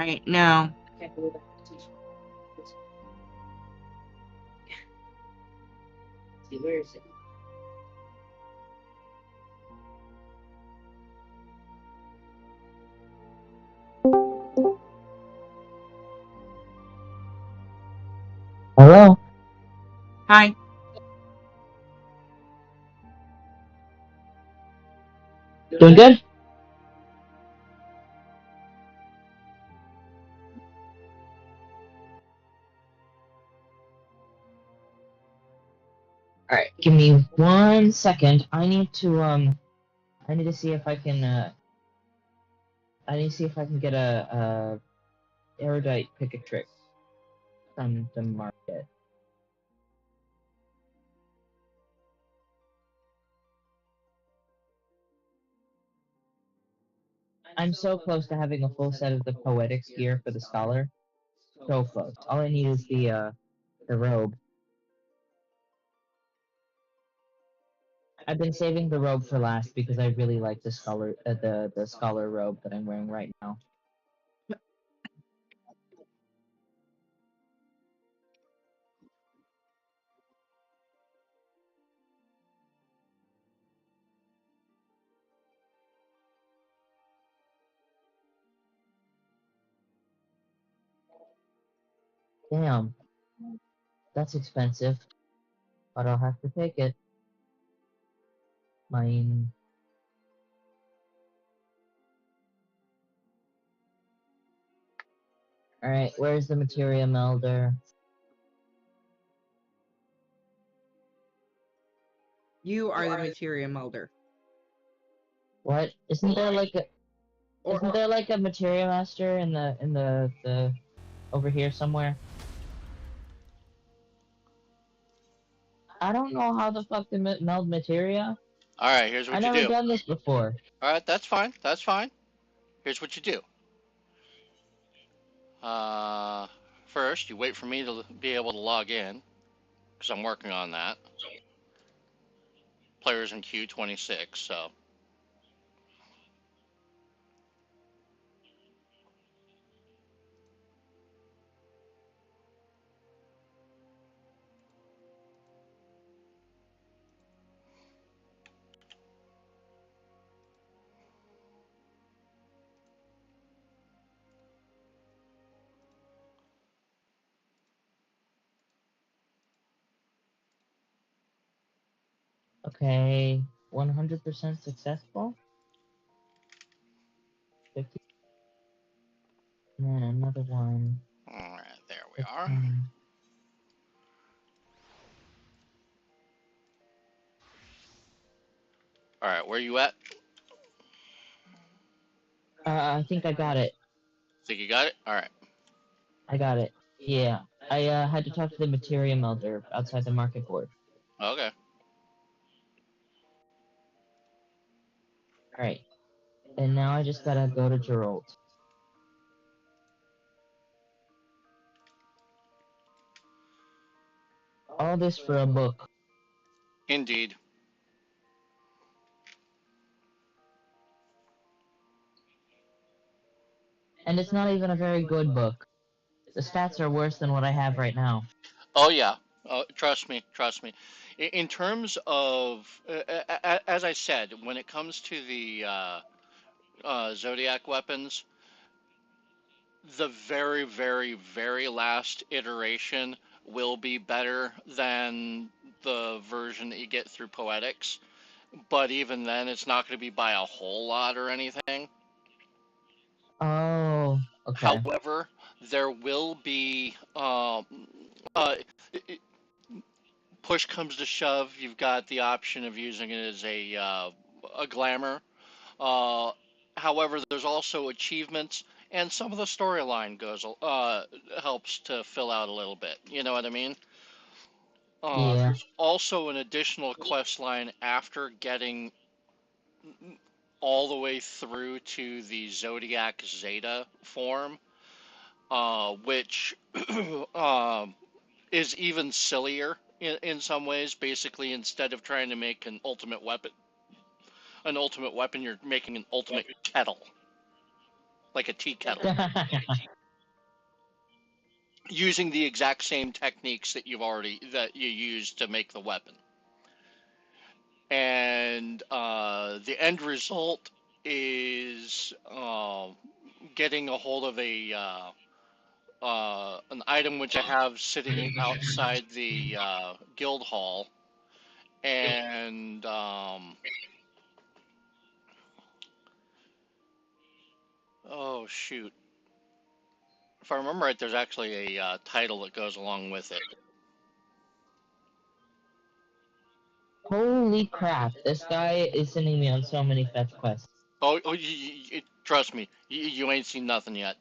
Right, no. See, where is it? Hello? Hi. Doing good? Alright, give me 1 second. I need to see if I can, get a erudite pick a trick from the market. I'm so close to having a full set of the poetics gear for the scholar. So close. All I need is the robe. I've been saving the robe for last because I really like the scholar, the scholar robe that I'm wearing right now. Damn. That's expensive. But I'll have to take it. Mine. Alright, where's the materia melder? You are the materia melder. What? Isn't there like a materia master in the over here somewhere? I don't know how the fuck to meld materia. Alright, here's what I you never do. done this before. Alright, that's fine. That's fine. Here's what you do. First, you wait for me to be able to log in, because I'm working on that. Players in queue 26, so. Okay, 100% successful. 50. And then another one. Alright, there we are. Alright, where you at? I think I got it. Think you got it? Alright. I got it. Yeah. I had to talk to the materia melder outside the market board. Okay. Alright. And now I just gotta go to Geralt. All this for a book. Indeed. And it's not even a very good book. The stats are worse than what I have right now. Oh, yeah. Trust me. Trust me. In terms of, as I said, when it comes to the Zodiac weapons, the very, very, very last iteration will be better than the version that you get through Poetics. But even then, it's not going to be by a whole lot or anything. Oh, okay. However, there will be, push comes to shove, you've got the option of using it as a glamour. However, there's also achievements, and some of the storyline helps to fill out a little bit. You know what I mean? Yeah. There's also an additional quest line after getting all the way through to the Zodiac Zeta form, which is even sillier in some ways. Basically, instead of trying to make an ultimate weapon, you're making an ultimate kettle, like a tea kettle. using the exact same techniques that you used to make the weapon. And the end result is getting a hold of an item which I have sitting outside the guild hall, and oh shoot, if I remember right, there's actually a title that goes along with it. Holy crap! This guy is sending me on so many fetch quests. Oh, trust me, you ain't seen nothing yet.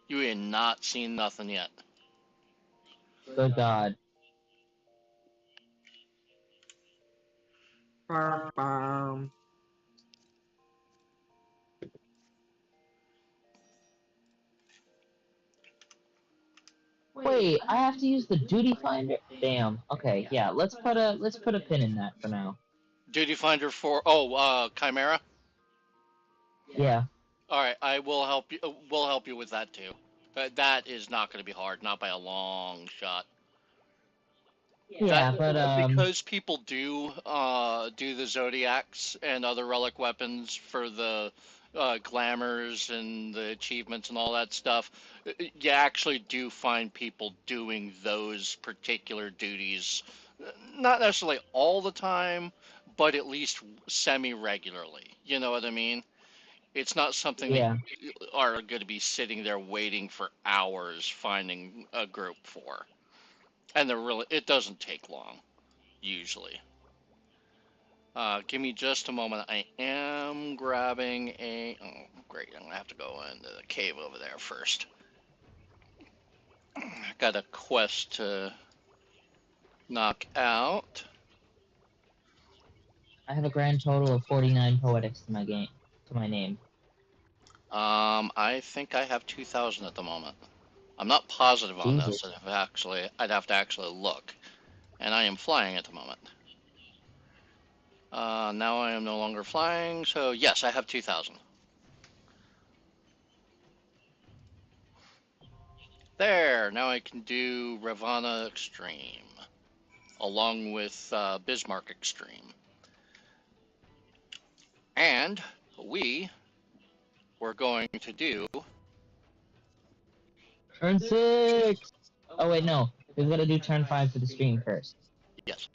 You ain't not seen nothing yet. Good God. Bum, bum. Wait, I have to use the duty finder? Damn. Okay, yeah, let's put a pin in that for now. Duty Finder for Chimera. Yeah. All right, I will help you. We'll help you with that too. That is not going to be hard, not by a long shot. Yeah, but because people do the Zodiacs and other relic weapons for the glamours and the achievements and all that stuff, you actually do find people doing those particular duties, not necessarily all the time, but at least semi-regularly. You know what I mean? It's not something that yeah. you are going to be sitting there waiting for hours finding a group for. And it doesn't take long, usually. Give me just a moment. I am grabbing a. Oh, great. I'm going to have to go into the cave over there first. I got a quest to knock out. I have a grand total of 49 poetics to my name. I think I have 2,000 at the moment. I'm not positive on Jesus. this. I'd have to actually look. And I am flying at the moment. Now I am no longer flying, so yes, I have 2,000. There, now I can do Ravana Extreme, along with Bismarck Extreme. And we're going to do... Turn 6! Oh wait, no. We've got to do turn 5 for the stream first. Yes.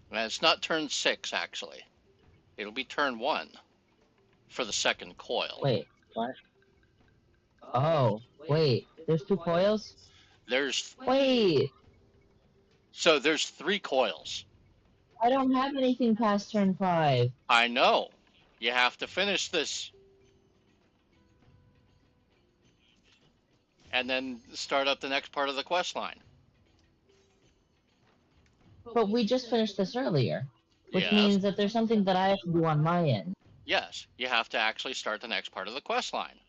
And it's not turn 6, actually. It'll be turn 1 for the second coil. Wait, what? Oh, wait. There's 2 coils? Wait! So there's 3 coils. I don't have anything past turn 5. I know. You have to finish this. And then start up the next part of the quest line. But we just finished this earlier. Which Yes. means that there's something that I have to do on my end. Yes, you have to actually start the next part of the quest line.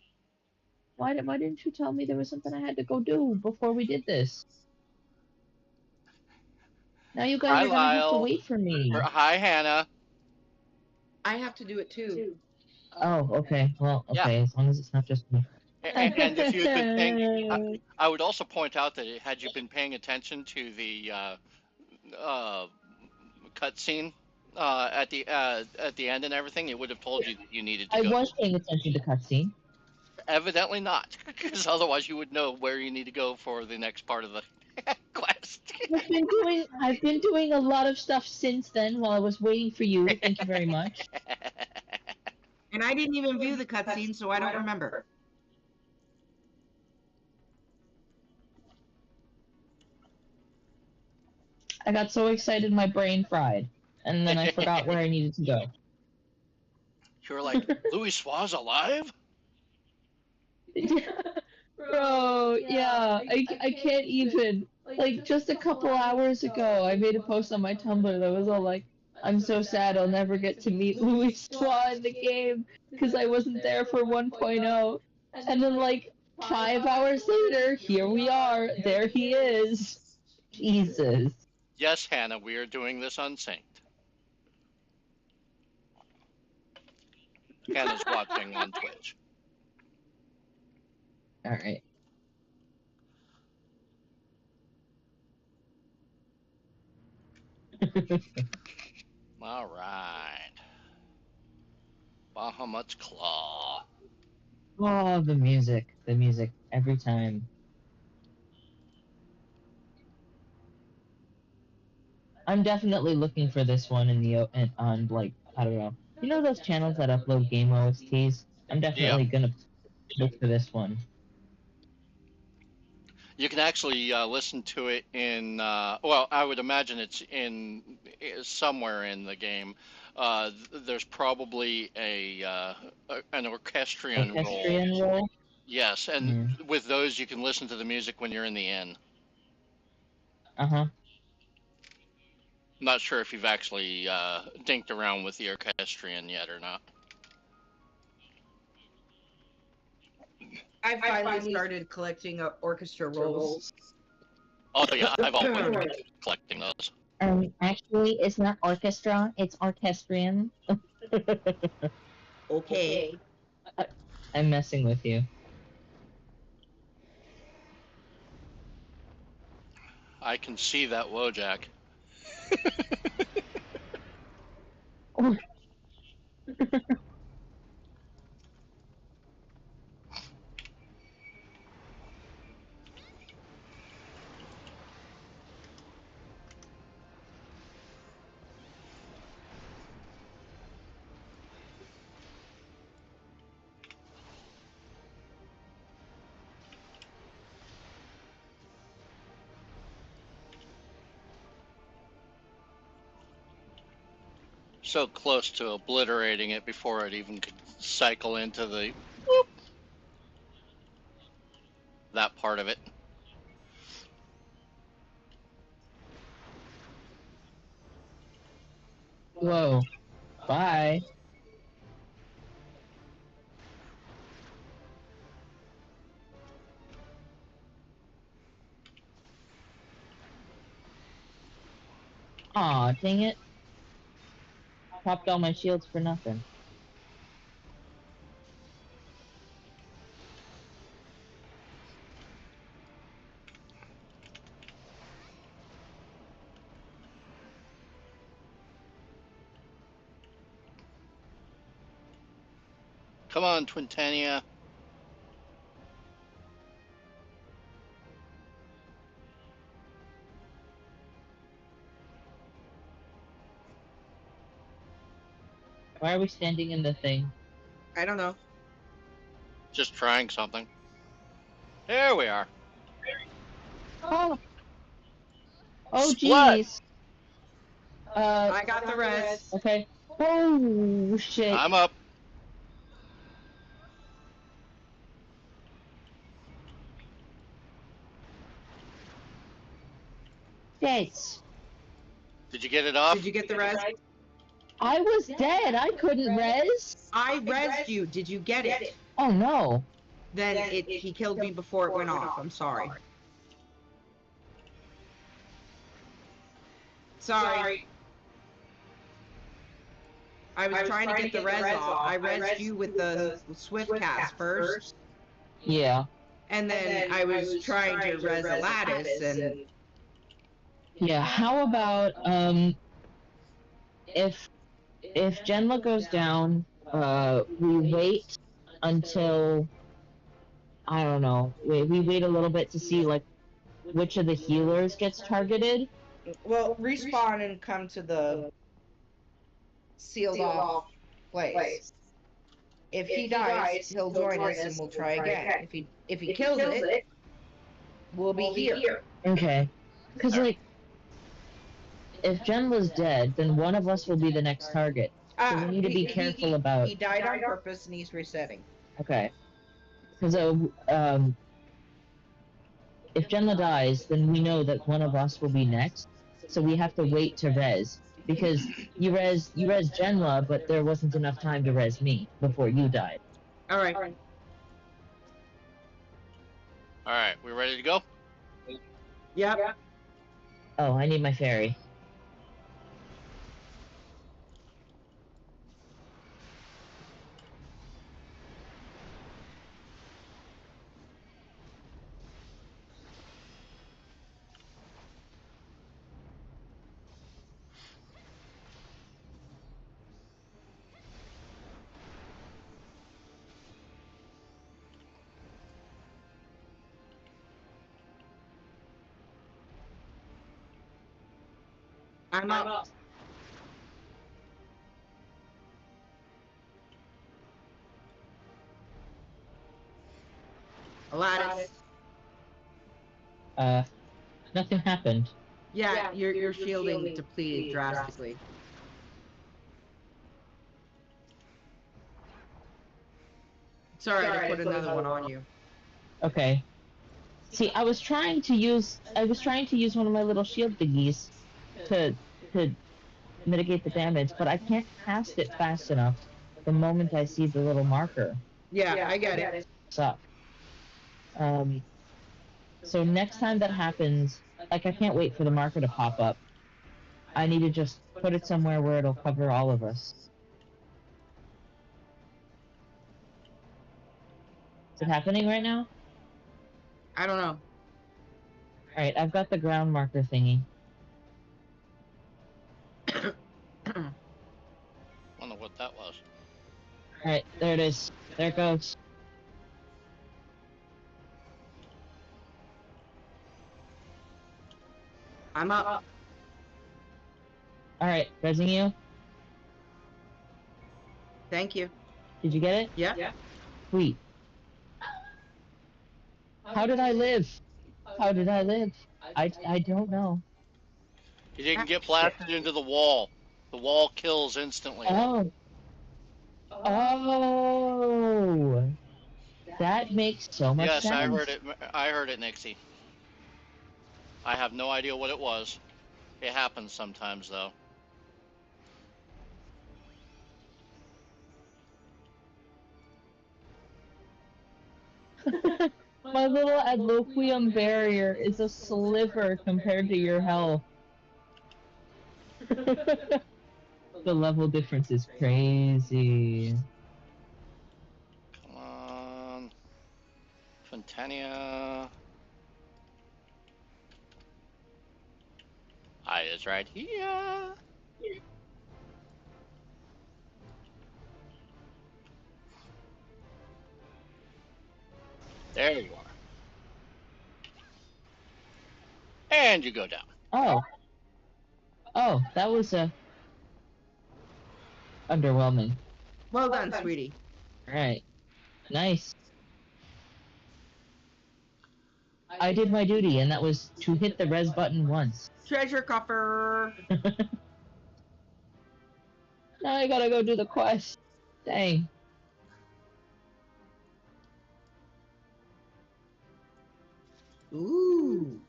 Why didn't you tell me there was something I had to go do before we did this? Now you guys are gonna have to wait for me. Hi, Hannah. I have to do it too. Oh, okay. Well, okay, as long as it's not just me. And if you've been paying, I would also point out that had you been paying attention to the cutscene at the end and everything, it would have told you that you needed to go. I was paying attention to cutscene. Evidently not, because otherwise you would know where you need to go for the next part of the quest. I've been doing a lot of stuff since then while I was waiting for you. Thank you very much. And I didn't even view the cutscene, so I don't remember. I got so excited my brain fried, and then I forgot where I needed to go. You were like, Louis Suarez alive? Bro, yeah, I can't even. Like, just a couple hours ago, I made a post on my Tumblr that was all like, I'm so sad I'll never get to meet Louis Suarez in the game, because I wasn't there for 1.0. And then, like, 5 hours later, here we are, there he is. Jesus. Yes, Hannah, we are doing this unsynced. Hannah's watching on Twitch. Alright. All right. Bahamut's Claw. Oh, the music, every time. I'm definitely looking for this one in the on like I don't know. You know those channels that upload game OSTs? I'm Yeah. definitely gonna look for this one. You can actually listen to it in, well, I would imagine it's somewhere in the game. There's probably an orchestrion roll. Orchestrion roll? Yes, and Mm. with those you can listen to the music when you're in the inn. Uh-huh. I'm not sure if you've actually dinked around with the orchestrion yet or not. I finally started collecting orchestra rolls. Oh yeah, I've always been collecting those. Actually, it's not orchestra, it's orchestrion. Okay. I'm messing with you. I can see that Wojak. So close to obliterating it before it even could cycle into the whoop, that part of it. Whoa. Bye. Aw, dang it. Popped all my shields for nothing. Come on, Twintania. Why are we standing in the thing? I don't know. Just trying something. There we are. Oh! Oh, Splat! jeez. I got the res. Okay. Oh, shit. I'm up. Yes. Did you get it off? Did you get the res? I was dead. I couldn't res. I resed you. Did you get it? Oh, no. Then he killed me before it went off. I'm sorry. Sorry. I was trying to get the res off. I resed you with the swift cast first. Yeah. And then I was trying to res a lattice and Yeah, how about, if Genla goes down, we wait until, I don't know, we wait a little bit to see, like, which of the healers gets targeted. well, respawn and come to the sealed off place. If he dies, he'll join us and we'll try again. If he kills it, we'll be here. Okay. Because, like, if Genla's dead, then one of us will be the next target. So we need to be careful about... He died on purpose and he's resetting. Okay. Because, if Genla dies, then we know that one of us will be next. So we have to wait to res. Because you res Genla, but there wasn't enough time to res me before you died. Alright. Alright, we ready to go? Yep. Oh, I need my fairy. I'm up. Aladdin. Nothing happened. Yeah, your shielding depleted drastically. It's alright, I put another one on you. Okay. See, I was trying to use one of my little shield thingies to mitigate the damage, but I can't cast it fast enough the moment I see the little marker. Yeah, I get it. Suck. So next time that happens, like I can't wait for the marker to pop up. I need to just put it somewhere where it'll cover all of us. Is it happening right now? I don't know. Alright, I've got the ground marker thingy. Wonder what that was. Alright, there it is. There it goes. I'm up. Alright, resing you. Thank you. Did you get it? Yeah. Sweet. How did I live? How did I live? I don't know. You didn't get blasted into the wall. The wall kills instantly. Oh. Oh. That makes so much sense. Yes, I heard it, Nixie. I have no idea what it was. It happens sometimes, though. My little adloquium barrier is a sliver compared to your health. The level difference is crazy. Come on. Fontania. Is right here. There you are. And you go down. Oh. Oh, that was underwhelming. Well done, sweetie. Alright. Nice. I did my duty, and that was to hit the res button once. Treasure coffer. Now I gotta go do the quest. Dang. Ooh.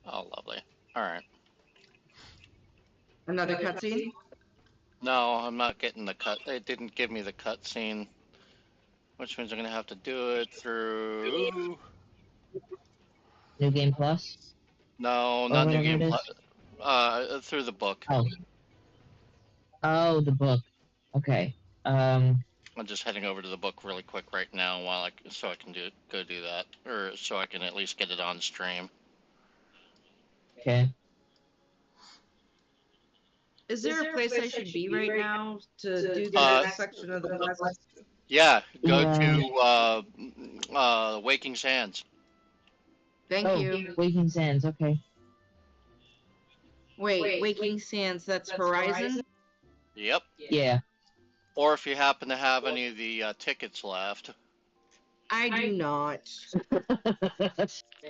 Oh, lovely. Alright. Another cutscene? No, I'm not getting the cut. It didn't give me the cutscene. Which means I'm going to have to do it through... New Game Plus? No, not New Game whatever Plus. Through the book. Oh. Oh, the book. Okay. I'm just heading over to the book really quick right now so I can go do that. Or so I can at least get it on stream. Okay. Is there a place I should be right now to do the next section of the quest? Yeah, go to Waking Sands. Thank you. Waking Sands, okay. Wait, Waking Sands, that's Horizon? Yep. Yeah. Or if you happen to have any of the tickets left. I do not.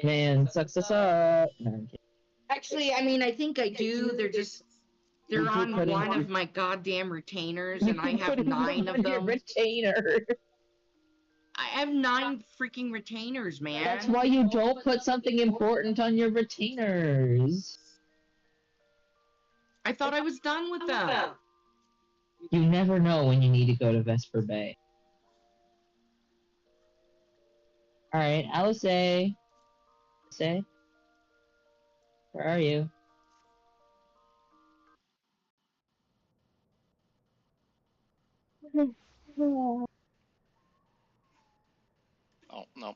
Man, sucks us up. No, I'm kidding. Actually, I mean, I think I do. They're on one of my goddamn retainers, and I have 9 of them. Retainer. I have 9 freaking retainers, man. That's why you don't put something important on your retainers. I thought I was done with them. You never know when you need to go to Vesper Bay. Alright, Alice. Say, where are you? Oh, no.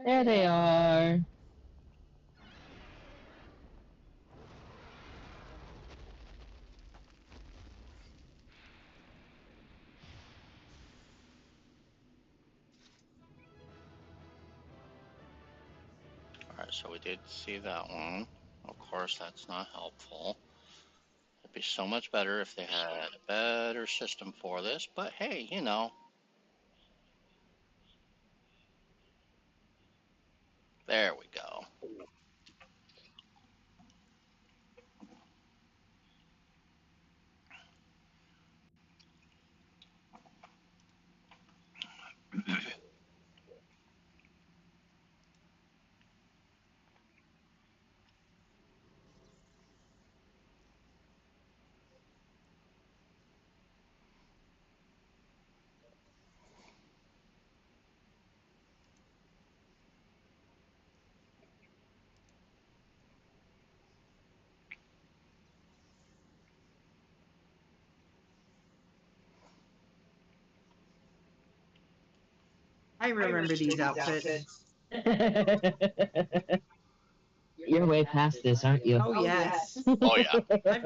There they are. Alright, so we did see that one. Of course, that's not helpful. It'd be so much better if they had a better system for this, but hey, you know. There we go. I remember these outfits. You're way past this, aren't you? Oh yes. Oh yeah. I've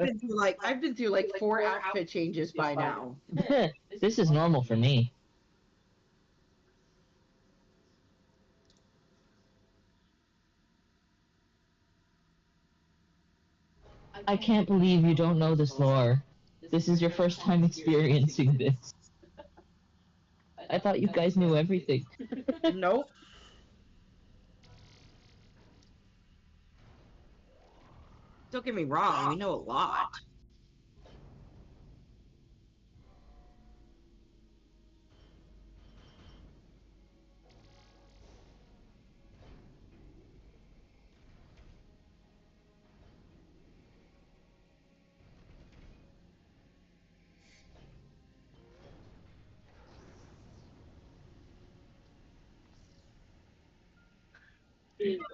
been through like 4 outfit changes by now. This is normal for me. I can't believe you don't know this lore. This is your first time experiencing this. I thought you guys knew everything. Nope. Don't get me wrong, we know a lot.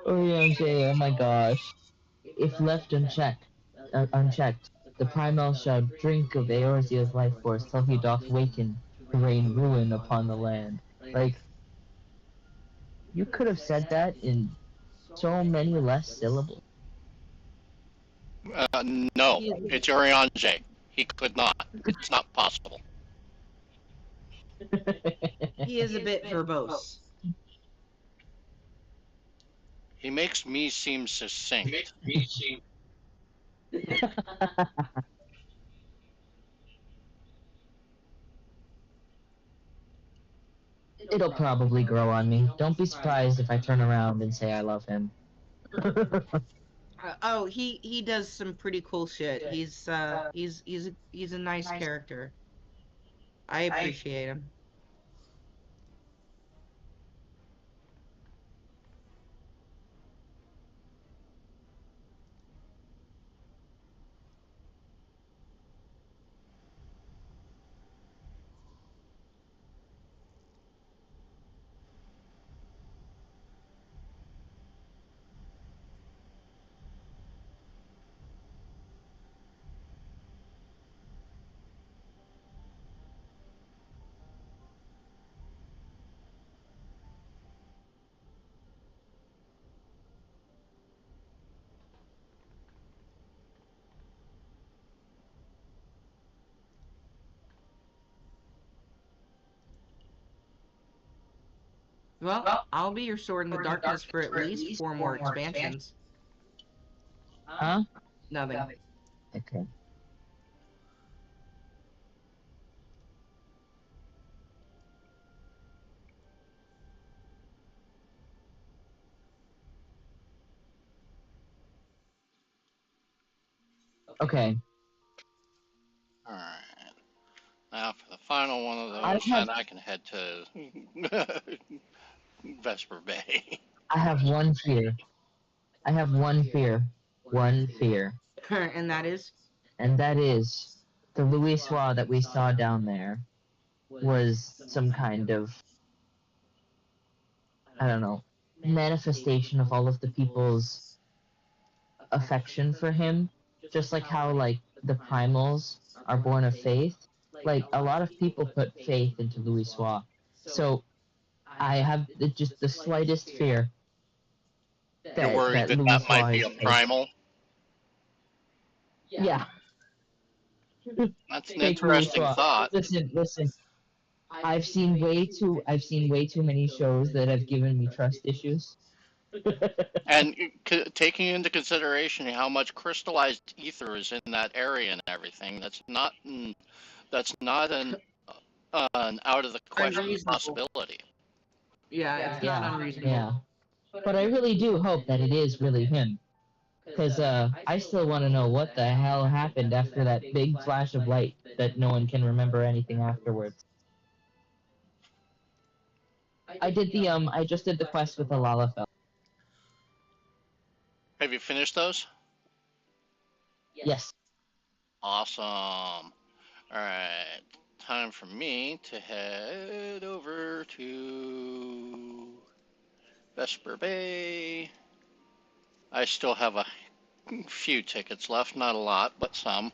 Oh my gosh. If left unchecked, the primal shall drink of Eorzea's life force till he doth waken to rain ruin upon the land. Like, you could have said that in so many less syllables. No, it's Urianger. He could not. It's not possible. He is a bit verbose. He makes me seem succinct. It'll probably grow on me. Don't be surprised if I turn around and say I love him. Oh, he does some pretty cool shit. He's a nice character. I appreciate him. Well, I'll be your sword in the darkness for at least 4 more expansions. Huh? Nothing. Okay. Okay. Alright. Now for the final one of those, then I can head to Vesper Bay. I have one fear. I have one fear. One fear. And that is? And that is the Louisoix that we saw down there was some kind of, I don't know, manifestation of all of the people's affection for him. Just like how, like, the primals are born of faith. Like, a lot of people put faith into Louisoix. So, I have just the slightest fear You're worried that Louis that might be a Suarez primal? Yeah. That's an Fake Louis interesting Suarez. thought. Listen. I've seen way too many shows that have given me trust issues. And taking into consideration how much crystallized ether is in that area and everything, that's not an out of the question Unreasonable. possibility. Yeah, it's not unreasonable. Yeah. But I really do hope that it is really him. Because I still want to know what the hell happened after that big flash of light that no one can remember anything afterwards. I just did the quest with the Lalafell. Have you finished those? Yes. Awesome. All right. Time for me to head over to Vesper Bay. I still have a few tickets left, not a lot, but some.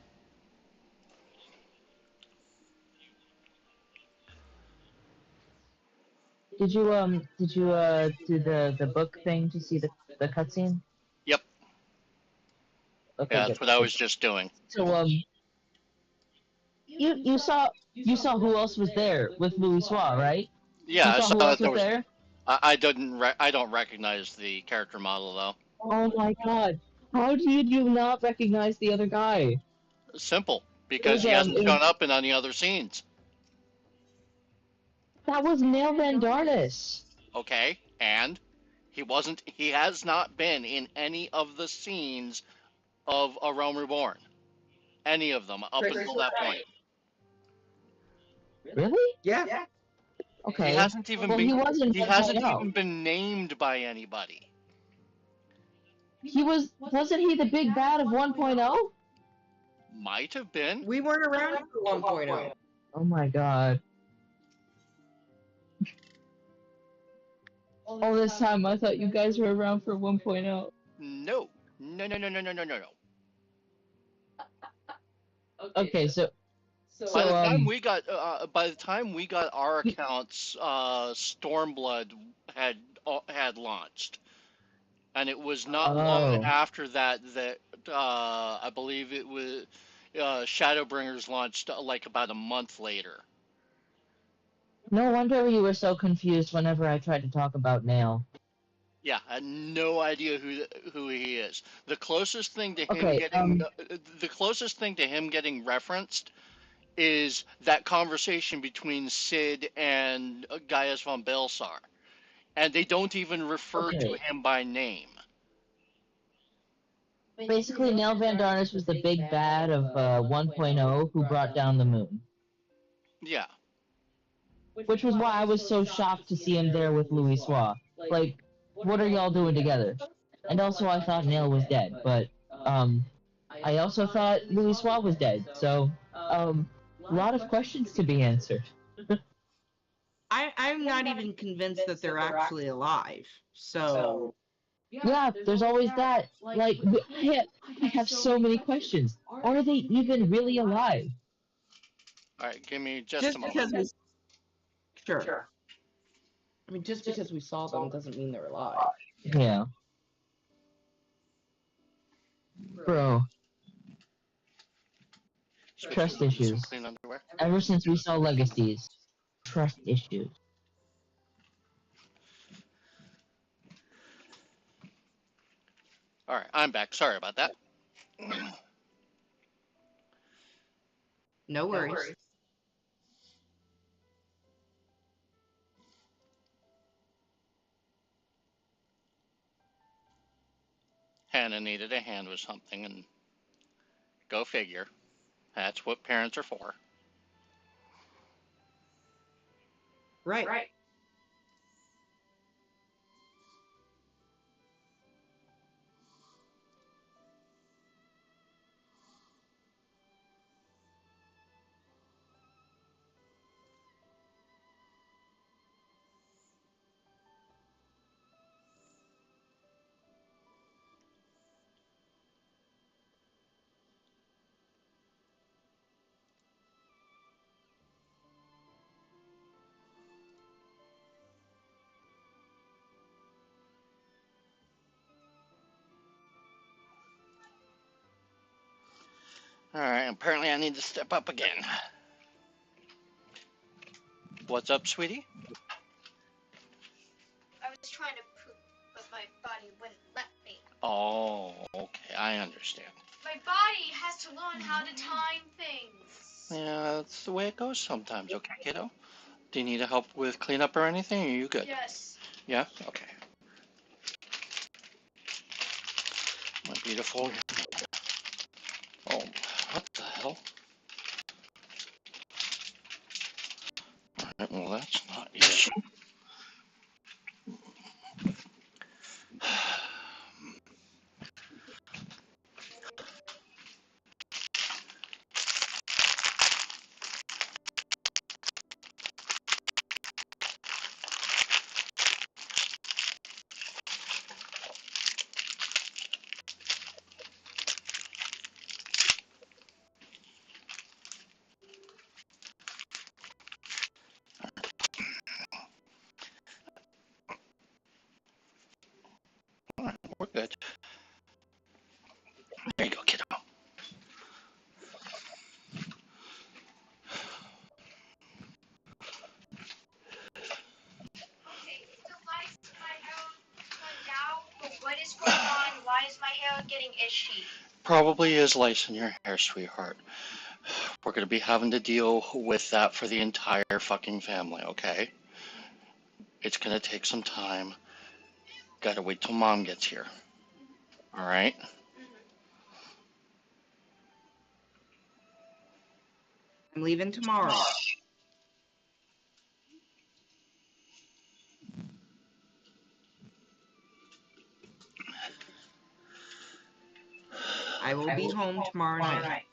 Did you do the book thing to see the cutscene? Yep. Okay, Yeah, good. that's what I was just doing. So you saw who else was there with Louis Suarez, right? Yeah, I you saw who else that there was was. there? I don't recognize the character model though. Oh my god! How did you not recognize the other guy? Simple, because he hasn't shown up in any other scenes. That was Neil Van Darnus. Okay, and he has not been in any of the scenes of A Realm Reborn. Any of them up until that point. Really? Yeah. Okay. He hasn't even been named by anybody. Wasn't he the big bad of 1.0? Might have been. We weren't around for 1.0. Oh my god. All this time I thought you guys were around for 1.0. No. Okay, so by the time we got our accounts, Stormblood had launched, and it was not long after that I believe it was Shadowbringers launched like about a month later. No wonder you were so confused whenever I tried to talk about Nail. Yeah, I had no idea who he is. The closest thing to him getting referenced is that conversation between Sid and Gaius von Balsar, and they don't even refer to him by name. Basically, Neil Van Darnus was the big bad of 1.0 who brought down the moon. Yeah. Which was why I was so shocked to see him there with Louis Suarez. Like, what are y'all doing together? And also, I thought Nail was dead, but I also thought Louis Suarez was dead. So, a lot of questions to be answered. I'm not even convinced that they're actually alive. So. Yeah, there's always that. Like, I have so many questions. Are they even really alive? All right, give me just a moment. Because sure. I mean, just because we saw them doesn't mean they're alive. Yeah. Bro. Trust issues. Ever since we saw Legacies. Trust issues. All right, I'm back. Sorry about that. No worries. Hannah needed a hand with something, and go figure. That's what parents are for. Right. Alright, apparently I need to step up again. What's up, sweetie? I was trying to poop, but my body wouldn't let me. Oh, okay, I understand. My body has to learn how to time things. Yeah, that's the way it goes sometimes, okay, kiddo? Do you need help with cleanup or anything, or are you good? Yes. Yeah? Okay. My beautiful. Oh, what the hell? Alright, well, that's not easy. Alright, we're good. There you go, kiddo. Okay, so why is my hair going down? What is going on? Why is my hair getting itchy? Probably is lice in your hair, sweetheart. We're gonna be having to deal with that for the entire fucking family, okay? It's gonna take some time. Gotta wait till mom gets here. Alright? I'm leaving tomorrow. I will be home tomorrow night.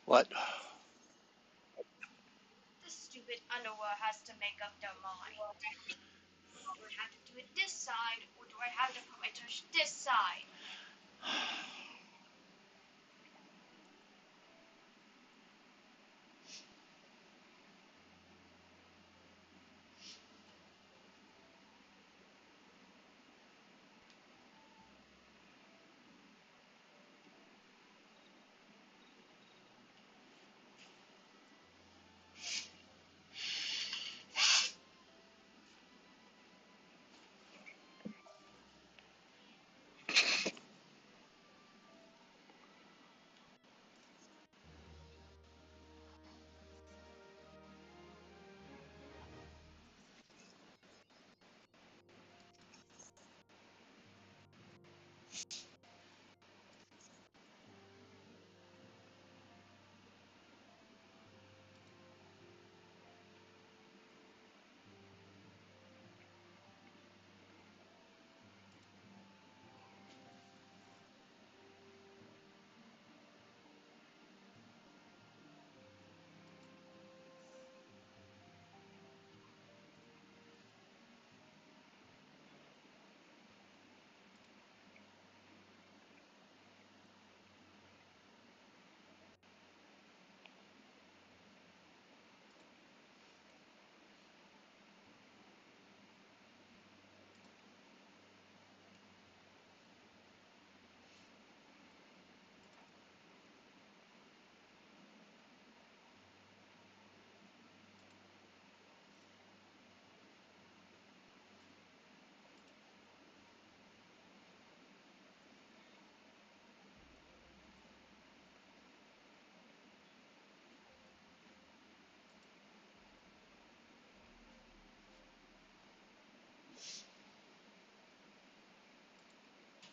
What? This stupid underwear has to make up their mind. Do I have to do it this side, or do I have to put my tush this side?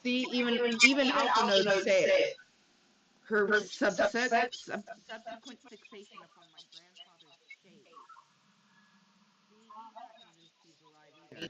See, even Alpha notes say it. Her subsequent fixation upon my grandfather's shape. See, he's not convinced he's alive either.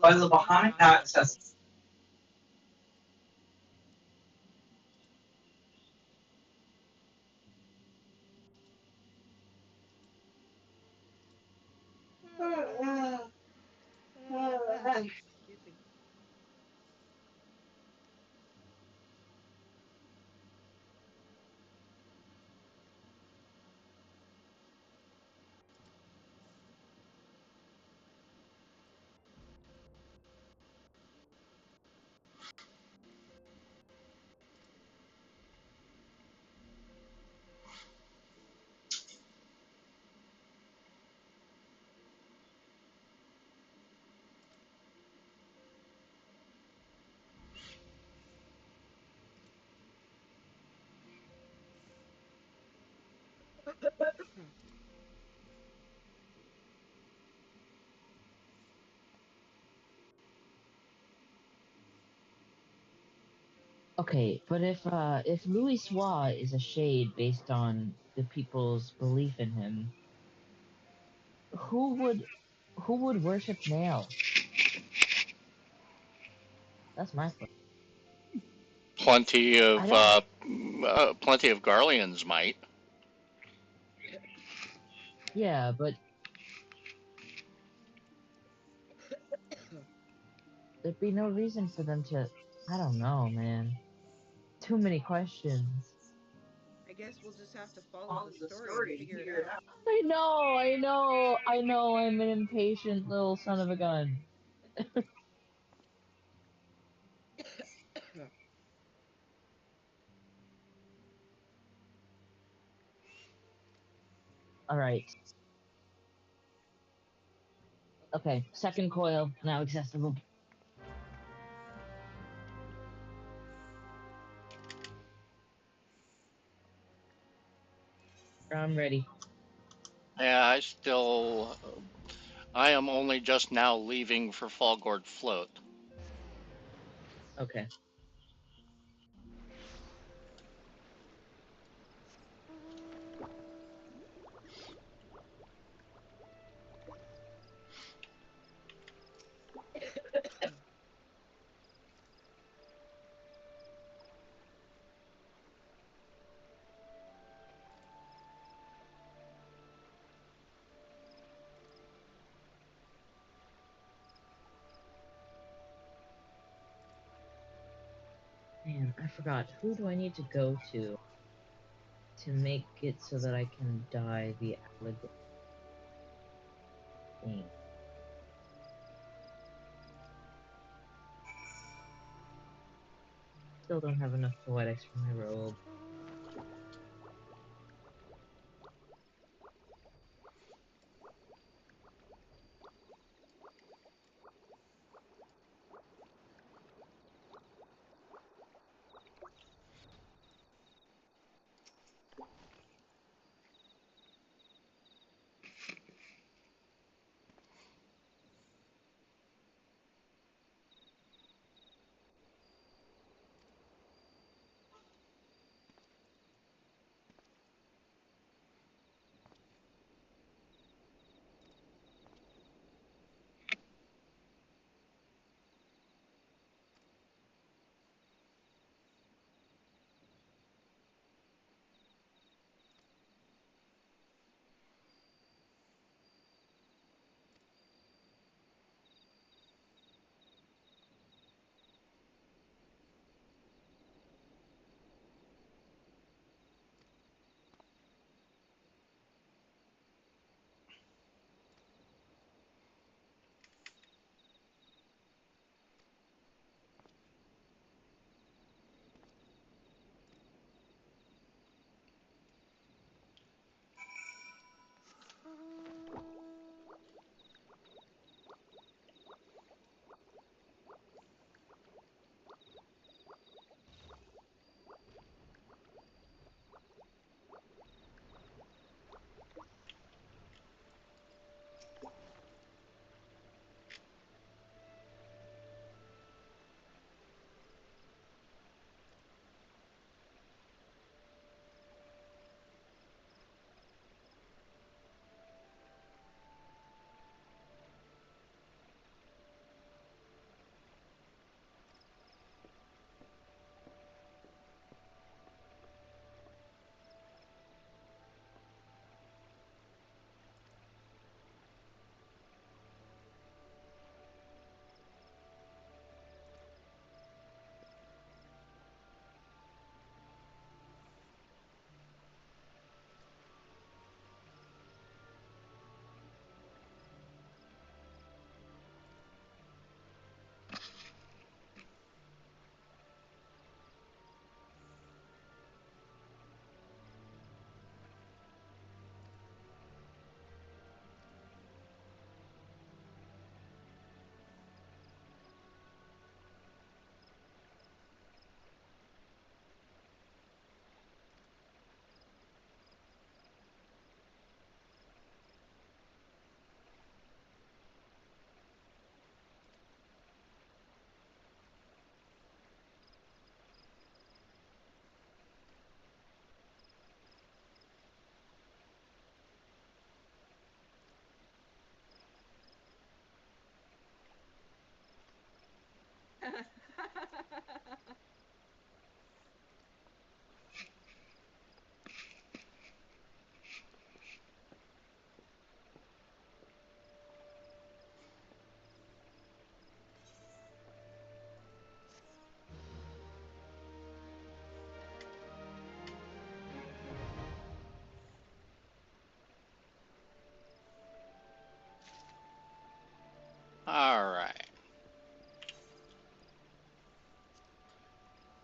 Coils of Bahamut now accessible. Okay, but if Louis Soir is a shade based on the people's belief in him, who would worship nails? That's my question. Plenty I of don't. plenty of Garleans might. Yeah, but there'd be no reason for them to. I don't know, man. Too many questions. I guess we'll just have to follow the story and figure it out. I know. I'm an impatient little son of a gun. All right. Okay, second coil now accessible. I'm ready. Yeah, I am only just now leaving for Fallgord Float. Okay. Man, I forgot. Who do I need to go to make it so that I can dye the alligator thing? Still don't have enough poetics for my robe.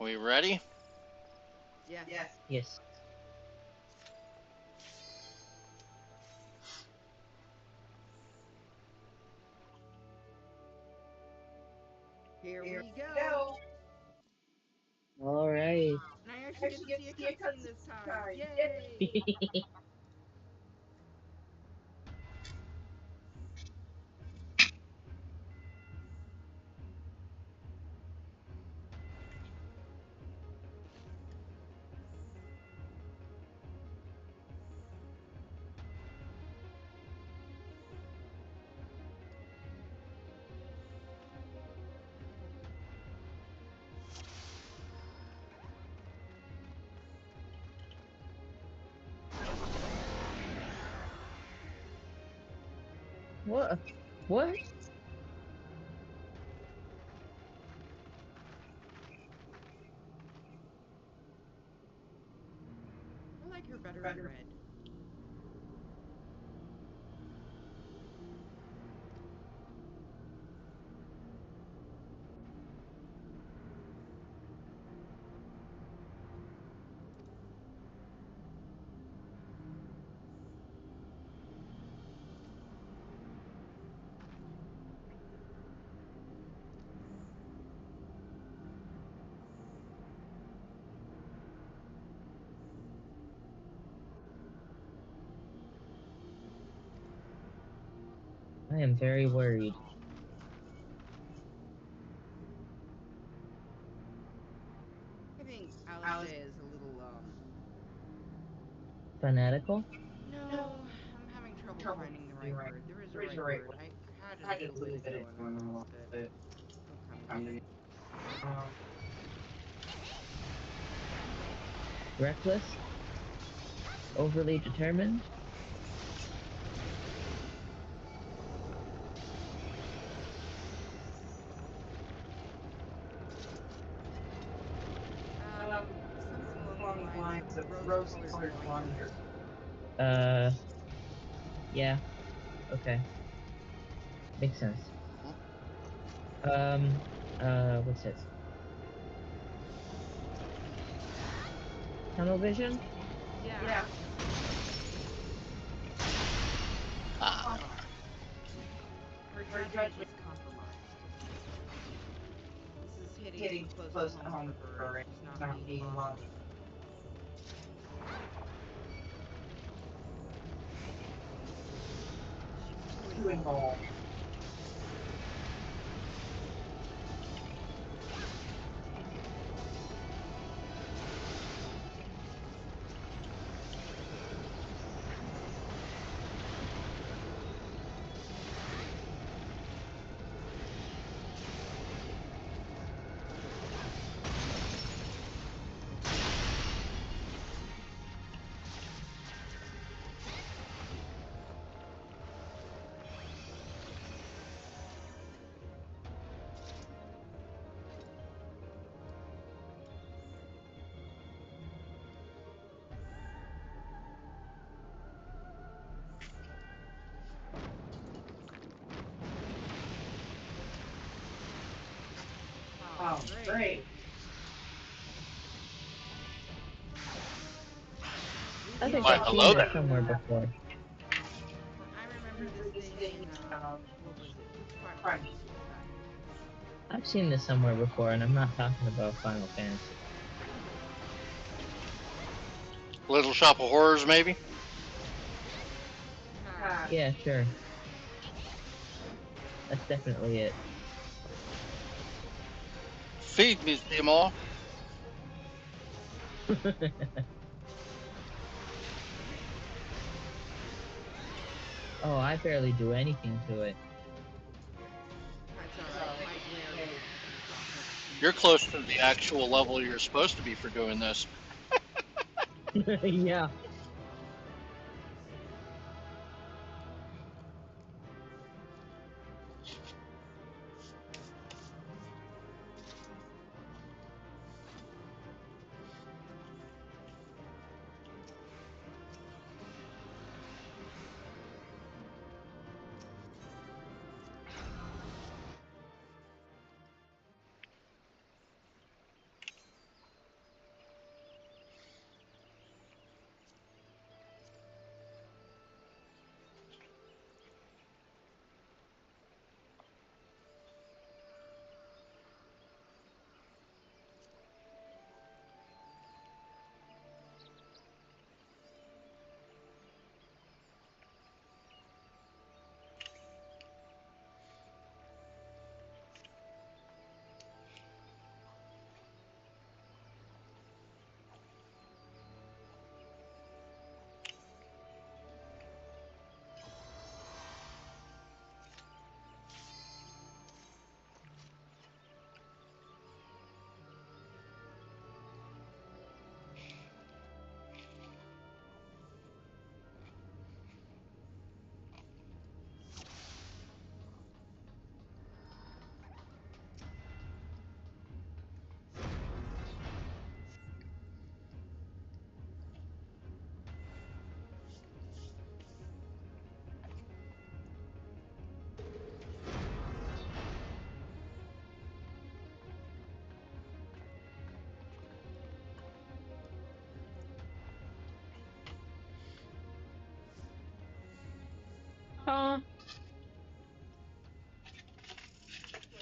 We ready? Yes. Yes. Here we go. All right. And I actually get to see a cutscene this time. Yay! What? What? I like her better in red. I am very worried. I think Alice is a little, Fanatical? No, I'm having trouble finding the right word. There is a right word. I had a little bit ago and I lost it. It'll come to me. Reckless? Overly determined? Something along the lines of rose-colored blinders. Yeah. Okay. Makes sense. What's it? Tunnel vision? Yeah. Her judgment is compromised. This is hitting too close to home for her. She's not being loved. She's too involved. Oh, great. I think Why, I've hello seen there. this somewhere before. I remember this thing in, what was it? Final Fantasy. I've seen this somewhere before, and I'm not talking about Final Fantasy. Little Shop of Horrors, maybe? Yeah, sure. That's definitely it. Feed me, Seymour. Oh, I barely do anything to it. That's alright. My glare is... You're close to the actual level you're supposed to be for doing this. Yeah.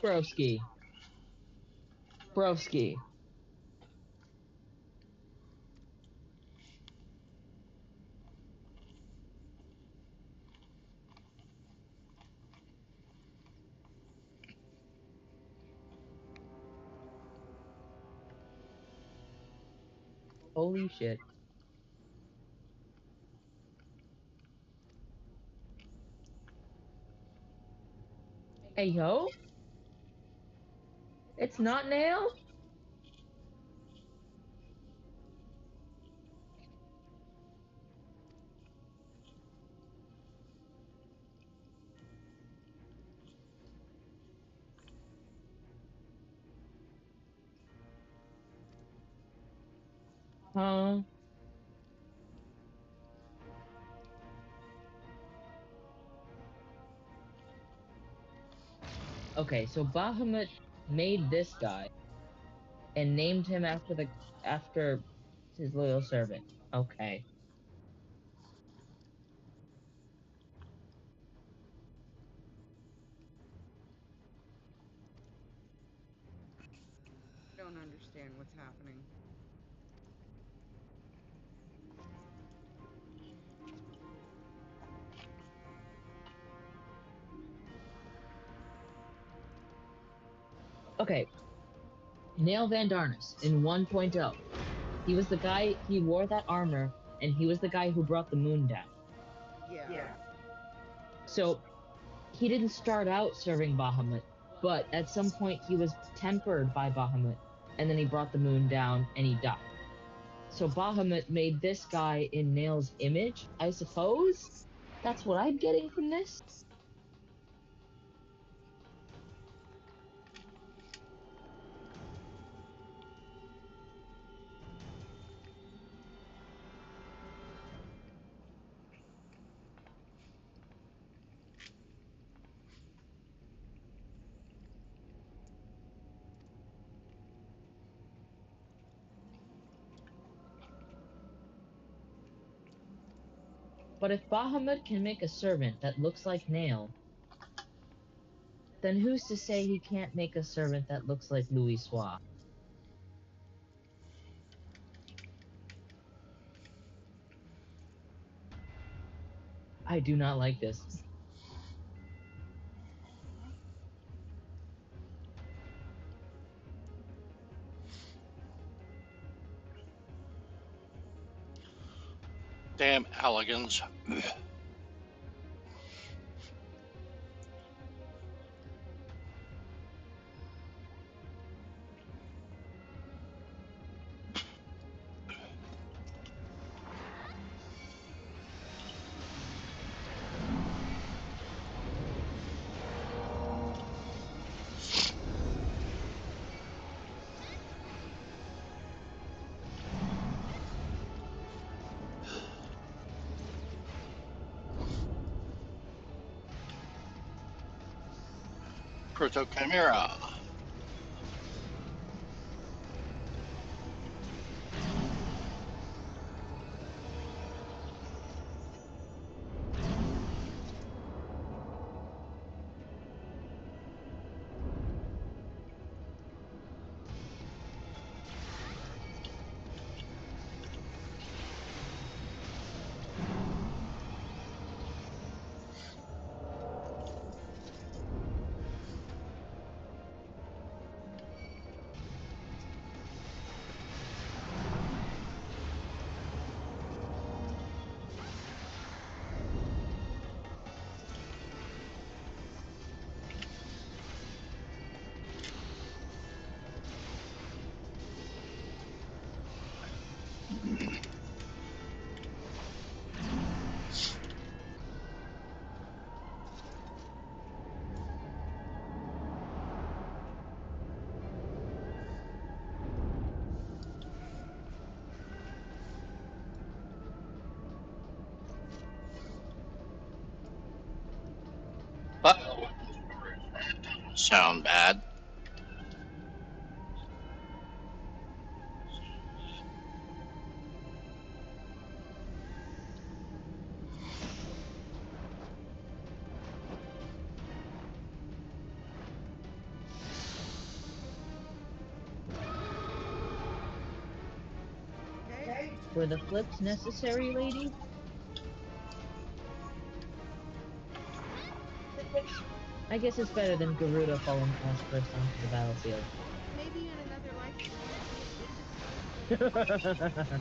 Broski. Broski. Holy shit. Hey, yo? It's not Nail? Huh? Okay, so Bahamut made this guy and named him after his loyal servant. Okay. I don't understand what's happening. Okay. Nail Van Darnus in 1.0. He was the guy, he wore that armor, and he was the guy who brought the moon down. Yeah. So, he didn't start out serving Bahamut, but at some point he was tempered by Bahamut, and then he brought the moon down and he died. So Bahamut made this guy in Nail's image, I suppose? That's what I'm getting from this? But if Bahamut can make a servant that looks like Nail, then who's to say he can't make a servant that looks like Louis Soir? I do not like this. Damn elegans. Proto Chimera. Uh-oh. Sound bad. Were the flips necessary, lady? I guess it's better than Garuda falling face first onto the battlefield. Maybe in another life.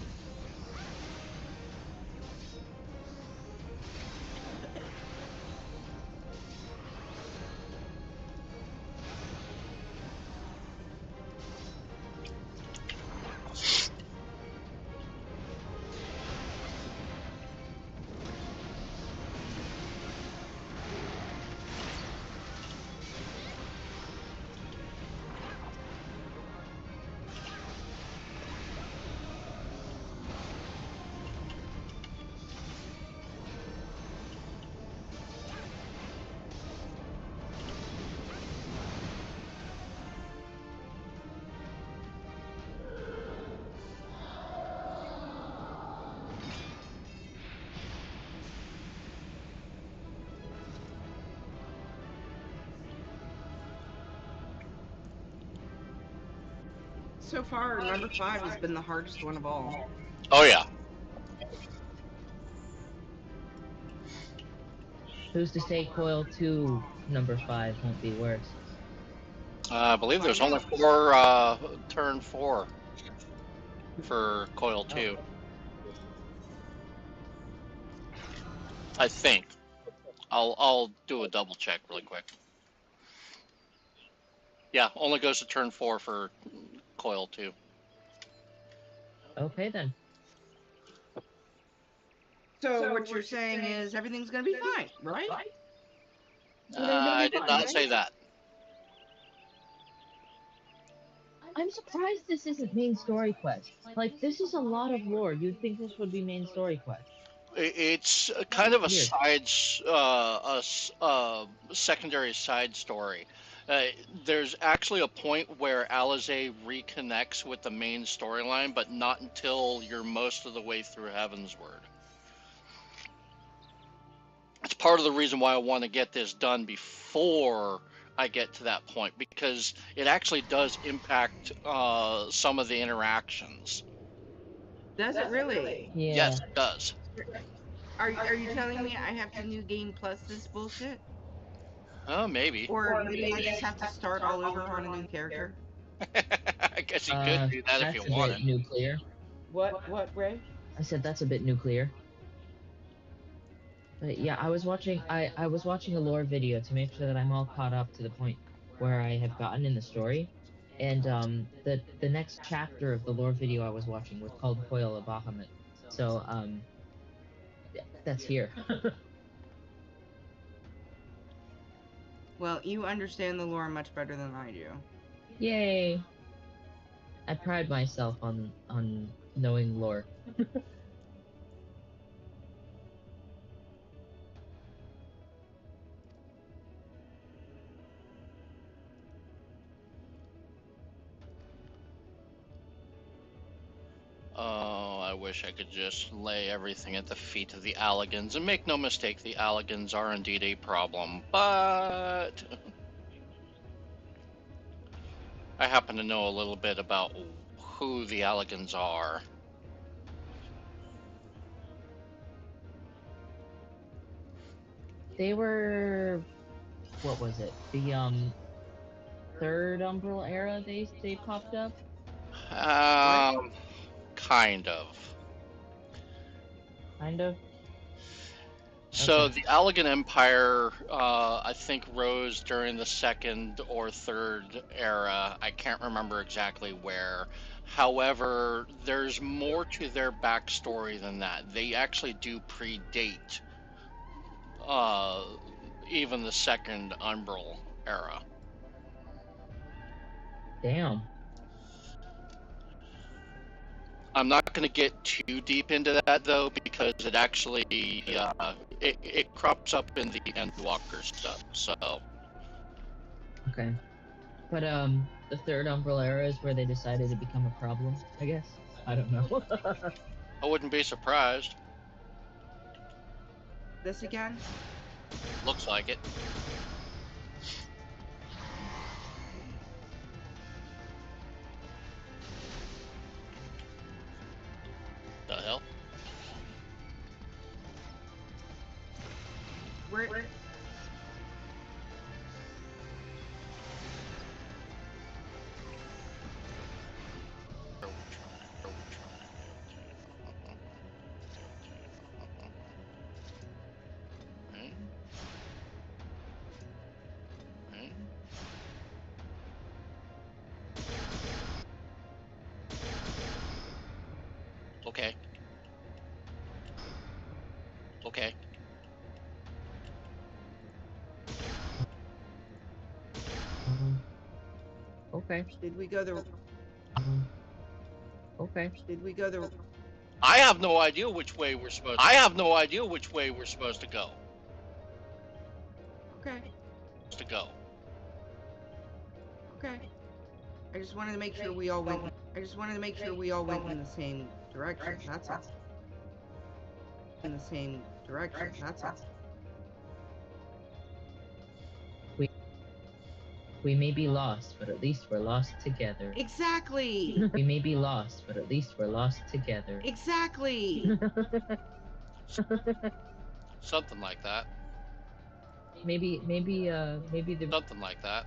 So far, number 5 has been the hardest one of all. Oh yeah. Who's to say Coil 2 number 5 won't be worse? I believe there's only 4 turn 4 for Coil 2. I think. I'll do a double check really quick. Yeah, only goes to turn 4 for Coil 2. Okay then. So what you're saying is everything's gonna be fine, right? I did not say that. I'm surprised this isn't main story quest. Like, this is a lot of lore. You'd think this would be main story quest. It's kind of a Weird. secondary side story. There's actually a point where Alize reconnects with the main storyline, but not until you're most of the way through Heavensward. It's part of the reason why I want to get this done before I get to that point, because it actually does impact some of the interactions. Does it really? Yeah. Yes, it does. Are you telling me I have to new game plus this bullshit? Maybe. Or maybe I just have to start all over on a new character? I guess you could do that if you wanted. That's a bit nuclear. What, Ray? I said that's a bit nuclear. But yeah, I was watching a lore video to make sure that I'm all caught up to the point where I have gotten in the story. And the next chapter of the lore video I was watching was called Coil of Bahamut. So that's here. Well, you understand the lore much better than I do. Yay! I pride myself on knowing lore. Oh, I wish I could just lay everything at the feet of the Alligans, and make no mistake, the Alligans are indeed a problem, but I happen to know a little bit about who the Alligans are. They were, what was it? The third Umbral era they popped up? Kind of. Kind of? So Okay. the Allagan Empire, I think, rose during the second or third era. I can't remember exactly where. However, there's more to their backstory than that. They actually do predate even the second Umbral era. Damn. I'm not going to get too deep into that, though, because it actually it crops up in the Endwalker stuff. So Okay. But the third Umbral era is where they decided to become a problem, I guess. I don't know. I wouldn't be surprised. This again? Looks like it. The hell? Okay. Okay. Okay. Did we go the? Okay. Did we go the? I have no idea which way we're supposed. I have no idea which way we're supposed to go. Okay. To go. Okay. I just wanted to make sure we all went. I just wanted to make sure we all went in the same direction. That's all. In the same direction. That's all. We may be lost, but at least we're lost together. Exactly. We may be lost, but at least we're lost together. Exactly. Something like that. maybe the Something like that.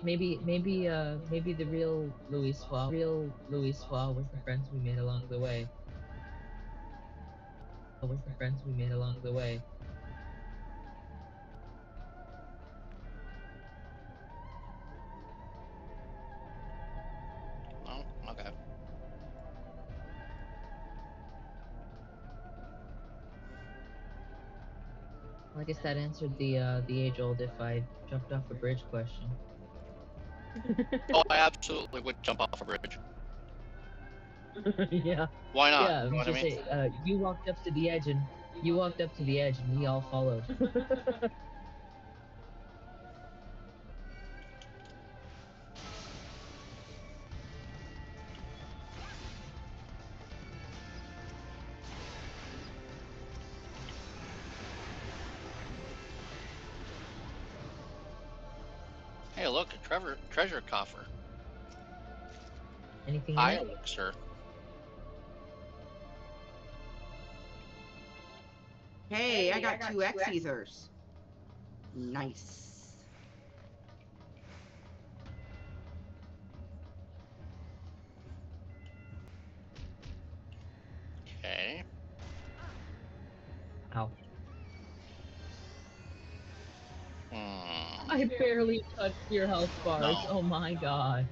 maybe the real Louis Soir was the friends we made along the way. No. Okay. Well, I guess that answered the age-old "if I jumped off a bridge" question. Oh, I absolutely would jump off a bridge. Yeah. Why not? Yeah. You know what I mean? Say, you walked up to the edge, and we all followed. Hey, look, a treasure coffer. Anything in Hi, it? elixir. Hey, I got 2 X ethers. Nice. Okay. Ow. Hmm. I barely touched your health bars. No. Oh my god.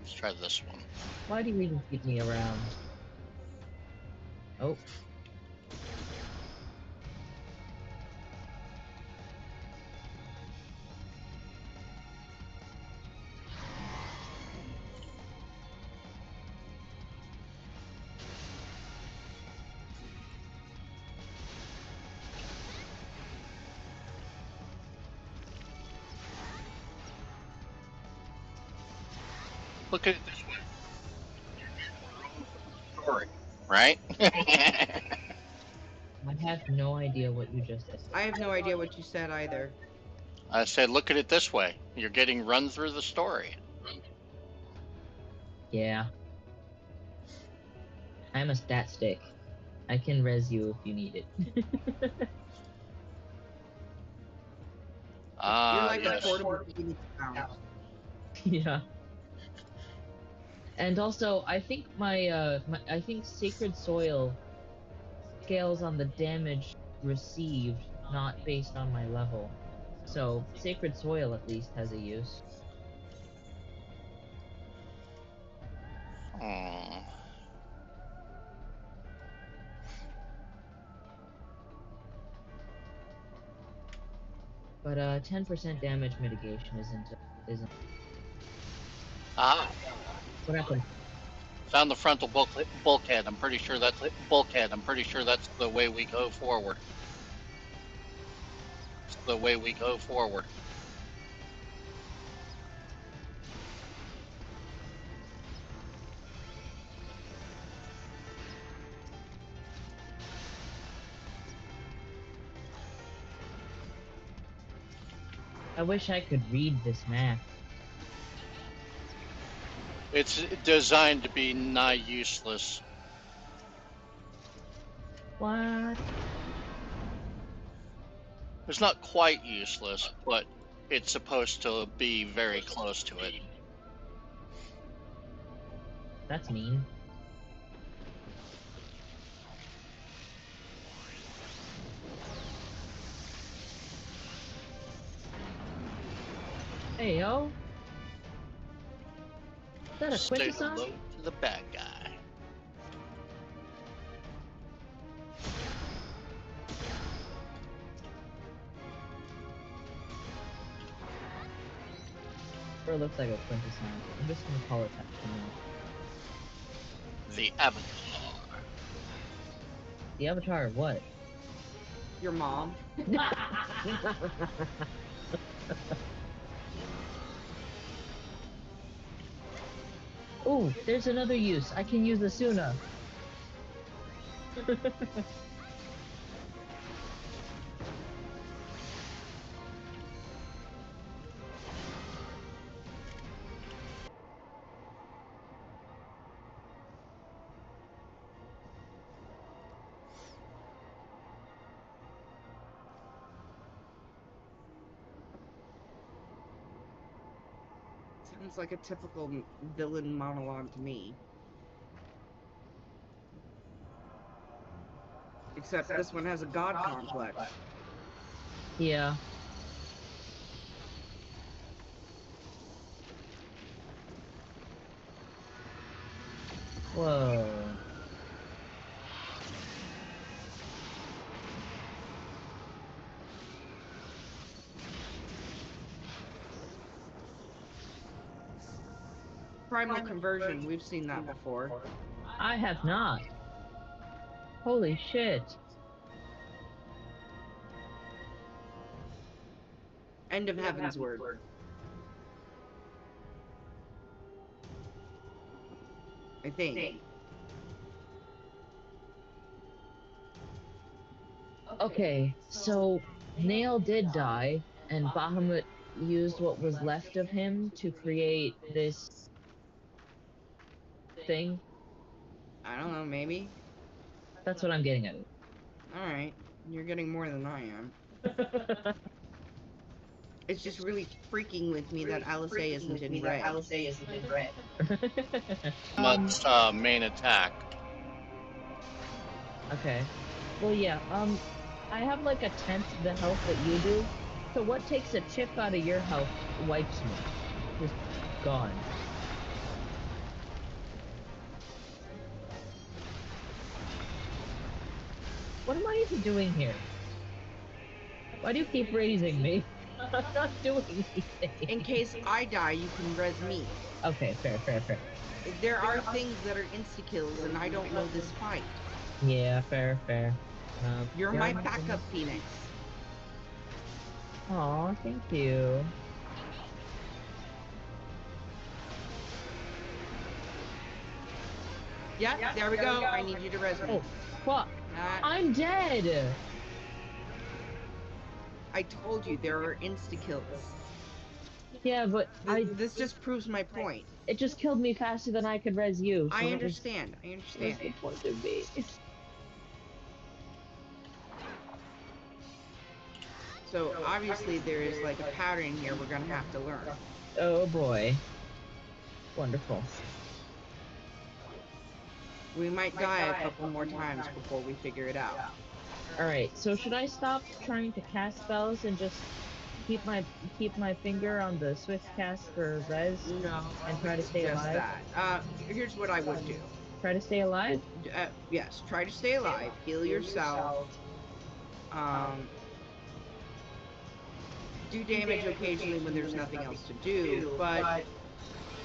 Let's try this one. Why do you even keep me around? Oh. Look at it this way. Story, right? I have no idea what you just said. I have no idea what you said either. I said, look at it this way. You're getting run through the story. Yeah. I'm a stat stick. I can res you if you need it. You're like yes. a portable Phoenix Pound. Yeah. And also, I think I think Sacred Soil scales on the damage received, not based on my level. So, Sacred Soil at least has a use. Hmm. But 10% damage mitigation isn't. Ah, What happened? found the frontal bulkhead. I'm pretty sure that's bulkhead. I'm pretty sure that's the way we go forward. It's the way we go forward. I wish I could read this map. It's designed to be nigh useless. What? It's not quite useless, but it's supposed to be very close to it. That's mean. Hey yo. Is that a Stay Quintesson? low to the bad guy. Avatar looks like a quintessence. I'm just gonna call it that for now. The Avatar. The Avatar of what? Your mom. Ooh, there's another use. I can use the Suna. Sounds like a typical villain monologue to me. Except this one has a god complex. Yeah. Whoa. Primal conversion, we've seen that before. I have not. Holy shit. End of Heaven's Word. I think. Okay, so Nail did die, and Bahamut used what was left of him to create this thing. I don't know, maybe? That's what I'm getting at. Alright. You're getting more than I am. It's just really freaking with me that LSA isn't in red. Bahamut's main attack. Okay. Well, yeah, I have like a tenth of the health that you do, so what takes a chip out of your health wipes me. Just gone. What am I even doing here? Why do you keep raising me? I'm not doing anything. In case I die, you can res me. Okay, fair. There are things that are insta-kills, and I don't know this fight. Yeah, fair. You're my backup Phoenix. Aw, thank you. Yeah, there we go. I need you to res me. Oh, fuck. I'm dead! I told you, there are insta-kills. Yeah, but This just proves my point. it just killed me faster than I could res you. So I understand. What's the point of me? So, obviously, there is like a pattern here we're gonna have to learn. Oh boy. Wonderful. We might die a couple more times before we figure it out. Alright, so should I stop trying to cast spells and just keep my finger on the swift cast for res? No, And try to stay just alive? that. Here's what I would do. Try to stay alive? Yes, try to stay alive, heal yourself, do damage occasionally when there's nothing else to do, but,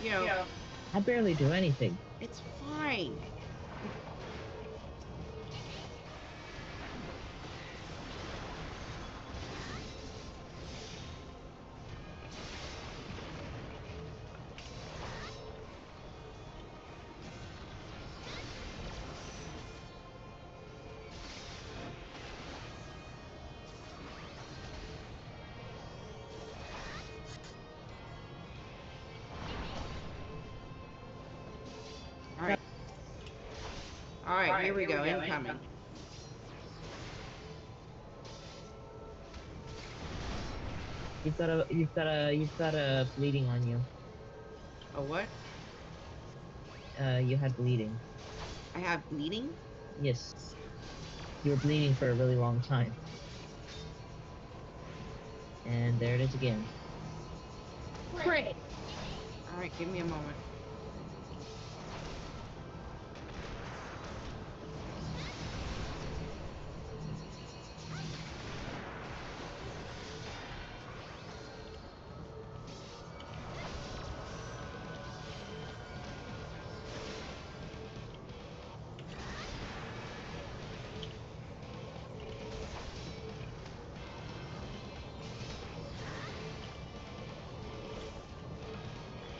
you know, I barely do anything. it's fine. Alright, here we go, incoming. You've got a bleeding on you. A what? You had bleeding. I have bleeding? Yes. You were bleeding for a really long time. And there it is again. Great! Alright, give me a moment.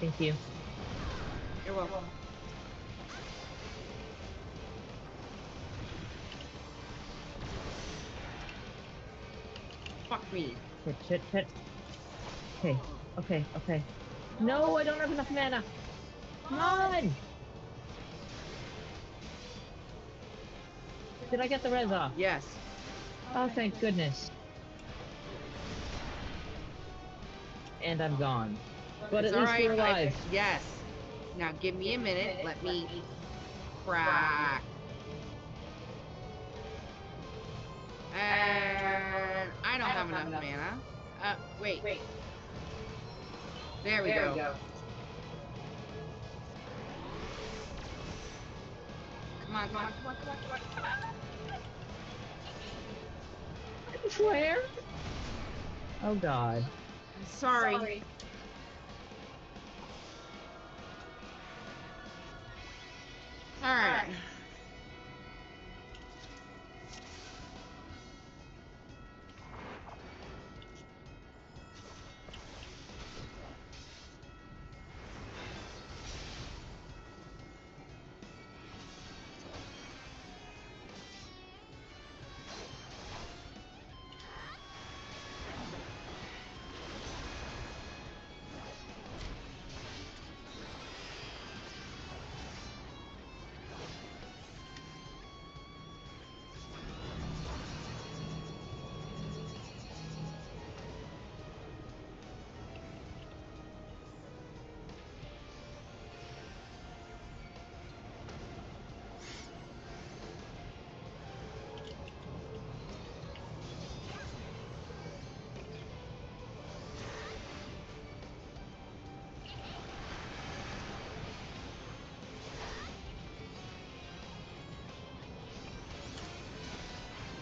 Thank you. You're welcome. Fuck me. Shit. Okay, okay. No, I don't have enough mana. Come on! Did I get the res off? Yes. Oh, thank goodness. And I'm gone. But It's at least alright, we're alive. Yes. Now give me a minute. Let me crack. And I don't have enough mana. Wait. There we go. Come on. Where? Oh god. Sorry. Alright.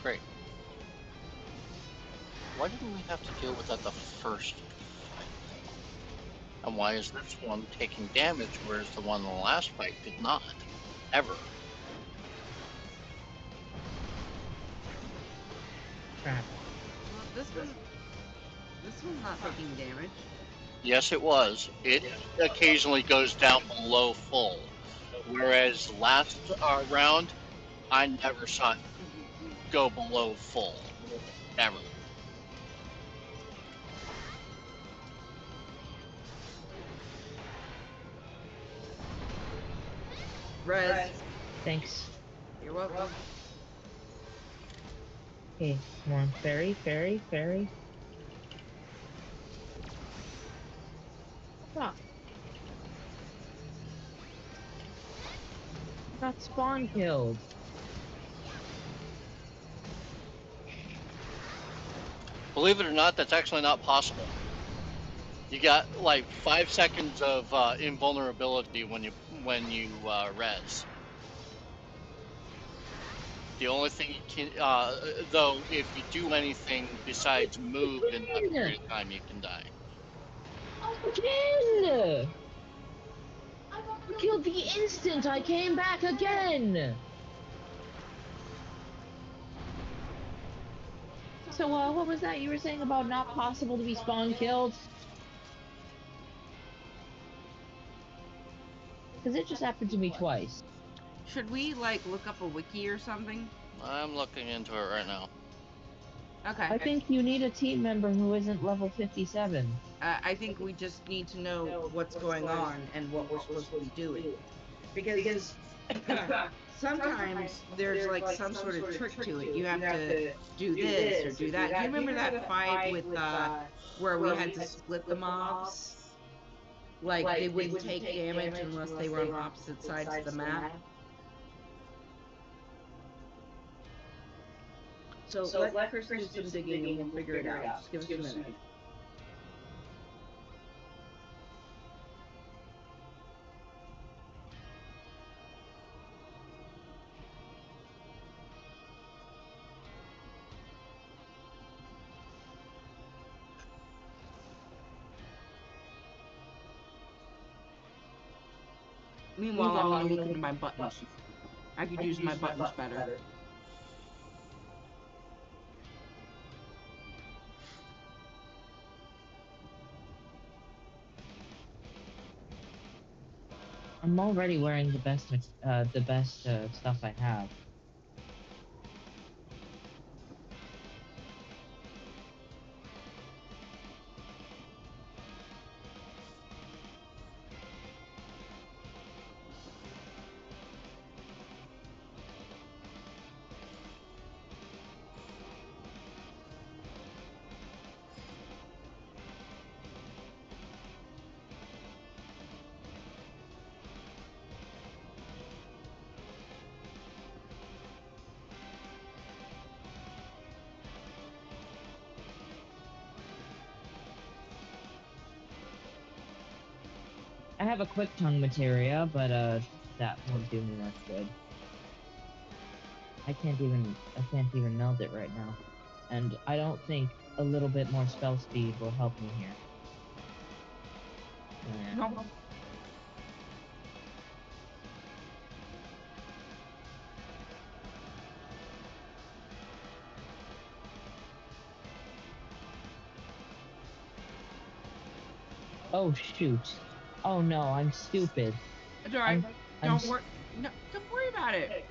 Great. Why didn't we have to deal with that the first fight? And why is this one taking damage, whereas the one in the last fight did not? Ever. Crap. Well, this one's not taking damage. Yes, it was. It occasionally goes down below full. Whereas last round, I never saw it go below full. Ever. Res. Thanks. You're welcome. Okay, come on. Fairy. Stop. Got spawn killed. Believe it or not, that's actually not possible. You got like 5 seconds of invulnerability when you res. The only thing you can, though, if you do anything besides move in that period of time, you can die. Again! I got killed the instant I came back again! So, what was that you were saying about not possible to be spawn killed? Because it just happened to me twice. Should we, like, look up a wiki or something? I'm looking into it right now. Okay. I think you need a team member who isn't level 57. I think we just need to know what's going on and what we're supposed to be doing. Because sometimes there's like some sort of trick to it. You have to do this or do that. Do you remember that fight with where we had to split the mobs? Like they wouldn't take damage unless they were on opposite sides of the map. So let Chris do some digging and we'll figure it out. Just give us a minute. Meanwhile, I'm gonna look into my buttons. I could use my buttons better. I'm already wearing the best stuff I have. I have a quick tongue materia, but that won't do me much good. I can't even meld it right now. And I don't think a little bit more spell speed will help me here. No. Oh shoot. Oh no, I'm stupid. It's alright. I'm Don't worry. No, don't worry about it.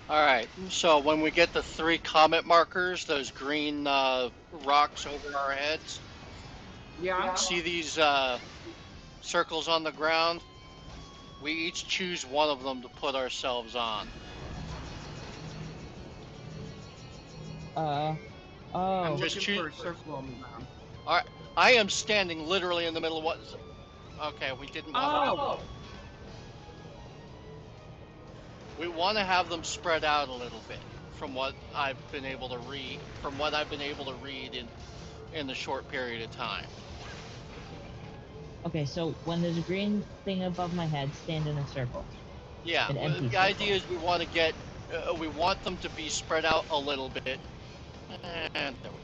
Alright, so when we get the 3 comet markers, those green rocks over our heads, Yeah. see these circles on the ground? We each choose one of them to put ourselves on. I'm Oh. Just looking for a choose. circle on the ground. Alright, I am standing literally in the middle of what. Okay, we didn't want Oh! We want to have them spread out a little bit from what I've been able to read. In the short period of time. Okay, so when there's a green thing above my head, stand in a circle. Yeah, An empty the circle. idea is we want to get, we want them to be spread out a little bit. And there we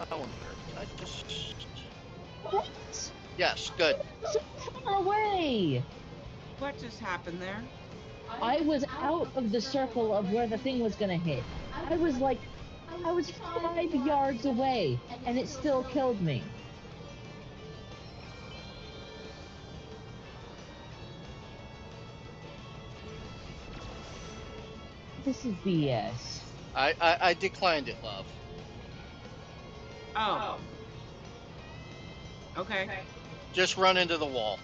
go. Oh, I just. What? Yes, good. So far away! What just happened there? I was out of the circle of where the thing was gonna hit. I was 5 yards away, and it still killed me. This is BS. I declined it, love. Oh. Okay. Just run into the wall.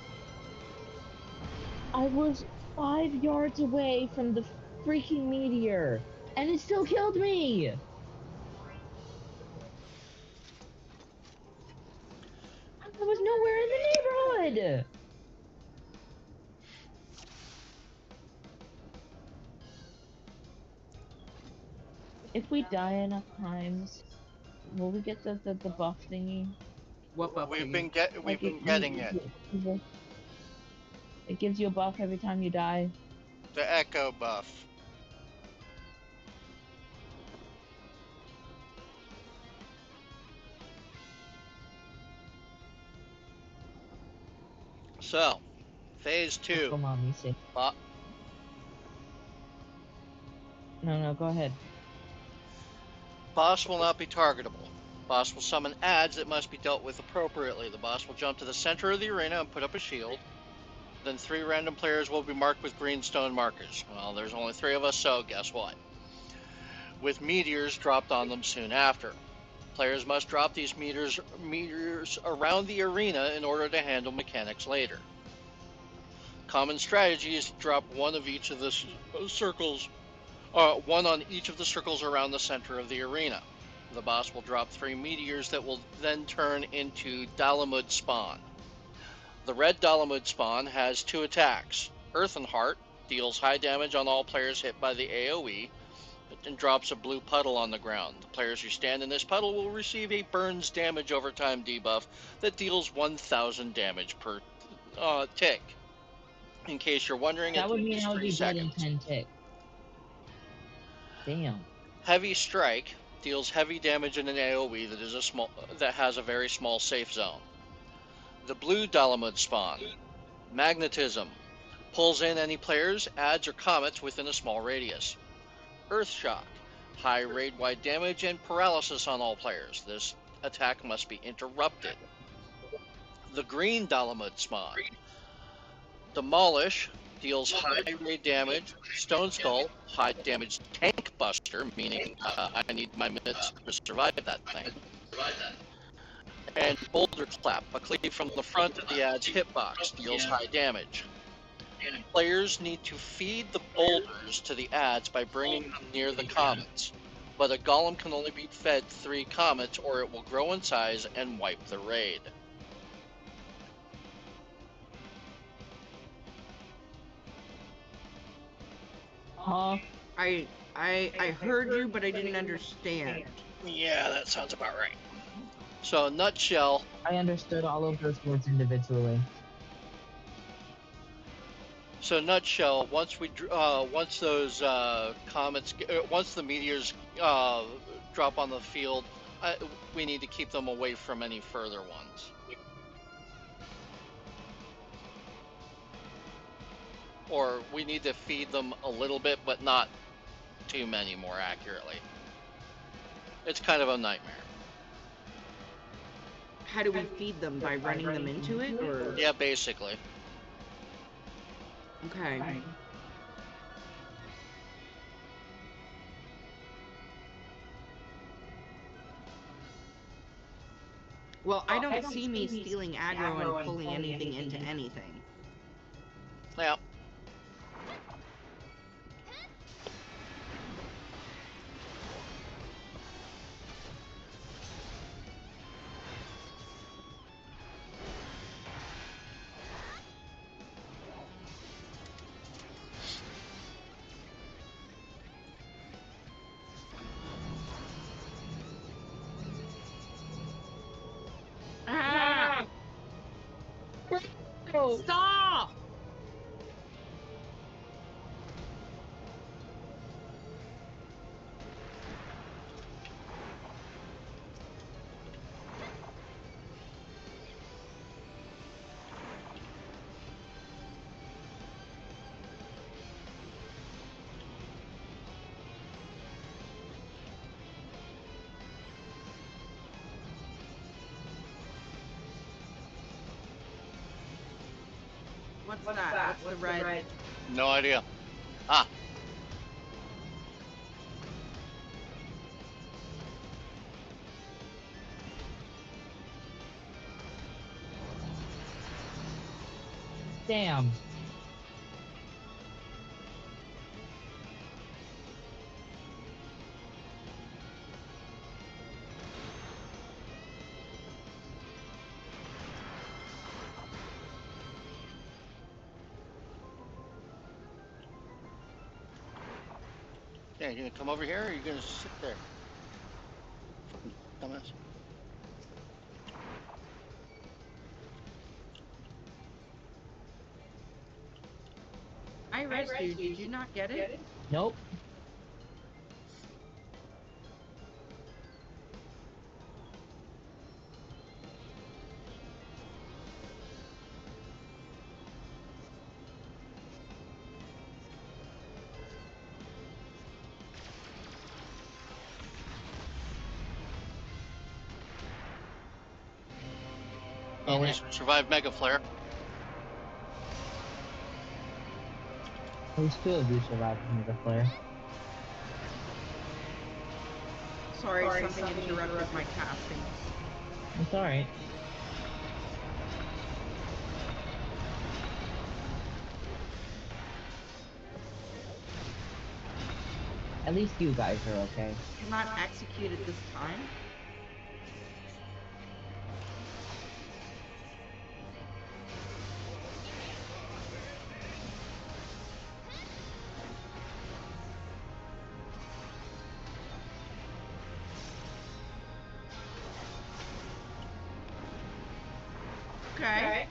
I was 5 yards away from the freaking meteor, and it still killed me! I was nowhere in the neighborhood! If we die enough times, will we get the buff thingy? What buff We've thingy? been getting it. It gives you a buff every time you die. The echo buff. So, phase 2. Come on, me see. No, go ahead. Boss will not be targetable. Boss will summon adds that must be dealt with appropriately. The boss will jump to the center of the arena and put up a shield. Then 3 random players will be marked with green stone markers. Well, there's only 3 of us, so guess what? With meteors dropped on them soon after. Players must drop these meteors around the arena in order to handle mechanics later. Common strategy is to drop one of each of the circles, one on each of the circles around the center of the arena. The boss will drop 3 meteors that will then turn into Bahamut spawn. The red Bahamut spawn has 2 attacks. Earthen Heart deals high damage on all players hit by the AoE, and drops a blue puddle on the ground. The players who stand in this puddle will receive a burns damage over time debuff that deals 1,000 damage per tick. In case you're wondering, That it would mean takes I would 3 be dead in seconds. 10 ticks. Damn. Heavy Strike deals heavy damage in an AoE that has a very small safe zone. The blue Bahamut spawn, Magnetism, pulls in any players, adds, or comets within a small radius. Earth Shock. High raid-wide damage and paralysis on all players. This attack must be interrupted. The green Bahamut Smog. Demolish deals high raid damage. Stone Skull, high damage tank buster, meaning I need my minutes to survive that thing. And Boulder Clap, a cleave from the front of the ad's hitbox, deals high damage. Players need to feed the boulders to the adds by bringing them near the comets, but a golem can only be fed 3 comets or it will grow in size and wipe the raid. I heard you, but I didn't understand. Yeah, that sounds about right. So, nutshell. I understood all of those words individually. So, nutshell. Once those comets, once the meteors drop on the field, we need to keep them away from any further ones. Or we need to feed them a little bit, but not too many, more accurately. It's kind of a nightmare. How do we feed them? By running them into it, or? Yeah, basically. Okay. Well, I don't see me stealing aggro and pulling anything into anything. Yeah. Ah! Stop! What's that? What's the red? No idea. Ah. Damn. Yeah, you gonna come over here or are you gonna sit there? Fucking dumbass. I rescued you. Did you not get it? Nope. Oh, we survived Mega Flare. At least 2 of you survived Mega Flare. Sorry, something interrupted my casting. It's alright. At least you guys are okay. Not executed this time. Okay.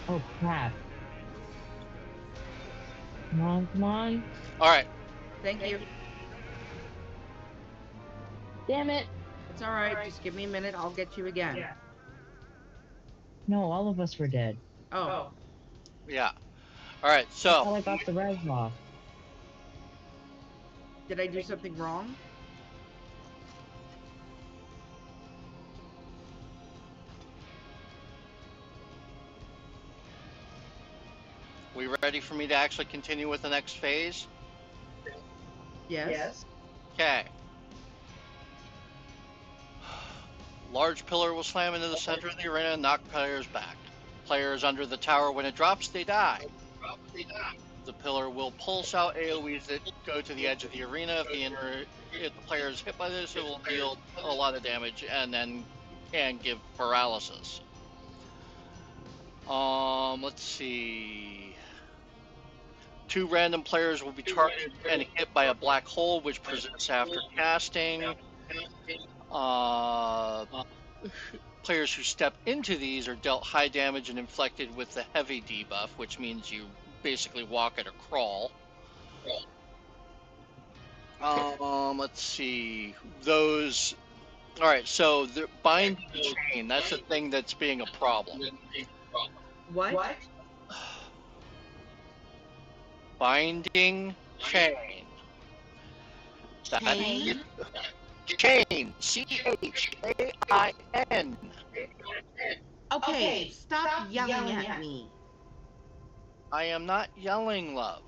Oh crap. Come on, come on. Alright. Thank you. Damn it. It's alright, just give me a minute, I'll get you again. No, all of us were dead. Oh. Yeah. All right, That's so how I got the res off. Did I do something wrong? we ready for me to actually continue with the next phase? Yes. Okay. Large pillar will slam into the center of the arena and knock players back. Players under the tower, when it drops, they die. The pillar will pulse out AoEs that go to the edge of the arena. If the player is hit by this, it will deal a lot of damage and then can give paralysis. Let's see. 2 random players will be targeted and hit by a black hole, which presents after casting. Players who step into these are dealt high damage and inflicted with the heavy debuff, which means you basically walk at a crawl. Let's see. Those. All right, so the bind chain, that's the thing that's being a problem. What? Binding chain. Chain? Chain. CHAIN. Okay, stop yelling at me. I am not yelling, love.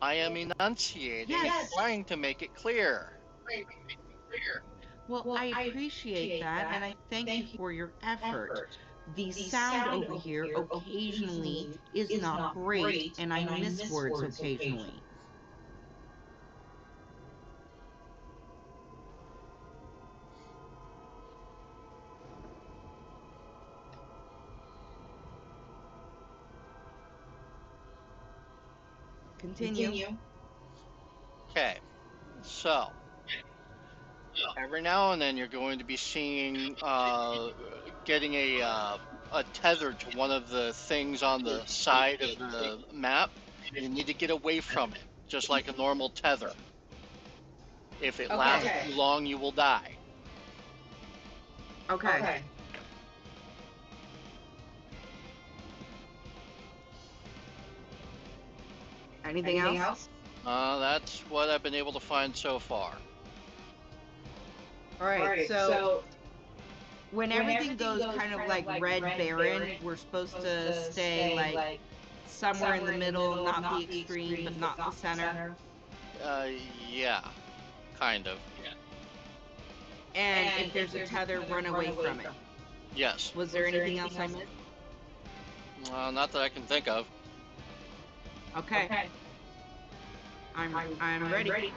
I am enunciating and trying to make it clear. Well, I appreciate that, and I thank you for your effort. The sound over here occasionally is not great, and I miss words occasionally. Continue. Okay, so every now and then you're going to be seeing, getting a tether to one of the things on the side of the map. You need to get away from it, just like a normal tether. If it lasts too long, you will die. Okay. Anything else? That's what I've been able to find so far. Alright, so when everything goes kind of like Red Baron, we're supposed to stay like somewhere in the middle, not the extreme, but not the center. Yeah, kind of. And if there's a tether, run away from it. Yes. Was there anything else I missed? Not that I can think of. Okay. I'm ready.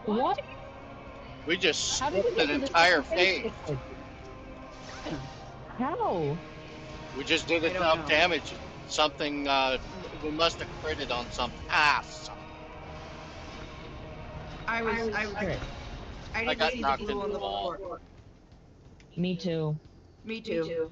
What? We just How did we skipped get an to this entire phase? phase. How? We just did enough damage. Something, we must have critted on some ass. I I got didn't see the knocked blue into on the the wall. floor. Me too. Me too.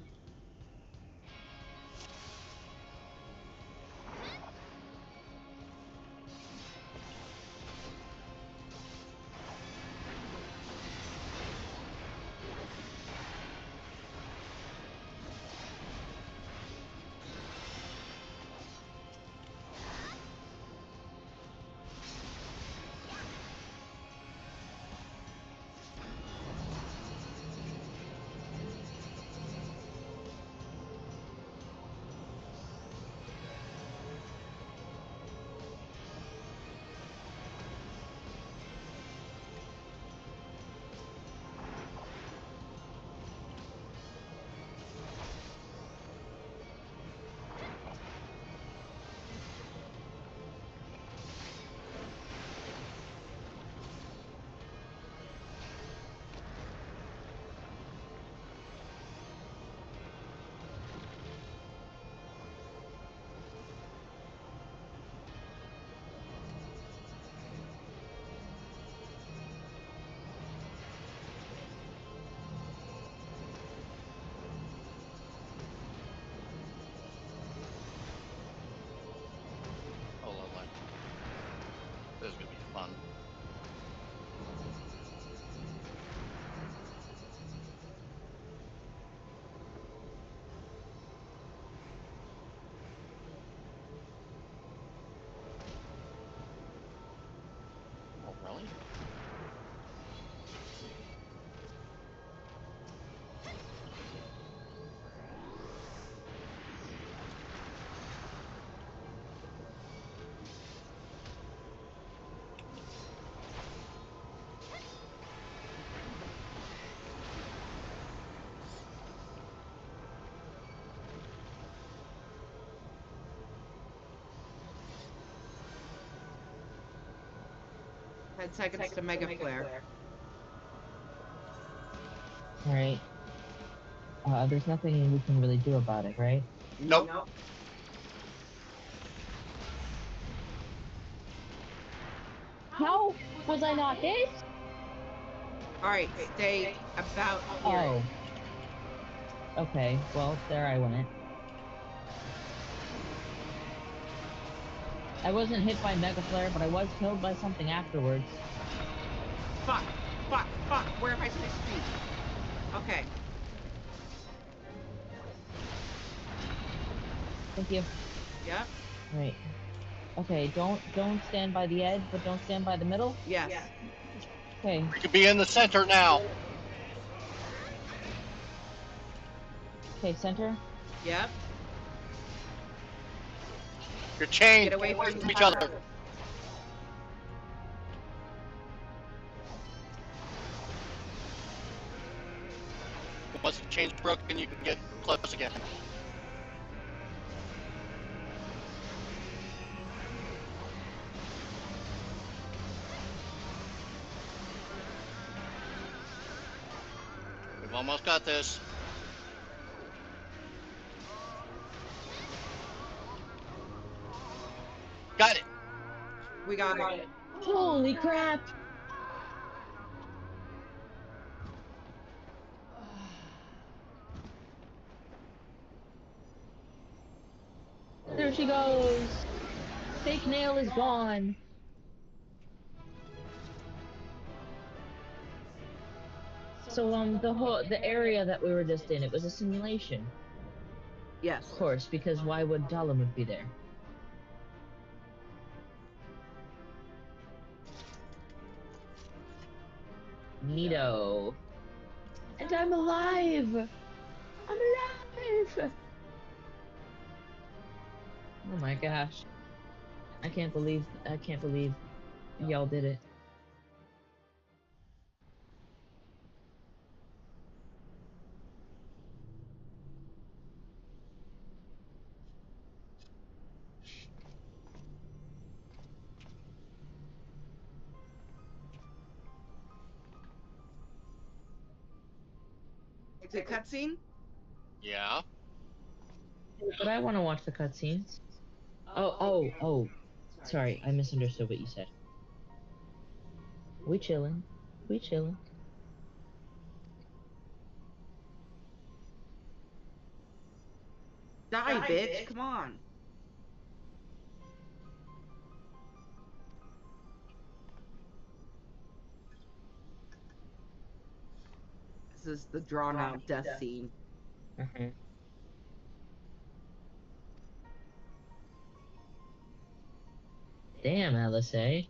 10 seconds to Mega Flare. Alright. There's nothing we can really do about it, right? Nope. How was I not hit? Alright, stay about here. Oh. Okay, well, there I went. I wasn't hit by Mega Flare, but I was killed by something afterwards. Fuck! Where am I supposed to be? Okay. Thank you. Yep. Right. Okay, don't stand by the edge, but don't stand by the middle. Yes. Okay. You could be in the center now. Okay, center. Yep. You're chained Get away from each other. Once the chain's broken, you can get close again. We've almost got this. Got it. We got it. Holy crap! There she goes! Fake nail is gone! So, the area that we were just in, it was a simulation. Yes. Of course, because why would Bahamut be there? Neato. And I'm alive! I'm alive! Oh my gosh. I can't believe y'all did it. It's a cutscene? Yeah. But I want to watch the cutscenes. Oh. Sorry, I misunderstood what you said. We chillin'. Die, bitch! Come on! This is the drawn-out death scene. Damn, LSA.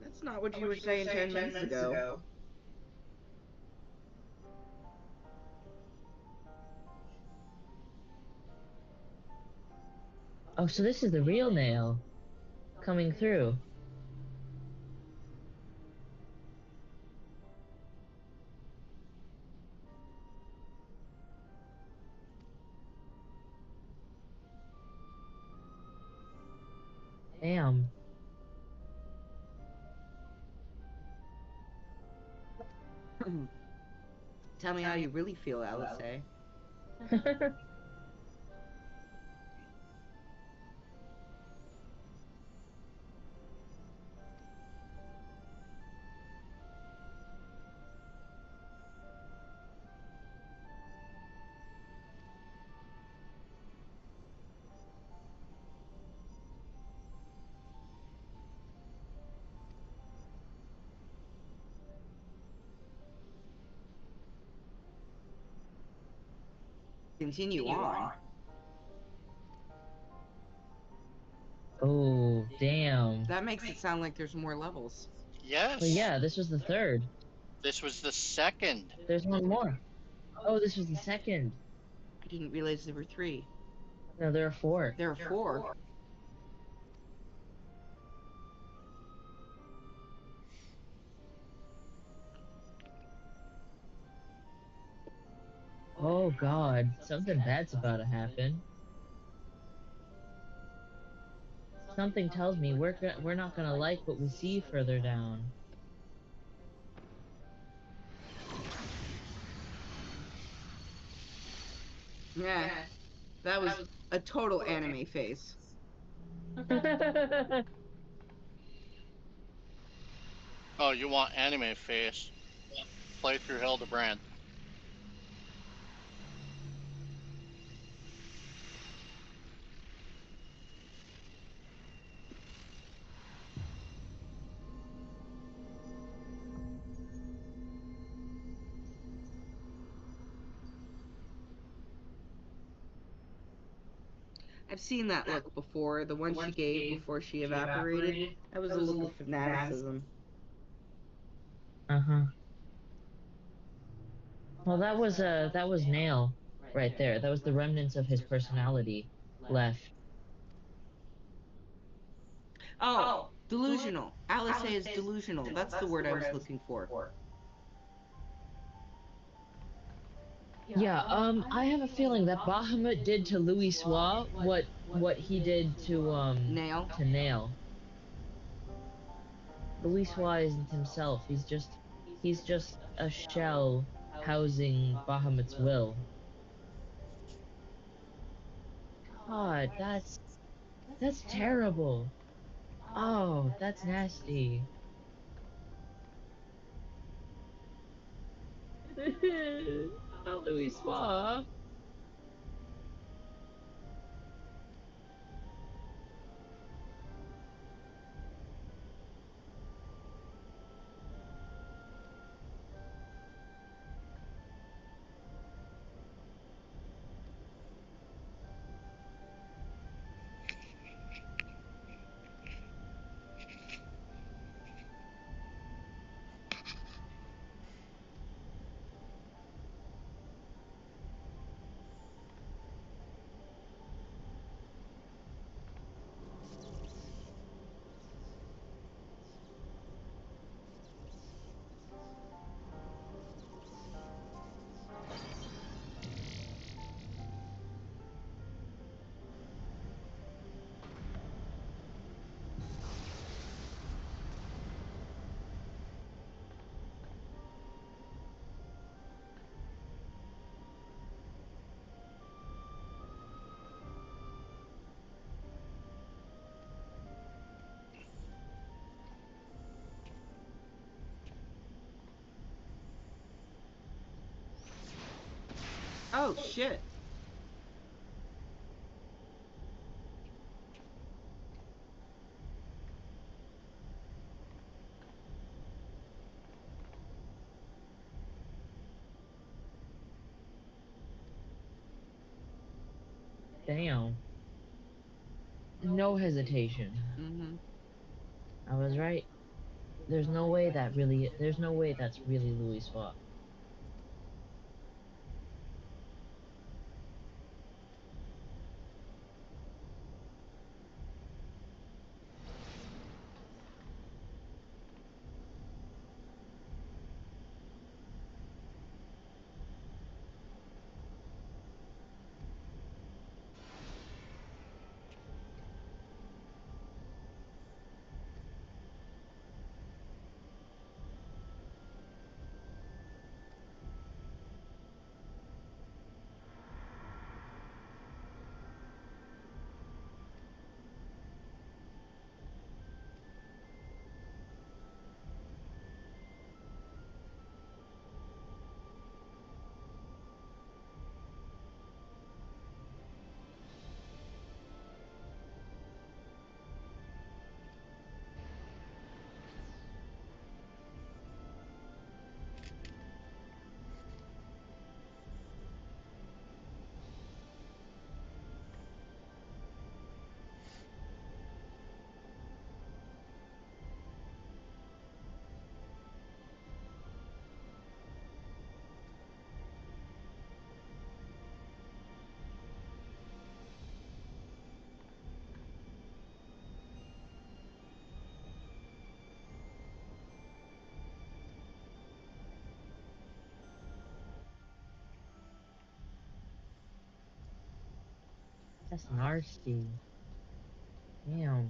That's not what you were saying 10 minutes ago. Oh, so this is the real nail coming through. Damn. Tell me how you really feel, LSA. Continue on. Oh, damn. That makes it sound like there's more levels. Yes. But yeah, this was the third. This was the second. There's one more. Oh, this was the second. I didn't realize there were 3. No, there are 4. There are 4. Oh God, something bad's about to happen. Something tells me we're not gonna like what we see further down. Yeah, that was a total anime face. Oh, you want anime face? Play through Hildebrand. I've seen that look before, the one she gave before she evaporated. That was a look of fanaticism. Uh-huh. Well, that was Nail right there. That was the remnants of his personality left. Oh, delusional. Alice is delusional. That's the word I was looking for. Yeah, I have a feeling that Bahamut did to Louis Soir what he did to Nail. Nail. Louis Soir isn't himself. He's just a shell housing Bahamut's will. God, that's terrible. Oh, that's nasty. Oh, Louis Soir. Oh, shit. Damn. No hesitation. Mm-hmm. I was right. There's no way that's really Louis Soir. That's nasty. Damn.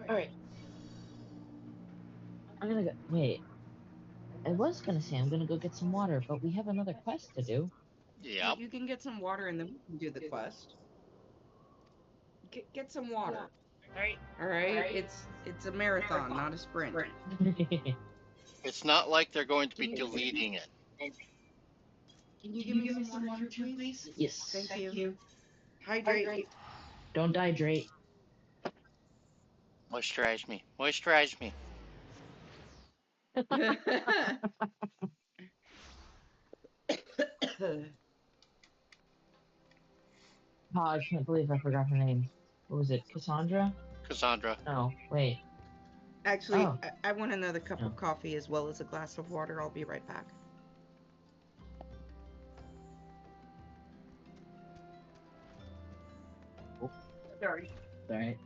Alright. I'm gonna go. Wait. I was gonna say I'm gonna go get some water, but we have another quest to do. Yep. You can get some water and then we can do the quest. Get some water. All right. It's a marathon, not a sprint. It's not like they're going to be deleting it. Can you give me some water too, please? Yes. Thank you. Hydrate. Don't dehydrate. Moisturize me. Moisturize me. Oh, I can't believe I forgot her name. What was it? Cassandra? Cassandra. No, wait. Actually, Oh. I want another cup Oh. of coffee as well as a glass of water. I'll be right back. Oh. Sorry. Alright.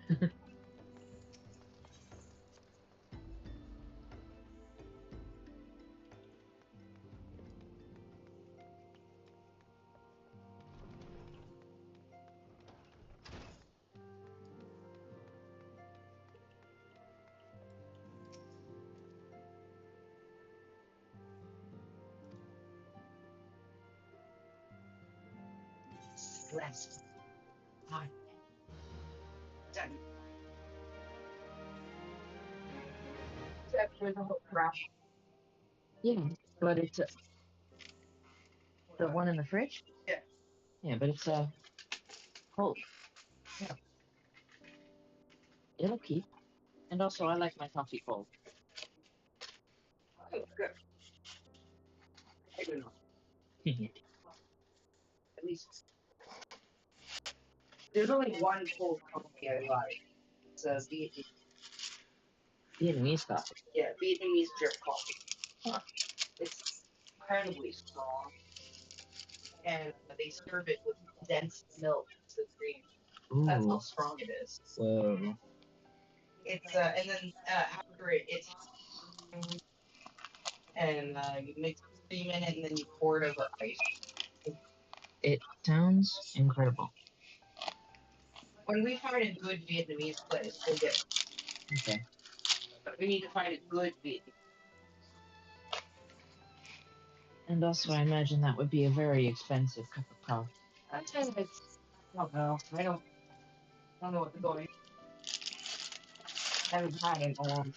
Less. Hi. Done. Except for the whole brush. Yeah, but it's the one in the fridge? Yeah. Yeah, but it's cold. Yeah. It'll keep. And also, I like my coffee cold. Oh, good. I don't know. At least there's only one cold coffee I like. It's a Vietnamese coffee. Yeah, Vietnamese drip coffee. Huh. It's incredibly strong, and they serve it with condensed milk instead of cream. That's how Ooh. strong it is. Whoa. It's and then after it's and you mix cream in it, and then you pour it over ice. It sounds incredible. When we find a good Vietnamese place, we'll get it. Okay. But we need to find a good Vietnamese. And also, I imagine that would be a very expensive cup of coffee. I don't know. I don't know what to go. I haven't had it in a long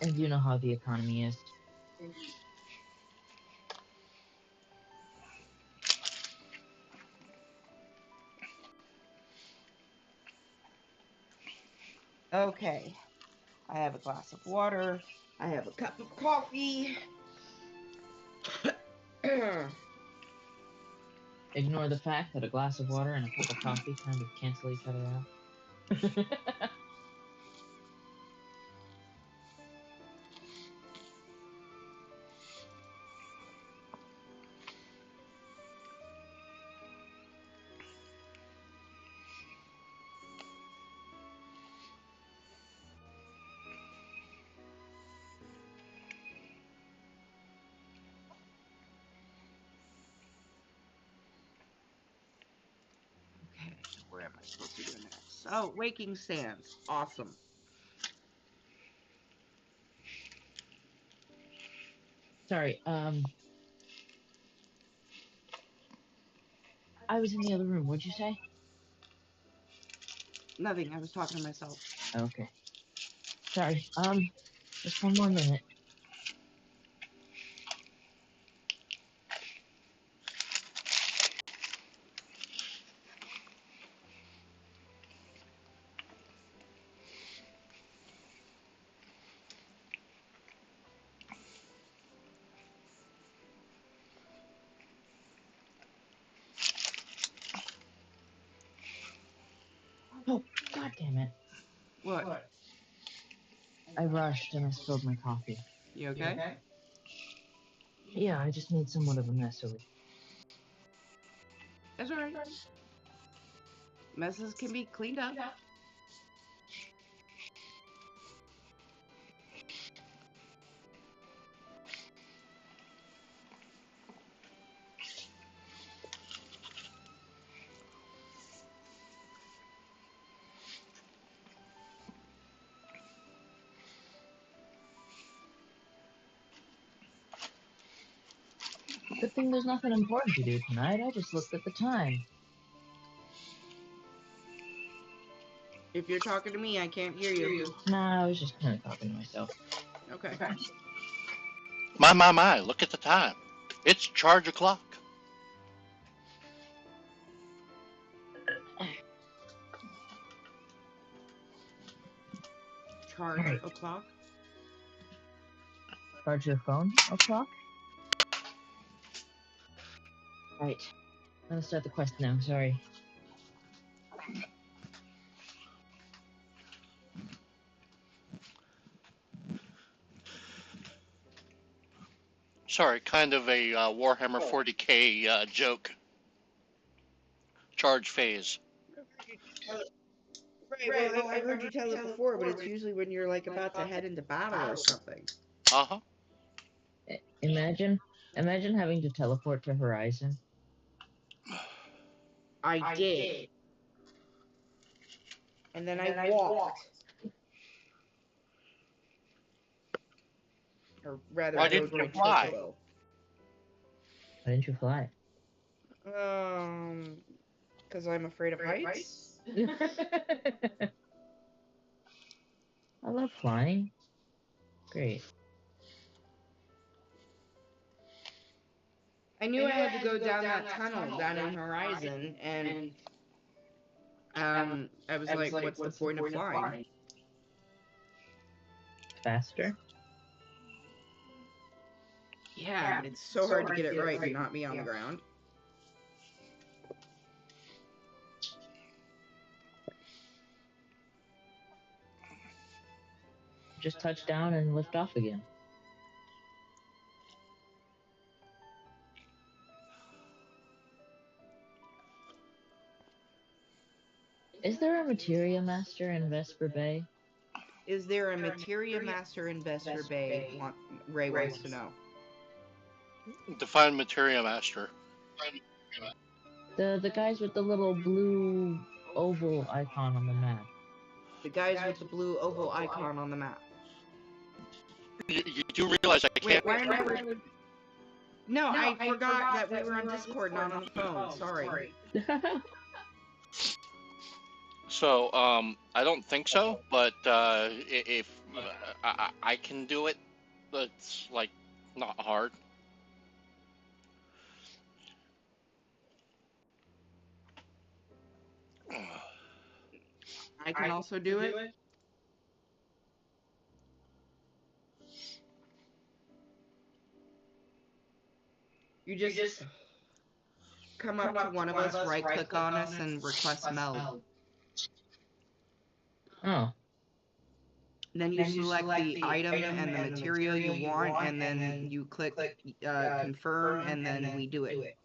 And you know how the economy is. time. Okay. I have a glass of water. I have a cup of coffee. Ignore the fact that a glass of water and a cup of coffee kind of cancel each other out. Okay, where am I supposed to go next? Oh, waking sands. Awesome. Sorry, I was in the other room. What'd you say? Nothing. I was talking to myself. Okay. Sorry, just one more minute. Oh, god damn it. What? I rushed and I spilled my coffee. You okay? Yeah, I just made somewhat of a mess over. That's alright. Messes can be cleaned up. Good thing there's nothing important to do tonight. I just looked at the time. If you're talking to me, I can't hear you. Nah, I was just kind of talking to myself. Okay. My, look at the time. It's charge o'clock. Charge o'clock. Charge your phone o'clock? Right. I'm gonna start the quest now, sorry. Sorry, kind of a Warhammer 40k joke. Charge phase. Right, well, I heard you tell it before, but it's usually when you're like about to head into battle or something. Uh-huh. Imagine having to teleport to Horizon. I did. And then I walked. Or rather, Why I didn't rode you my fly? turbo. Why didn't you fly? Because I'm afraid of heights. I love flying. Great. I knew I had to go down that tunnel down in Horizon, and I was like, what's the point of flying? Faster? Yeah, but it's so hard to get it right and not be on the ground. Just touch down and lift off again. Is there a Materia Master in Vesper Bay? Is there a Materia Master in Vesper Bay? Ray wants to know. Define Materia Master. The guys with the little blue oval icon on the map. The guys with the blue oval icon on the map. You do realize I can't. Wait, why am I... No, I forgot that we were on Discord, not on the phone. Sorry. So, I don't think so, but if I can do it, it's like not hard. I can also do it. You just come up to one of us, right-click on us, and request meld. Oh. Then you select the item and the material you want, and then you click confirm, and then we do it.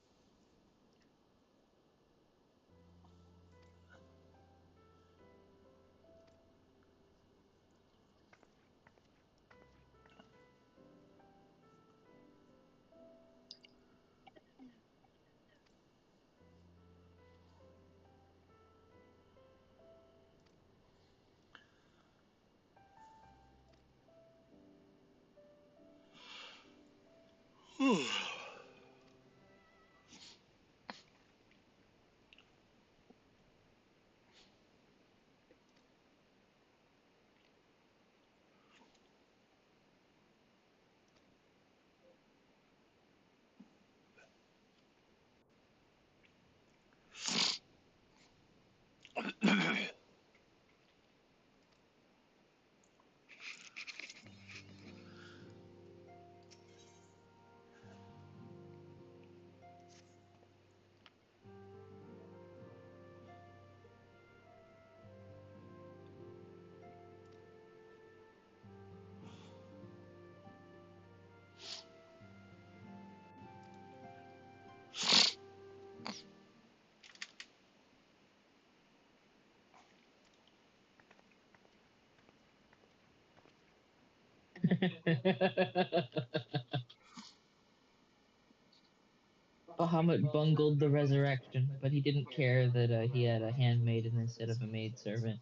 Bahamut bungled the resurrection, but he didn't care that he had a handmaiden instead of a maidservant.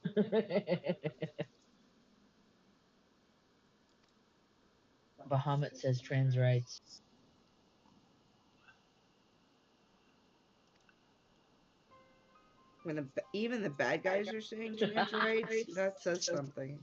Bahamut says trans rights. When even the bad guys are saying trans rights, that says something.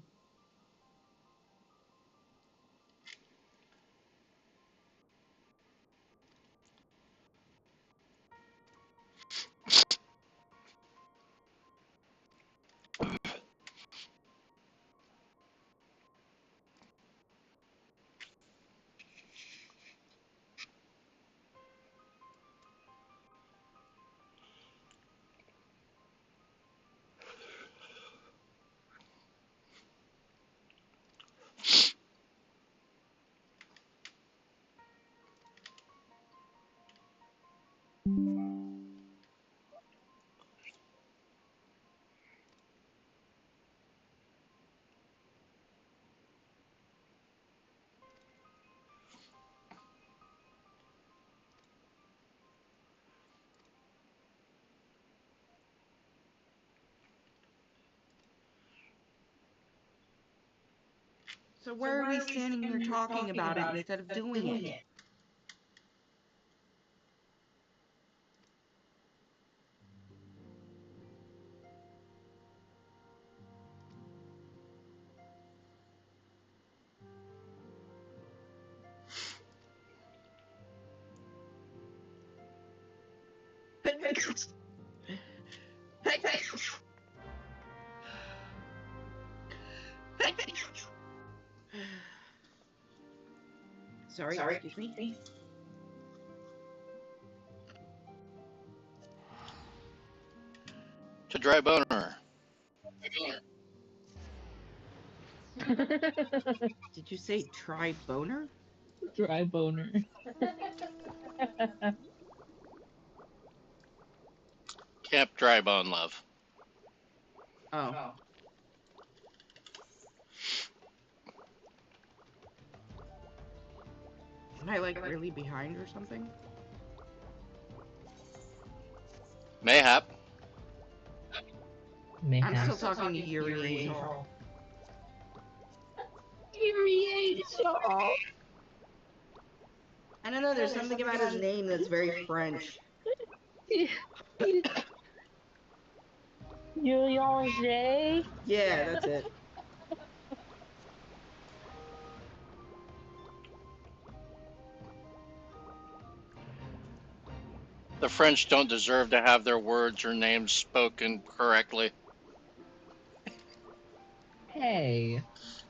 So why are we standing here talking about it instead of doing it? Sorry, excuse me. To dry boner. Did you say try boner? Dry boner. Camp Dry Bone Love. Oh. Am I like really behind or something? Mayhap. I'm still talking to Yuri Angel. Yuri Angel. I don't know, there's something about his name that's very French. Yuri Angel. Yeah, that's it. The French don't deserve to have their words or names spoken correctly. Hey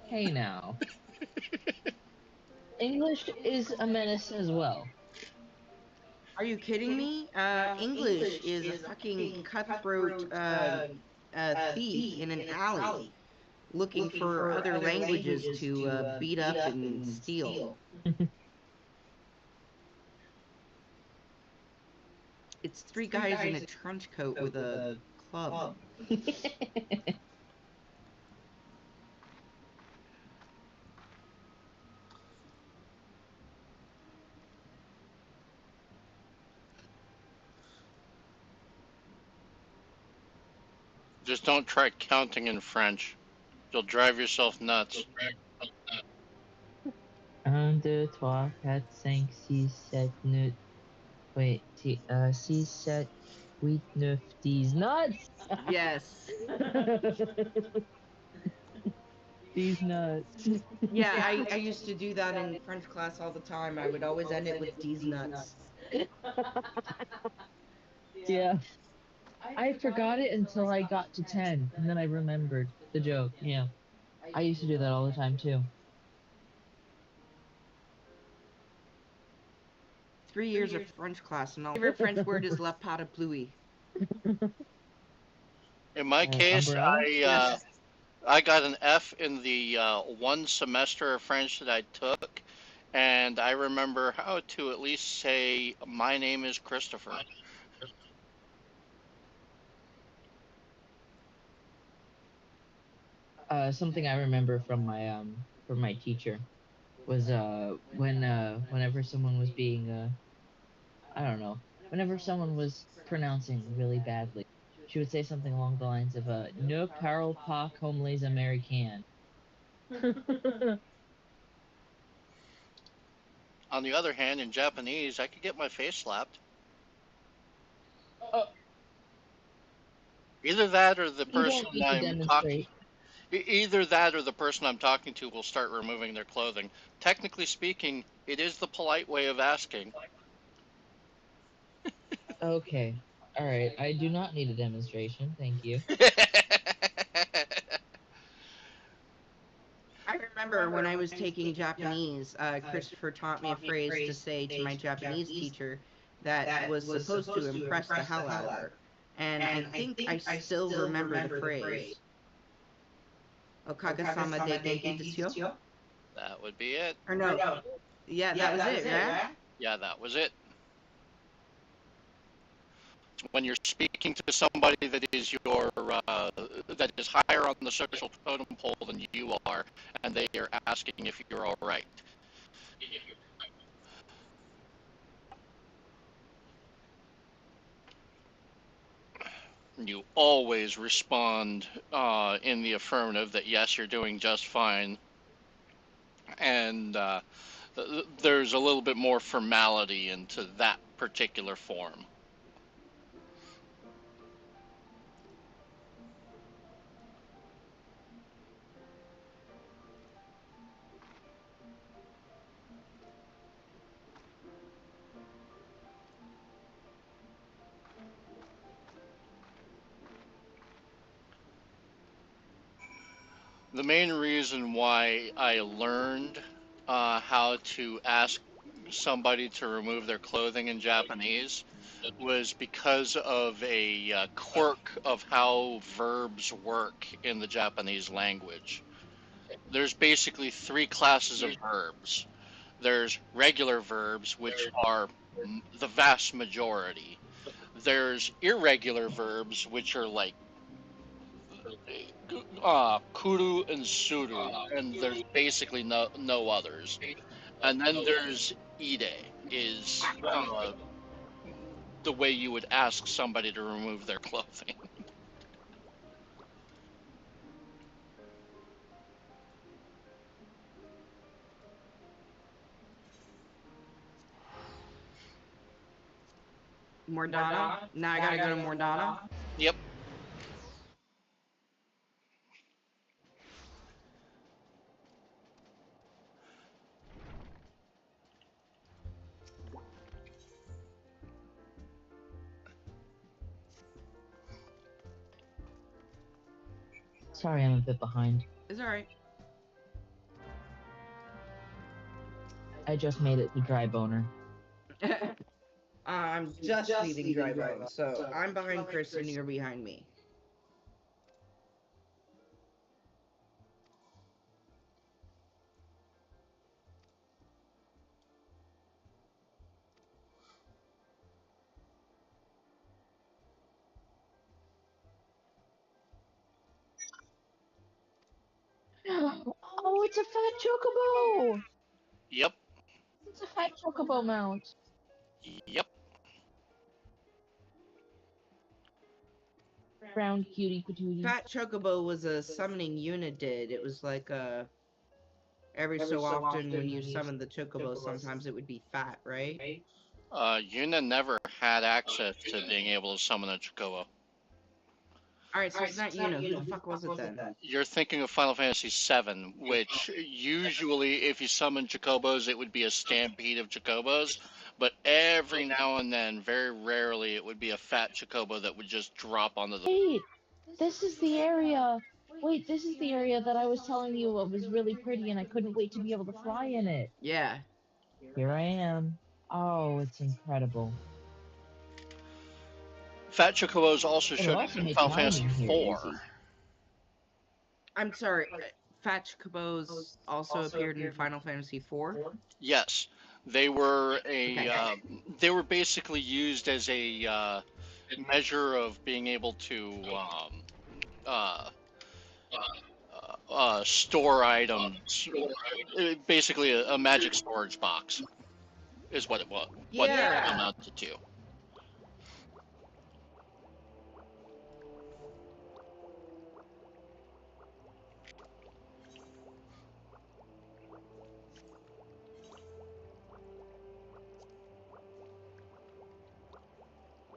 now. English is a menace as well. Are you kidding me? English is a fucking cutthroat thief in an alley looking for other languages to beat up and steal. It's three guys in a trench coat with a club. Just don't try counting in French. You'll drive yourself nuts. 1, 2, 3, 4, 5, 6, 7, 9. Wait, 6, 7, 8, 9, 10. Nuts! Yes. These nuts. Yeah, I used to do that in French class all the time. I would always end it with these nuts. Yeah. I forgot it until I got to 10, and then I remembered the joke. Yeah. I used to do that all the time, too. 3 years of French class, and my favorite French word is la parapluie. In my case, umbrella? I got an F in the one semester of French that I took, and I remember how to at least say, "My name is Christopher." Something I remember from my teacher. was whenever someone was being I don't know, whenever someone was pronouncing really badly, she would say something along the lines of "Ne parle pas comme les Américains." On the other hand, in Japanese, I could get my face slapped. Either that or the You person don't need to I'm talking demonstrate. either that or the person I'm talking to will start removing their clothing. Technically speaking, it is the polite way of asking. Okay. All right. I do not need a demonstration. Thank you. I remember when I was taking Japanese, Christopher taught me a phrase to say to my Japanese teacher that was supposed to impress the hell out of her. And I think I still remember the phrase. Okaga-sama de genki desu yo? That would be it. Or no. Yeah, that was it, right? Yeah, that was it. When you're speaking to somebody that is that is higher on the social totem pole than you are, and they are asking if you're all right. You always respond in the affirmative that yes, you're doing just fine, and there's a little bit more formality into that particular form. The main reason why I learned how to ask somebody to remove their clothing in Japanese was because of a quirk of how verbs work in the Japanese language. There's basically three classes of verbs. There's regular verbs, which are the vast majority. There's irregular verbs, which are like kuru and suru, and there's basically no others. And then there's ide, is the way you would ask somebody to remove their clothing. Mordana? Now I gotta go to Mordana? Yep. Sorry, I'm a bit behind. It's alright. I just made it to dry boner. I'm just leaving dry bones, so I'm behind Chris and you're behind me. Oh, it's a fat chocobo! Yep. It's a fat chocobo mount. Yep. Brown cutie patootie. Fat Chocobo was a summoning unit did. It was like every so often when you summon the Chocobo, sometimes it would be fat, right? Yuna never had access to being able to summon a Chocobo. Alright, so it's not Yuna. Who the fuck was it then? You're thinking of Final Fantasy VII, which usually, if you summon Chocobos, it would be a stampede of Chocobos. But every now and then, very rarely, it would be a fat Chocobo that would just drop onto the. Wait, this is the area. Wait, this is the area that I was telling you what was really pretty and I couldn't wait to be able to fly in it. Yeah. Here I am. Oh, it's incredible. Fat Chocobos also It showed also up in makes Final mining Fantasy here IV. easy. I'm sorry. Fat Chocobos also appeared in Final Fantasy IV? Yes, they were Okay. they were basically used as a measure of being able to store items. Basically, a magic storage box is what it was. What it Yeah. amounted to.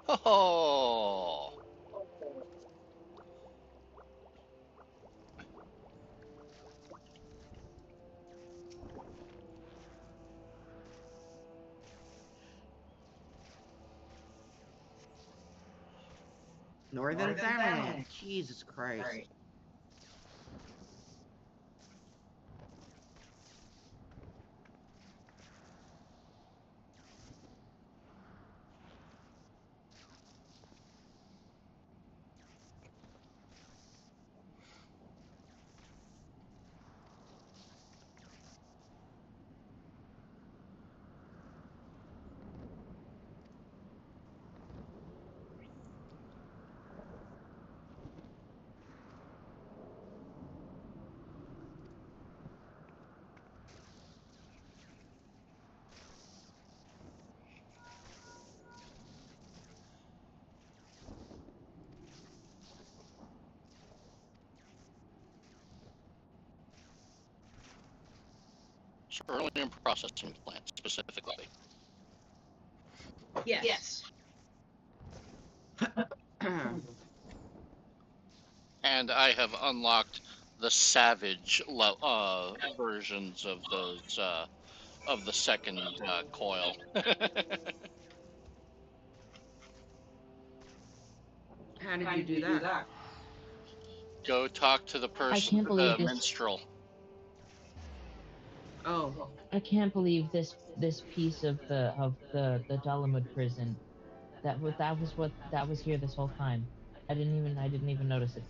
Oh. Northern Salmon. Jesus Christ. Cerulean processing plant specifically. Yes. And I have unlocked the savage versions of those of the second coil. How did you do that? Go talk to the person, can't believe the this. minstrel. Oh. I can't believe this piece of the Dalamud prison that was here this whole time. I didn't even notice it.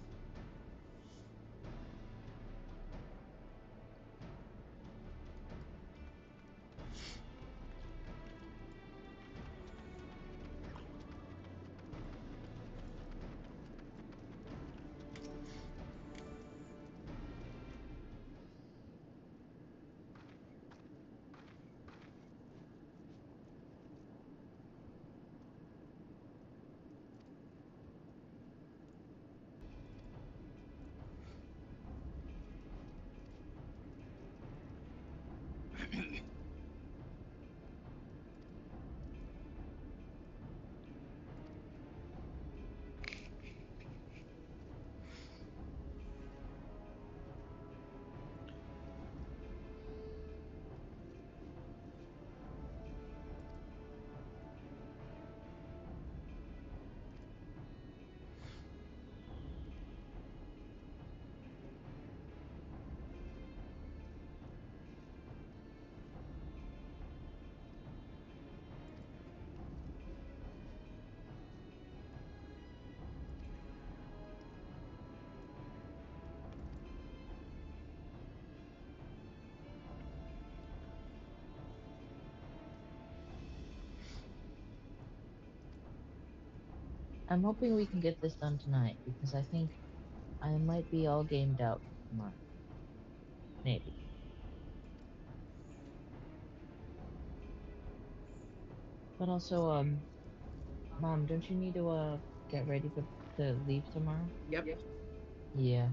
I'm hoping we can get this done tonight because I think I might be all gamed out tomorrow. Maybe. But also, Mom, don't you need to get ready to leave tomorrow? Yep. Yeah.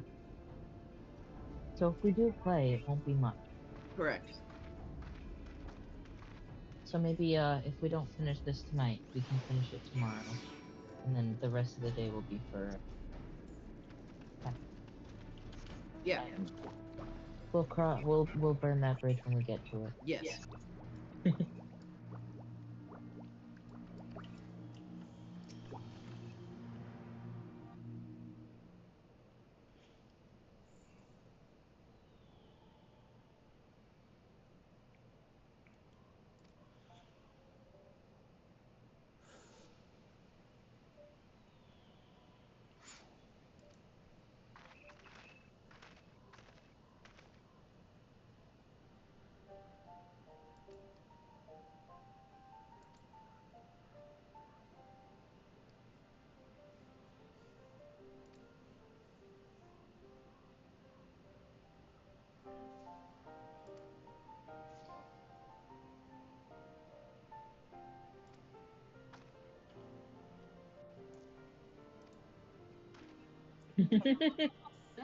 So if we do play, it won't be much. Correct. So maybe if we don't finish this tonight, we can finish it tomorrow, and then the rest of the day will be for. Yeah. We'll burn that bridge when we get to it. Yes.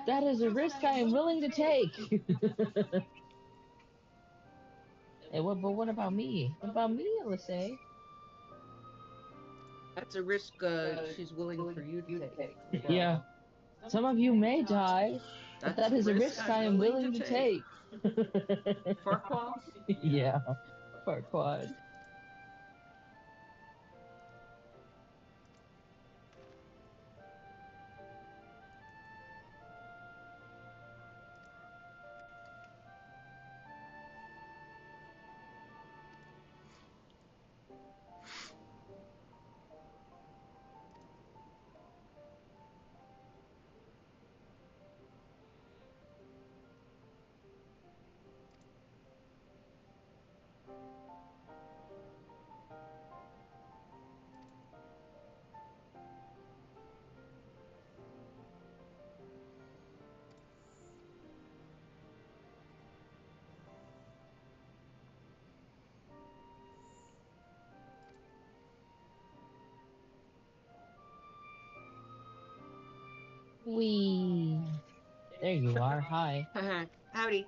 That is a risk I am willing to take. Hey, but what about me? What about me, Alyssa? That's a risk she's willing for you to take. Yeah. Some of you may die, but that is a risk I am willing to take. Farquaad? Yeah, Farquaad. Wee. There you are. Hi. Howdy.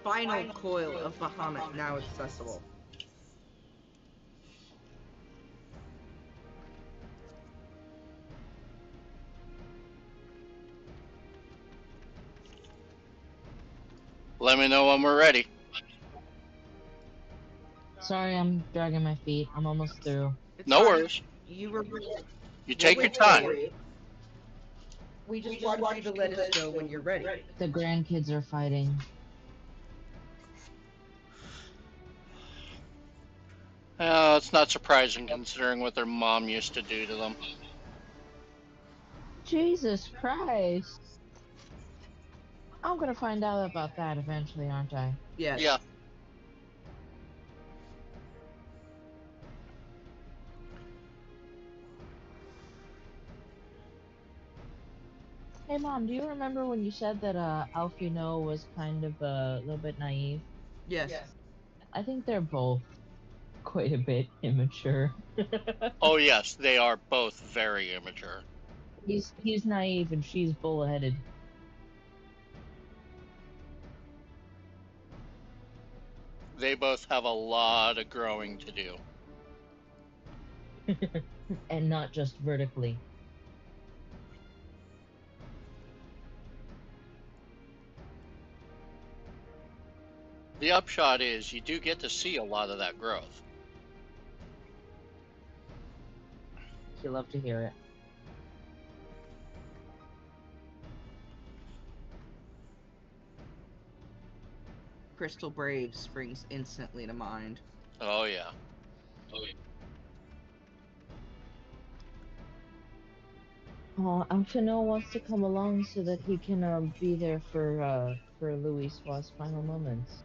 Final coil of Bahamut now accessible. Let me know when we're ready. Sorry, I'm dragging my feet. I'm almost through. It's No fine. worries. You were. You take your time. We just want you to let us know when you're ready. The grandkids are fighting. It's not surprising considering what their mom used to do to them. Jesus Christ. I'm gonna find out about that eventually, aren't I? Yes. Yeah. Hey Mom, do you remember when you said that Alfino was kind of a little bit naive? Yes. I think they're both quite a bit immature. Oh yes, they are both very immature. He's naive and she's bullheaded. They both have a lot of growing to do. And not just vertically. The upshot is you do get to see a lot of that growth. You love to hear it. Crystal Brave springs instantly to mind. Oh yeah. Oh, Alfino wants to come along so that he can be there for Louis Sua's final moments.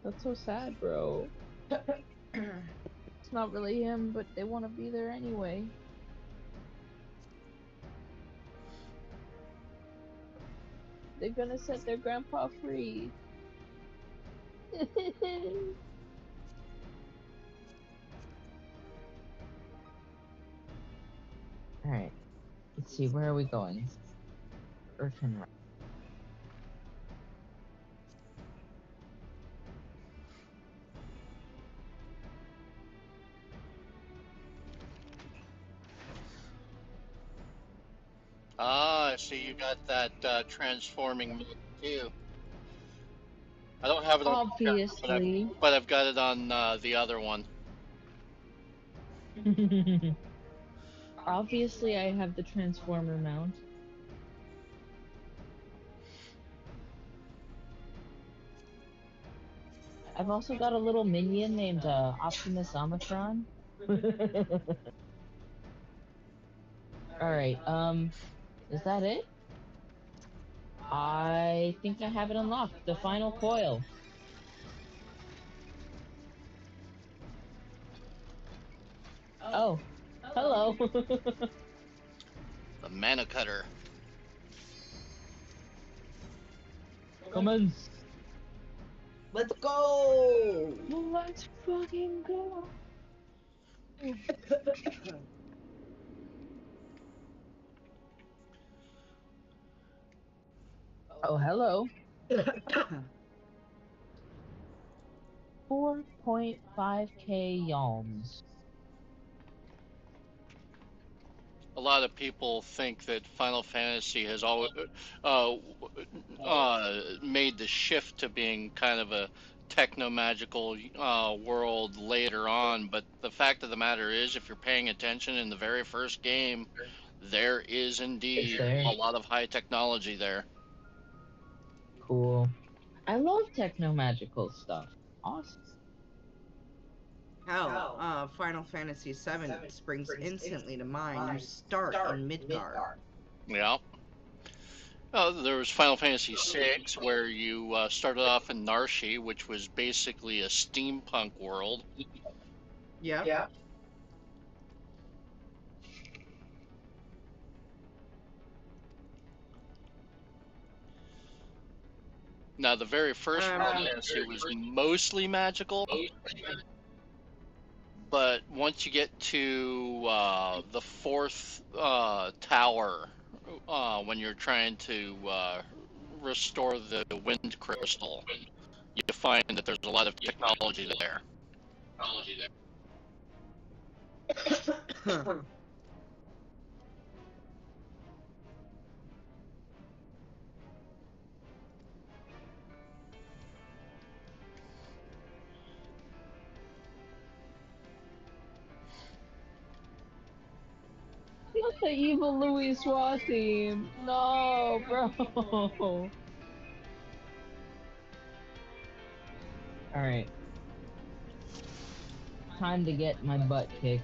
That's so sad, bro. It's not really him, but they want to be there anyway. They're gonna set their grandpa free. Alright. Let's see, where are we going? Earthen. Ah, I see you got that transforming mode too. I don't have it on Obviously. but I've got it on the other one. Obviously, I have the Transformer mount. I've also got a little minion named Optimus Omicron. Alright, is that it? I think I have it unlocked. The final coil. Oh, hello. The mana cutter. Commence. Let's go! Let's fucking go. Oh, hello. 4.5k yalms. A lot of people think that Final Fantasy has always made the shift to being kind of a techno-magical world later on, but the fact of the matter is, if you're paying attention in the very first game, there is indeed a lot of high technology there. Cool. I love techno-magical stuff. Awesome. Hell, Final Fantasy VII springs instantly to mind. You start in Midgard. Yeah. There was Final Fantasy VI, where you started off in Narshi, which was basically a steampunk world. Yeah. Now, the very first Final Fantasy was mostly magical, but once you get to the fourth tower, when you're trying to restore the wind crystal, you find that there's a lot of technology there. Not the evil Louis Swa theme. No, bro. Alright. Time to get my butt kicked.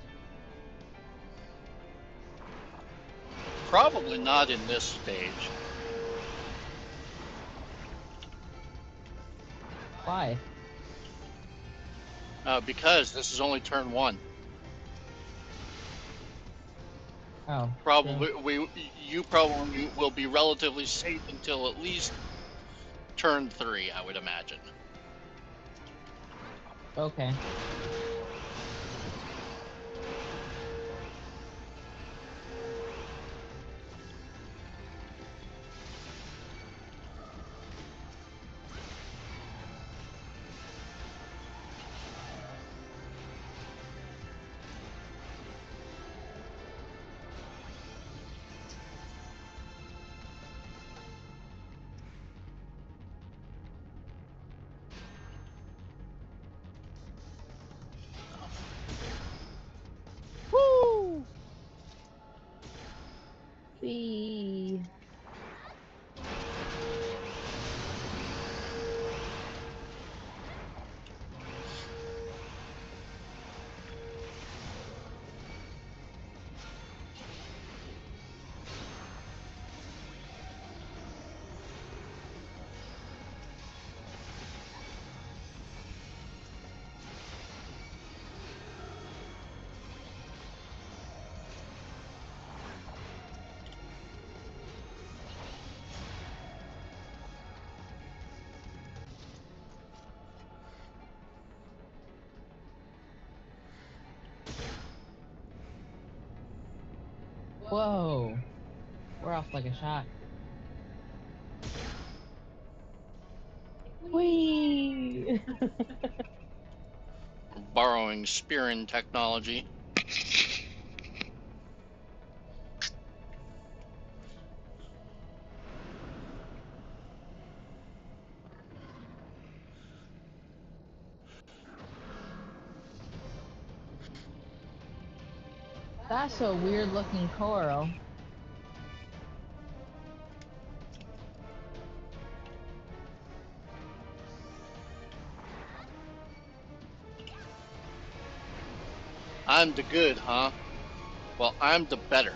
Probably not in this stage. Why? Because this is only turn 1. Oh. Probably you probably will be relatively safe until at least turn 3, I would imagine. Okay. Woo! Whee. Whoa. We're off like a shot. Whee! Borrowing Spearin technology. That's a weird looking coral. I'm the good, huh? Well, I'm the better.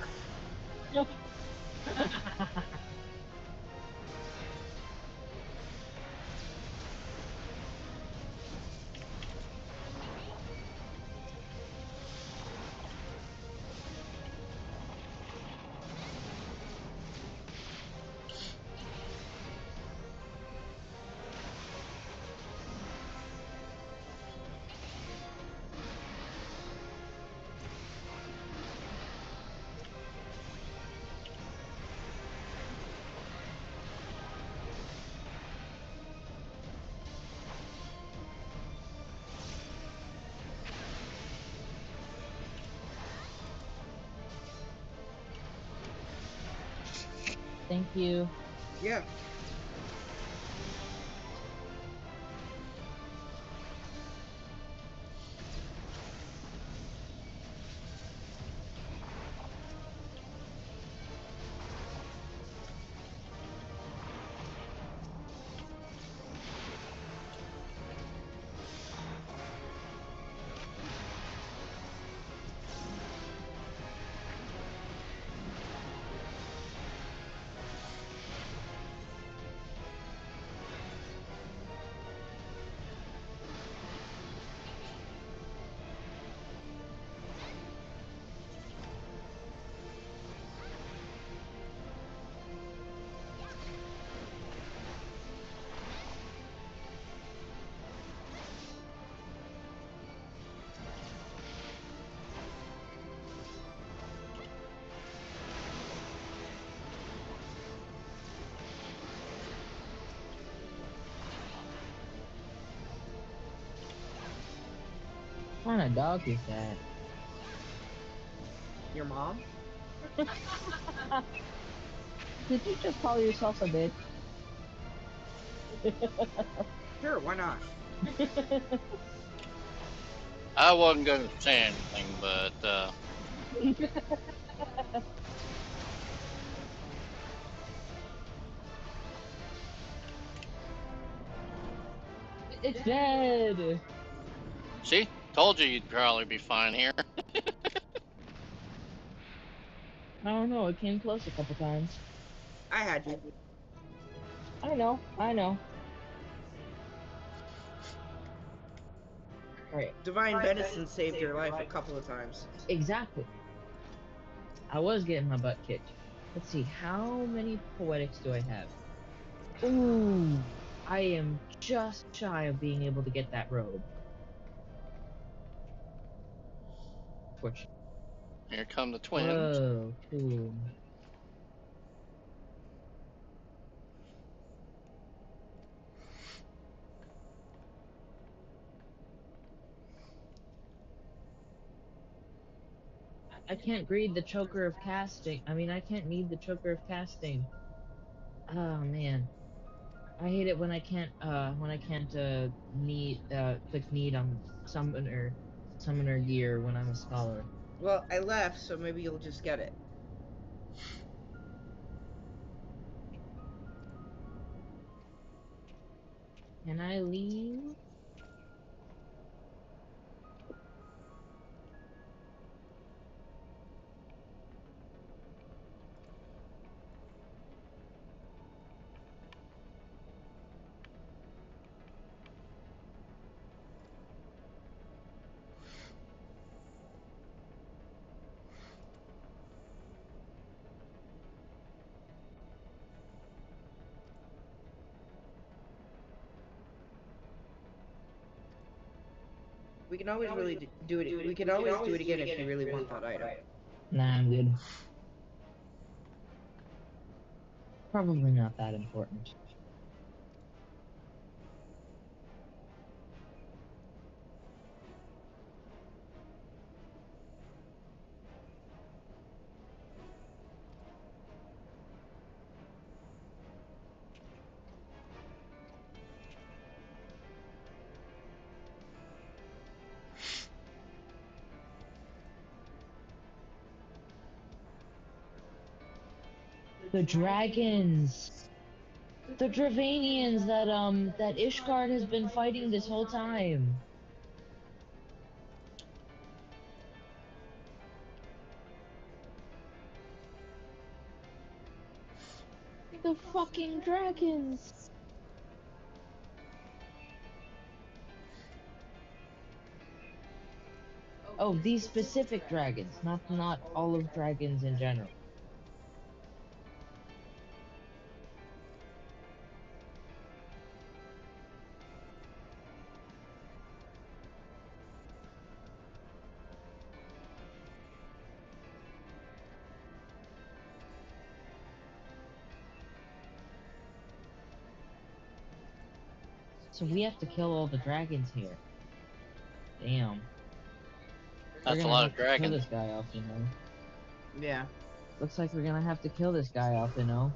Thank you. Yeah. What kind of dog is that? Your mom? Did you just call yourself a bitch? Sure, why not? I wasn't gonna say anything, but It's dead! see, told you you'd probably be fine here. I don't know, it came close a couple times. I had you. I know. Alright, Divine Venison saved your life a couple of times. exactly. I was getting my butt kicked. Let's see, how many poetics do I have? Ooh, I am just shy of being able to get that robe. Fortunately. Here come the twins. Whoa, cool. I can't read the choker of casting. I can't need the choker of casting. Oh man. I hate it when I can't click need on summoner gear when I'm a scholar. Well, I left, so maybe you'll just get it. Can I leave? We can always really do it. We can always do it again if you really want that item. Nah, I'm good. Probably not that important. The dragons! The Dravanians that Ishgard has been fighting this whole time! The fucking dragons! Oh, these specific dragons, not all of dragons in general. So we have to kill all the dragons here. Damn. That's a lot of Kill dragons. this guy off, you know. Yeah. Looks like we're gonna have to kill this guy off, you know.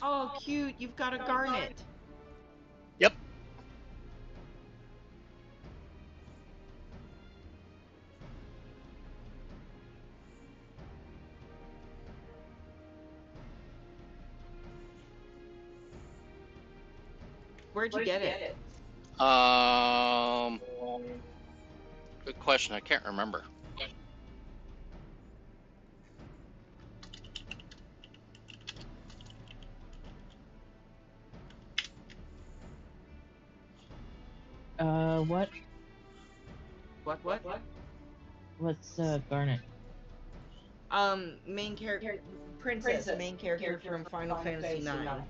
Oh, cute. You've got a garnet. Yep. Where'd you get it? Good question. I can't remember. What? What? What's, Garnet? Main character, princess, main character from Final Fantasy IX.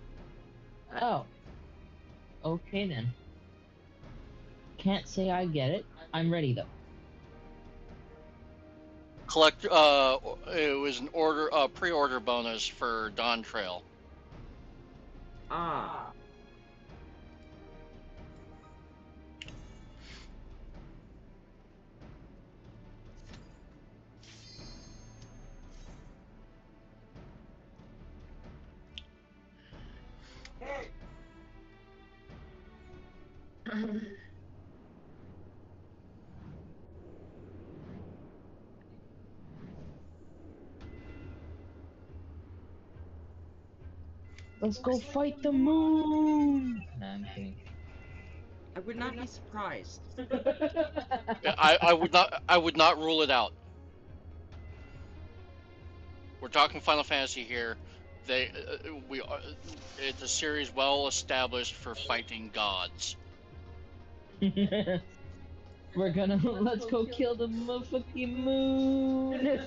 Oh. Okay then. Can't say I get it. I'm ready though. Collect. It was an pre-order bonus for Dawn Trail. Ah. Let's go fight the moon! Nah, I'm kidding. I would not be surprised. I would not rule it out. We're talking Final Fantasy here. It's a series well established for fighting gods. Let's go kill the motherfucking moon!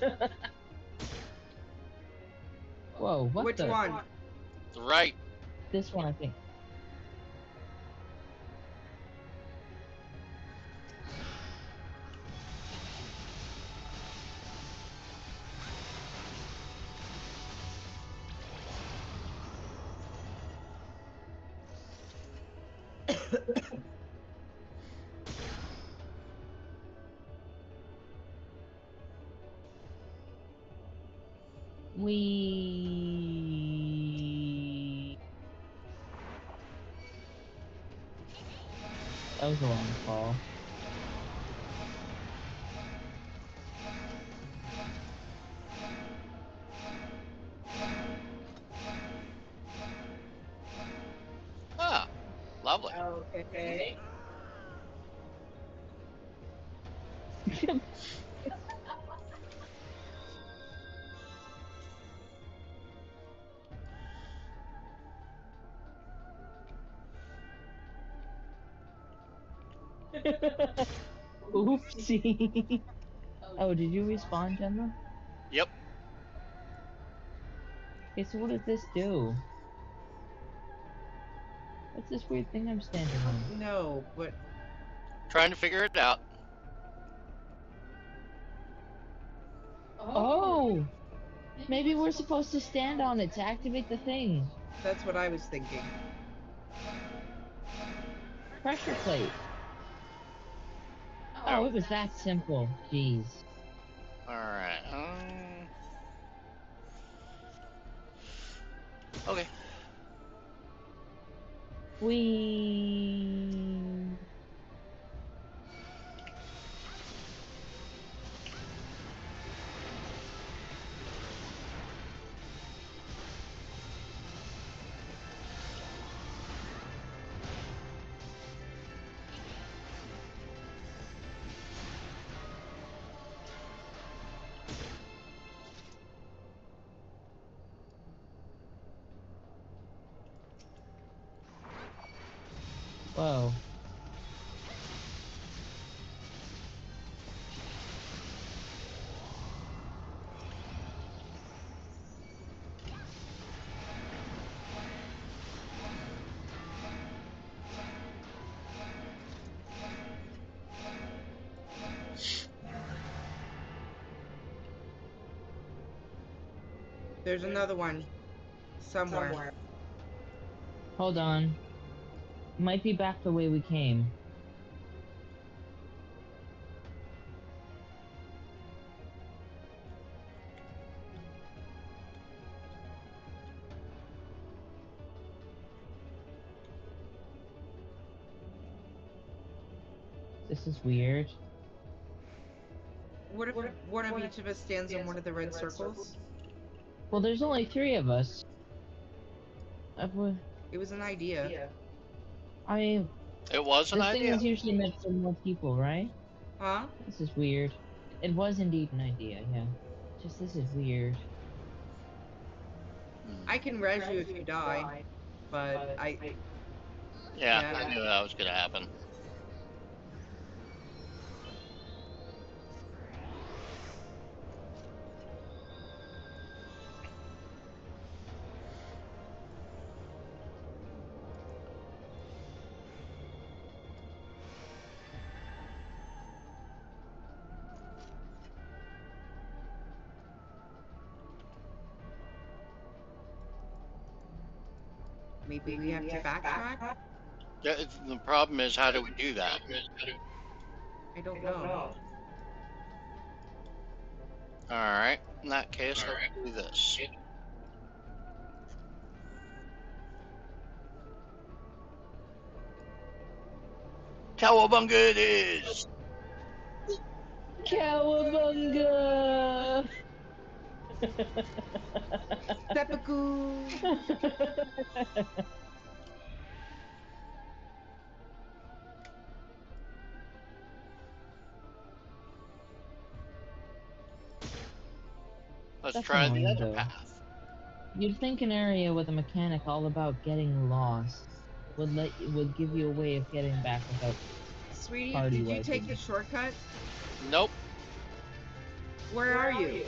Whoa, what Which the? one? Right. This one, I think. That was a long call. Ah, lovely. Okay. Oopsie. Oh, did you respawn, Gemma? Yep. Okay, so what does this do? What's this weird thing I'm standing on? No, but Trying to figure it out. Oh! Maybe we're supposed to stand on it to activate the thing. that's what I was thinking. Pressure plate. Oh, it was that simple. Jeez. Alright. Okay. We. Whoa. There's another one. Somewhere. Hold on. Might be back the way we came. This is weird. What if one of each of us stands in one of the red circles? Well, there's only 3 of us. It was an idea. I mean, It was an this thing idea. is usually meant for more people, right? Huh? This is weird. It was indeed an idea, yeah. Just this is weird. I can res you if you die, but Yeah, Yeah. I knew that was gonna happen. maybe we have to backtrack? Yeah, the problem is, how do we do that? I don't know. Alright, in that case, let's do this. Cowabunga it is! Cowabunga! Seppuku! Let's That's try the annoying, other though. path. You'd think an area with a mechanic all about getting lost would give you a way of getting back without. Sweetie, Party did you wiping. take the shortcut? Nope. Where are you?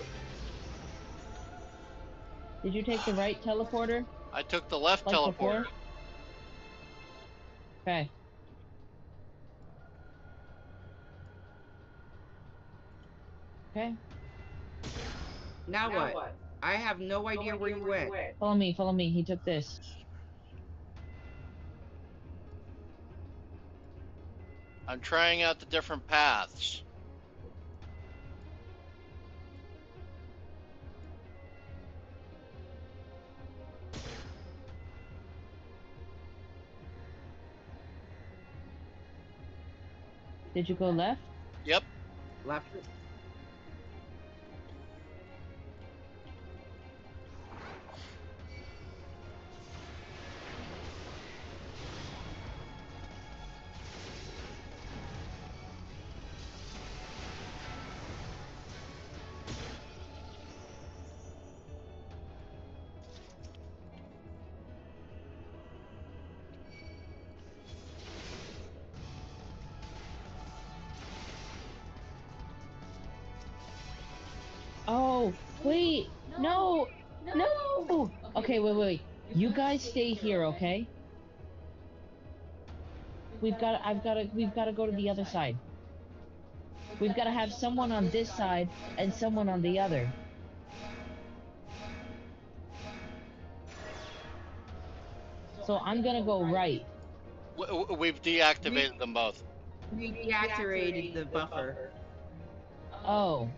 Did you take the right teleporter? I took the left Like teleporter. before? Okay. Okay. Now what? I have no idea where you went. Follow me, follow me. He took this. I'm trying out the different paths. Did you go left? Yep. Left. Oh, wait. No. No. Okay, wait. You guys stay here, okay? We've got to go to the other side. We've got to have someone on this side and someone on the other. So I'm gonna go right. We've deactivated them both. We deactivated the buffer. Oh.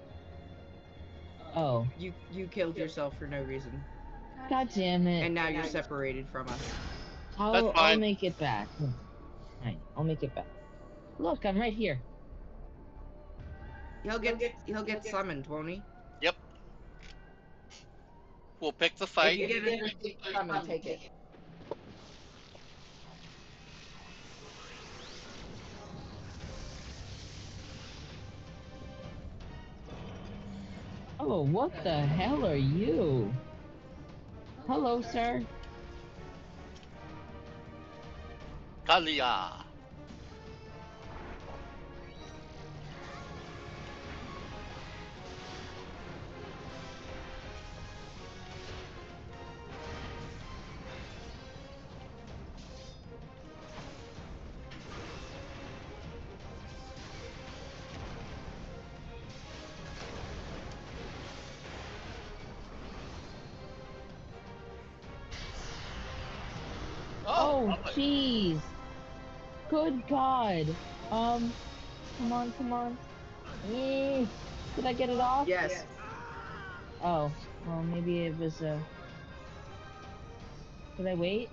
Oh. You killed yourself for no reason. God damn it. And now you're separated from us. I'll fine. make it back. Fine, I'll make it back. Look, I'm right here. He'll get summoned, won't he? Yep. We'll pick the If fight. you get an summon, take it. Oh, what the hell are you? Hello, sir. Kalia. Oh, jeez. Good God. Come on, come on. Did I get it off? Yes. Oh, well, maybe it was, Did I wait?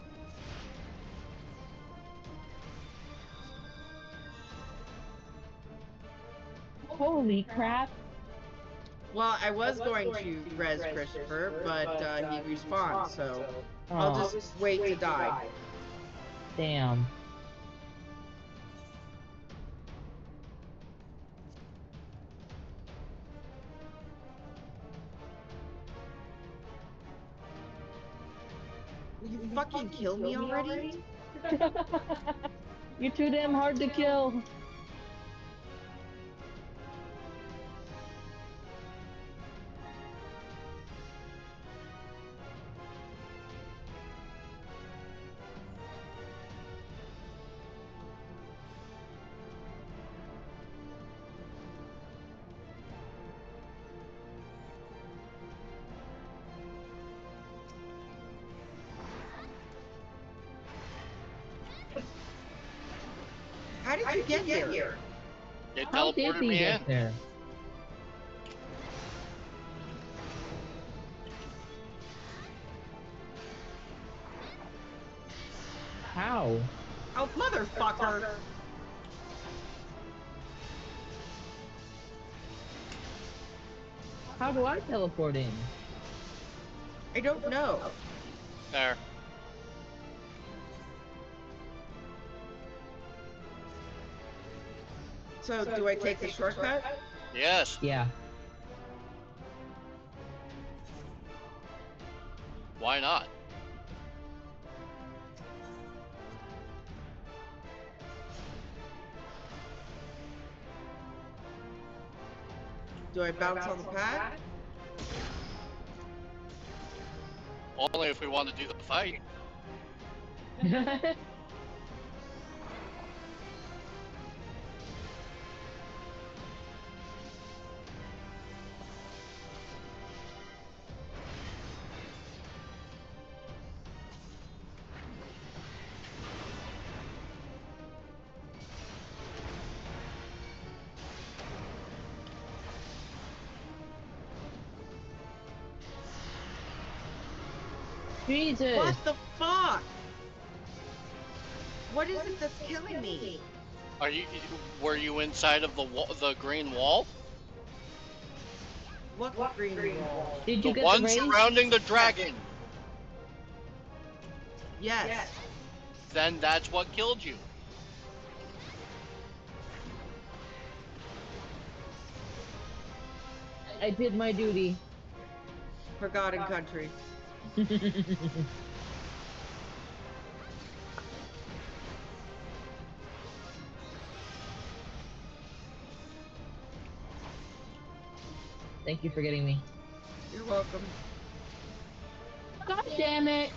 Holy crap. Well, I was going to res Christopher, but he respawned, so I'll just wait to die. Damn. Will you fucking kill me already? You're too damn hard to kill. How did you get here? They How did teleported he me get in. there? How? Oh, motherfucker! How do I teleport in? I don't know. There. So, do I take the shortcut? Yes. Yeah. Why not? Do I bounce on the pad? Only if we want to do the fight. Jesus! What the fuck? What is it that's killing me? Are you? Were you inside of the wall, the green wall? What green wall? Did The you get one the raise? surrounding the dragon. Yes. Then that's what killed you. I did my duty. Forgotten country. Thank you for getting me. You're welcome. God damn it!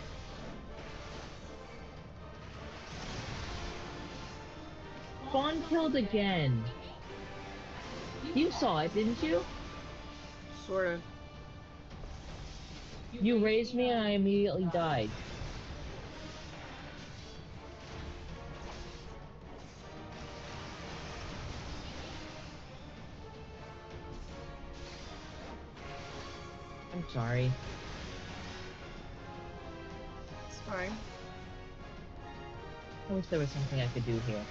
Spawn killed again. You saw it, didn't you? Sort of. You raised me and I immediately died. Sorry. It's fine. I wish there was something I could do here.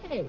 Hey!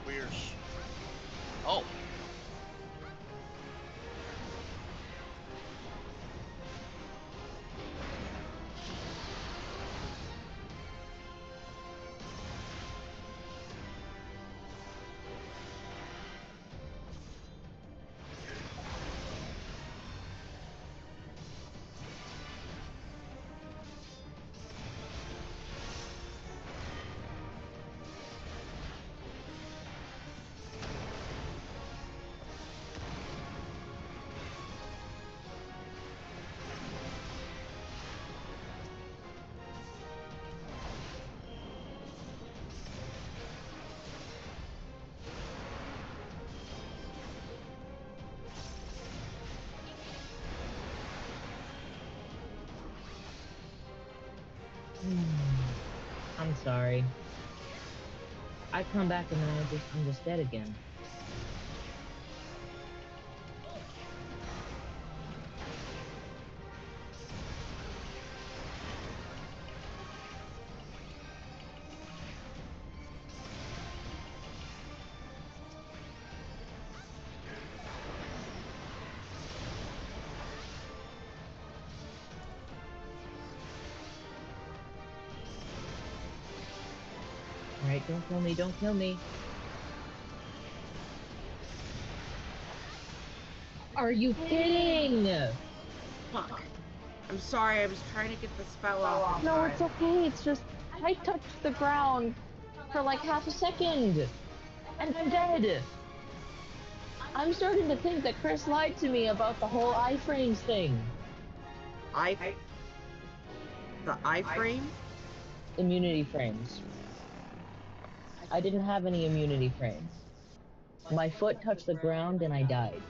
Weird. Oh. I'm sorry. I come back and then I'm just dead again. Alright, don't kill me, don't kill me. Are you kidding? Fuck. I'm sorry, I was trying to get the spell off. No, it's okay. It's just I touched the ground for like half a second, and I'm dead. I'm starting to think that Chris lied to me about the whole iframes thing. The iframe? Immunity frames. I didn't have any immunity frames. My foot touched the ground and I died.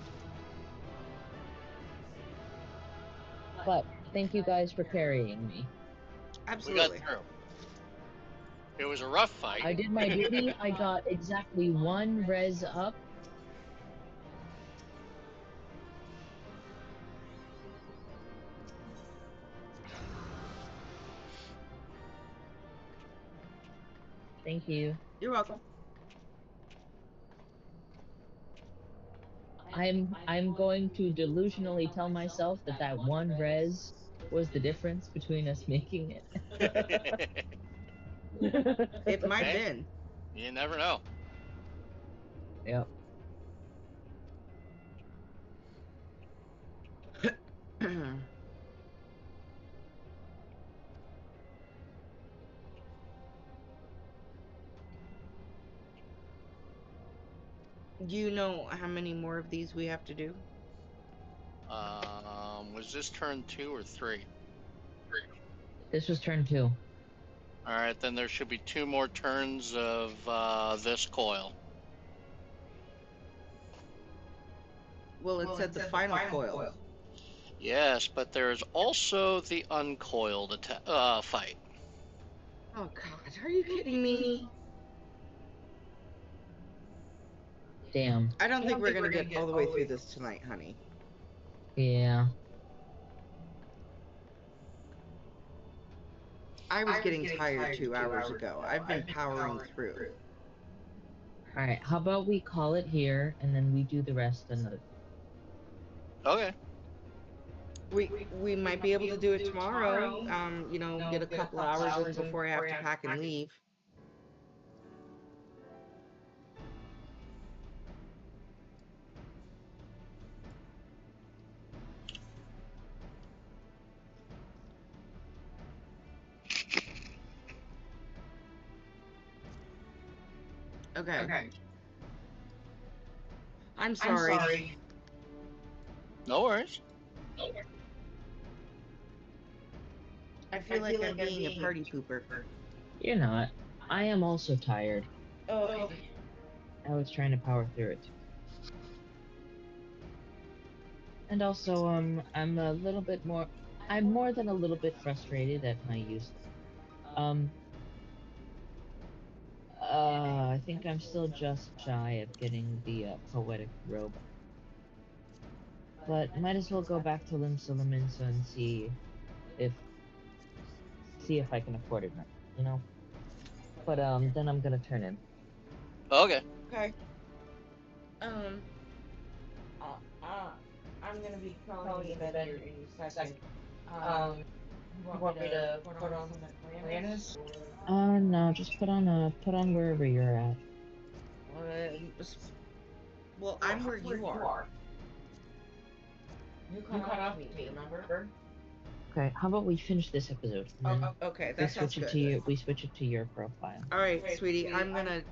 But thank you guys for carrying me. Absolutely. We got through. It was a rough fight. I did my duty. I got exactly 1 res up. Thank you. You're welcome. I'm going to delusionally tell myself that 1 res was the difference between us making it. It might have Hey. been. You never know. Yep. Do you know how many more of these we have to do? Was this turn 2 or 3? This was turn 2. Alright, then there should be 2 more turns of this coil. Well, it said the final coil. Yes, but there's also the uncoiled fight. Oh god, are you kidding me? Damn. I don't think we're gonna get all the way through this tonight, honey. Yeah. I was getting tired 2 hours ago. I've been powering through. Alright, how about we call it here and then we do the rest another. Okay. We might be able to do it tomorrow. You know, get a couple of hours in before I have to pack and leave. Okay. I'm sorry. No worries. I feel like I'm being a party pooper. You're not. I am also tired. Oh, okay. I was trying to power through it. And also, I'm a little bit more. I'm more than a little bit frustrated at my use. I think I'm still just shy of getting the poetic robe. But might as well go back to Lim Solominsa and see if I can afford it, you know. But then I'm gonna turn in. Okay. Okay. I'm gonna be calling you in bed here in a second. You want me to put on some Atlantis? No, just put on wherever you're at. Well, I'm where you are. You caught up to me, remember? Okay, how about we finish this episode? And then Okay, that sounds good. We switch it to your profile. All right, sweetie, I'm gonna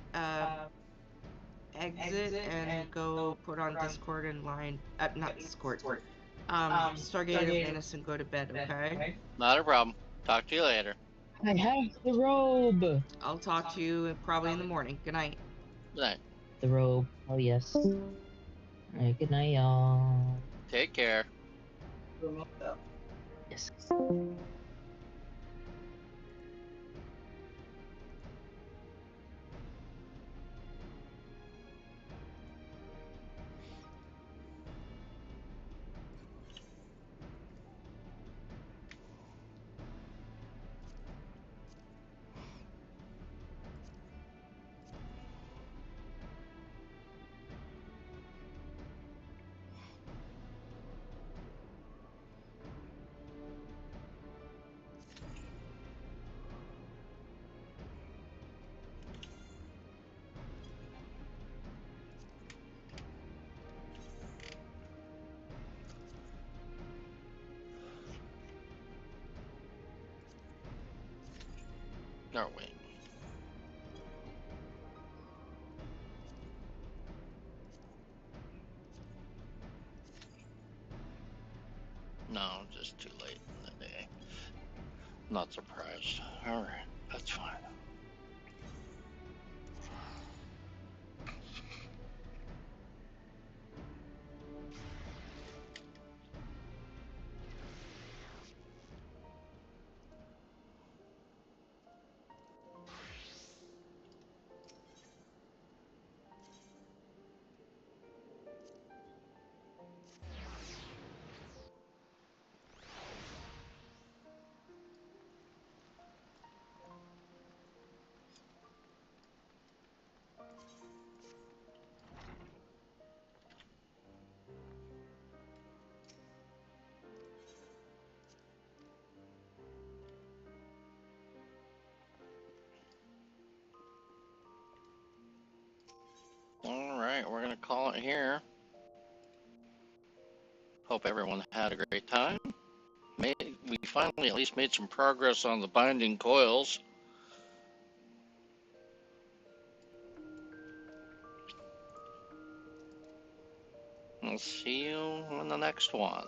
exit and go put on Discord and line. Not Discord. Stargate Atlantis and go to bed. Okay. Not a problem. Talk to you later. I have the robe. I'll talk to you probably in the morning. Good night. Good night. The robe. Oh yes. Alright, good night, y'all. Take care. Yes. No, wait. No, just too late in the day. Not surprised. Alright, that's fine. Alright, we're gonna call it here. Hope everyone had a great time. We finally at least made some progress on the binding coils. I'll see you in the next one.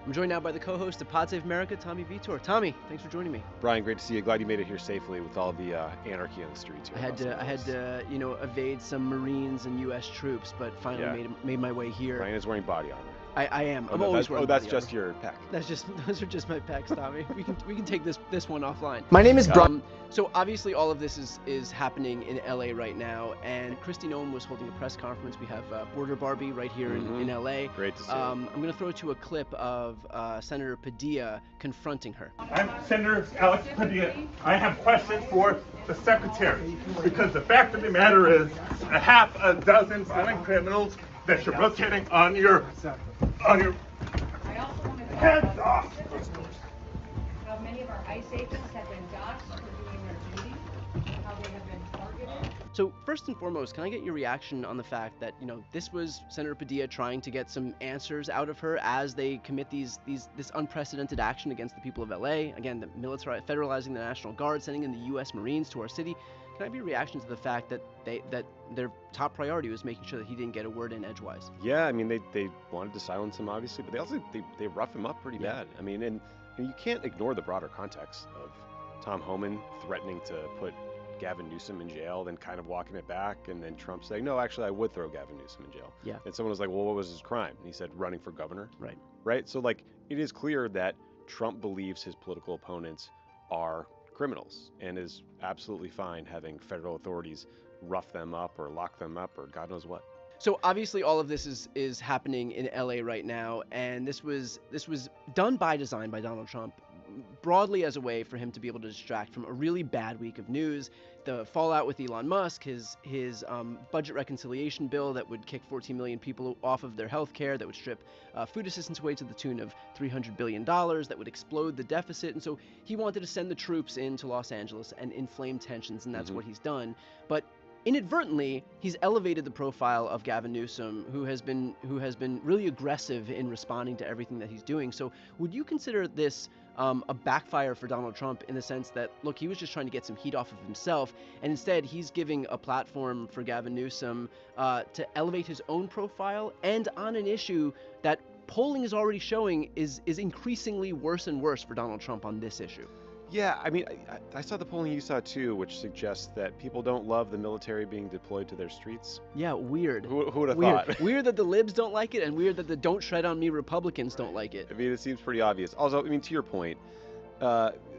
I'm joined now by the co-host of Pod Save America, Tommy Vitor. Tommy, thanks for joining me. Brian, great to see you. Glad you made it here safely with all the anarchy on the streets here. I had to, evade some Marines and U.S. troops, but finally made my way here. Brian is wearing body armor. I am. I'm always wearing. That's body just armor. your pack. Those are just my packs, Tommy. we can take this one offline. My name is Brian. So obviously all of this is happening in LA right now, and Kristi Noem was holding a press conference. We have Border Barbie right here in LA. Great to see. I'm going to throw to a clip of Senator Padilla confronting her. I'm Senator Alex Padilla. I have questions for the secretary, because the fact of the matter is a half a dozen violent criminals that you're rotating on your heads off. How many of our ICE agents have been doxxed for doing their duty, how they have been targeted. So first and foremost, can I get your reaction on the fact that, this was Senator Padilla trying to get some answers out of her as they commit this unprecedented action against the people of LA? Again, the federalizing the National Guard, sending in the U.S. Marines to our city. Can I have your reaction to the fact that their top priority was making sure that he didn't get a word in edgewise? Yeah, I mean, they wanted to silence him, obviously, but they also they rough him up pretty bad. I mean, and you can't ignore the broader context of Tom Homan threatening to put Gavin Newsom in jail, then kind of walking it back, and then Trump saying, no, actually, I would throw Gavin Newsom in jail. Yeah. And someone was like, well, what was his crime? And he said, running for governor. Right. Right? So, it is clear that Trump believes his political opponents are criminals and is absolutely fine having federal authorities rough them up or lock them up or God knows what. So obviously all of this is happening in LA right now, and this was done by design by Donald Trump, broadly as a way for him to be able to distract from a really bad week of news. The fallout with Elon Musk, his budget reconciliation bill that would kick 14 million people off of their health care, that would strip food assistance away to the tune of $300 billion, that would explode the deficit. And so he wanted to send the troops into Los Angeles and inflame tensions, and that's what he's done. But inadvertently, he's elevated the profile of Gavin Newsom, who has been really aggressive in responding to everything that he's doing. So would you consider this a backfire for Donald Trump in the sense that, look, he was just trying to get some heat off of himself, and instead he's giving a platform for Gavin Newsom to elevate his own profile, and on an issue that polling is already showing is increasingly worse and worse for Donald Trump on this issue? Yeah, I mean, I saw the polling you saw too, which suggests that people don't love the military being deployed to their streets. Yeah, weird. Who would have thought? Weird that the libs don't like it, and weird that the Don't Tread on Me Republicans don't like it. I mean, it seems pretty obvious. Also, I mean, to your point,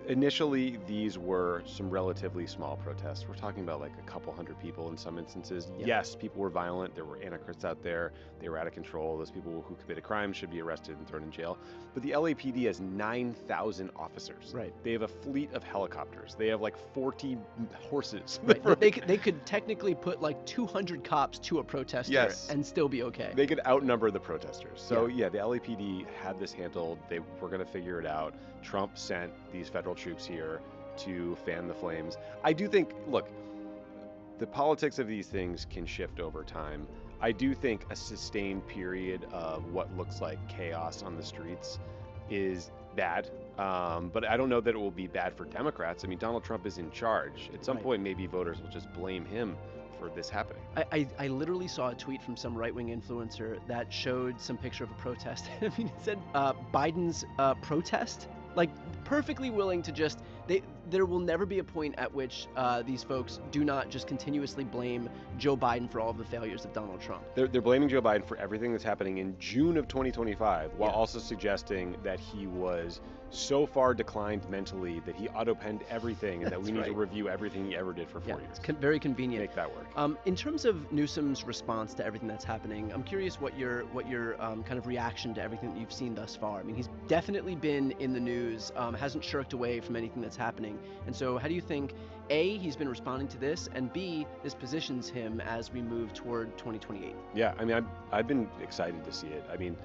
initially these were some relatively small protests. We're talking about like a couple hundred people in some instances. Yep. Yes, people were violent. There were anarchists out there. They were out of control. Those people who committed crimes should be arrested and thrown in jail. But the LAPD has 9,000 officers. Right. They have a fleet of helicopters. They have like 40 horses. Right. They could technically put like 200 cops to a protester and still be okay. They could outnumber the protesters. So yeah, the LAPD had this handled. They were going to figure it out. Trump sent these federal troops here to fan the flames. I do think, look, the politics of these things can shift over time. I do think a sustained period of what looks like chaos on the streets is bad, but I don't know that it will be bad for Democrats. I mean, Donald Trump is in charge. At some point, maybe voters will just blame him for this happening. I literally saw a tweet from some right-wing influencer that showed some picture of a protest. I mean, it said Biden's protest. Like, perfectly willing to just, there will never be a point at which these folks do not just continuously blame Joe Biden for all of the failures of Donald Trump. They're blaming Joe Biden for everything that's happening in June of 2025, while also suggesting that he was so far declined mentally that he auto-penned everything and that we need to review everything he ever did for 4 years. It's very convenient. Make that work. In terms of Newsom's response to everything that's happening, I'm curious what your kind of reaction to everything that you've seen thus far. I mean, he's definitely been in the news, hasn't shirked away from anything that's happening. And so how do you think, A, he's been responding to this, and B, this positions him as we move toward 2028? Yeah, I mean, I've been excited to see it. I mean,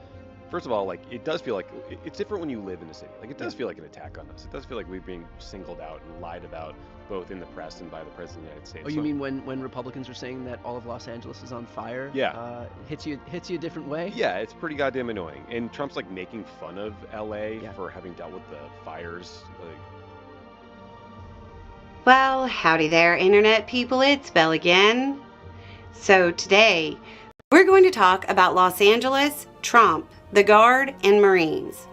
first of all, like, it does feel like it's different when you live in a city. Like, it does feel like an attack on us. It does feel like we're being singled out and lied about, both in the press and by the President of the United States. Oh, you mean when Republicans are saying that all of Los Angeles is on fire? Yeah. Hits you a different way? Yeah, it's pretty goddamn annoying. And Trump's, like, making fun of LA for having dealt with the fires. Well, howdy there, Internet people. It's Belle again. So today, we're going to talk about Los Angeles, Trump, the Guard, and Marines.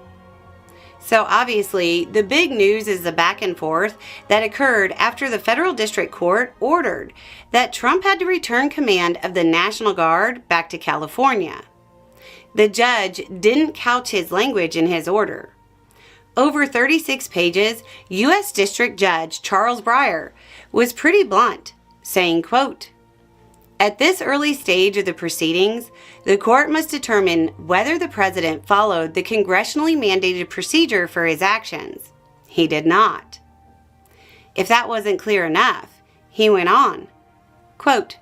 So obviously, the big news is the back and forth that occurred after the federal district court ordered that Trump had to return command of the National Guard back to California. The judge didn't couch his language in his order. Over 36 pages, U.S. District Judge Charles Breyer was pretty blunt, saying, quote, "At this early stage of the proceedings, the court must determine whether the president followed the congressionally mandated procedure for his actions. He did not." If that wasn't clear enough, he went on, quote,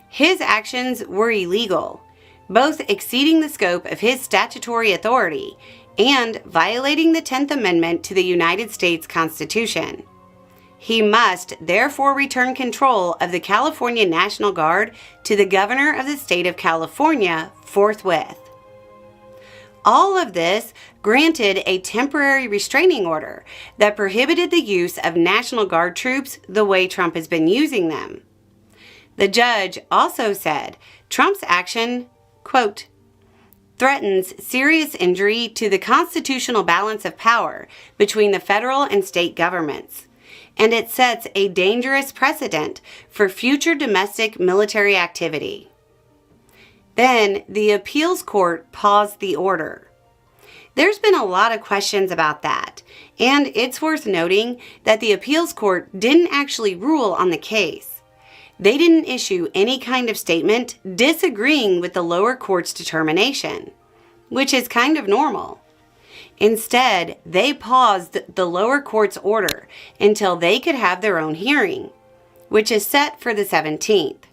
"His actions were illegal, both exceeding the scope of his statutory authority and violating the 10th Amendment to the United States Constitution. He must therefore return control of the California National Guard to the governor of the state of California forthwith." All of this granted a temporary restraining order that prohibited the use of National Guard troops the way Trump has been using them. The judge also said Trump's action, quote, "threatens serious injury to the constitutional balance of power between the federal and state governments, and it sets a dangerous precedent for future domestic military activity." Then the appeals court paused the order. There's been a lot of questions about that, and it's worth noting that the appeals court didn't actually rule on the case. They didn't issue any kind of statement disagreeing with the lower court's determination, which is kind of normal. Instead, they paused the lower court's order until they could have their own hearing, which is set for the 17th.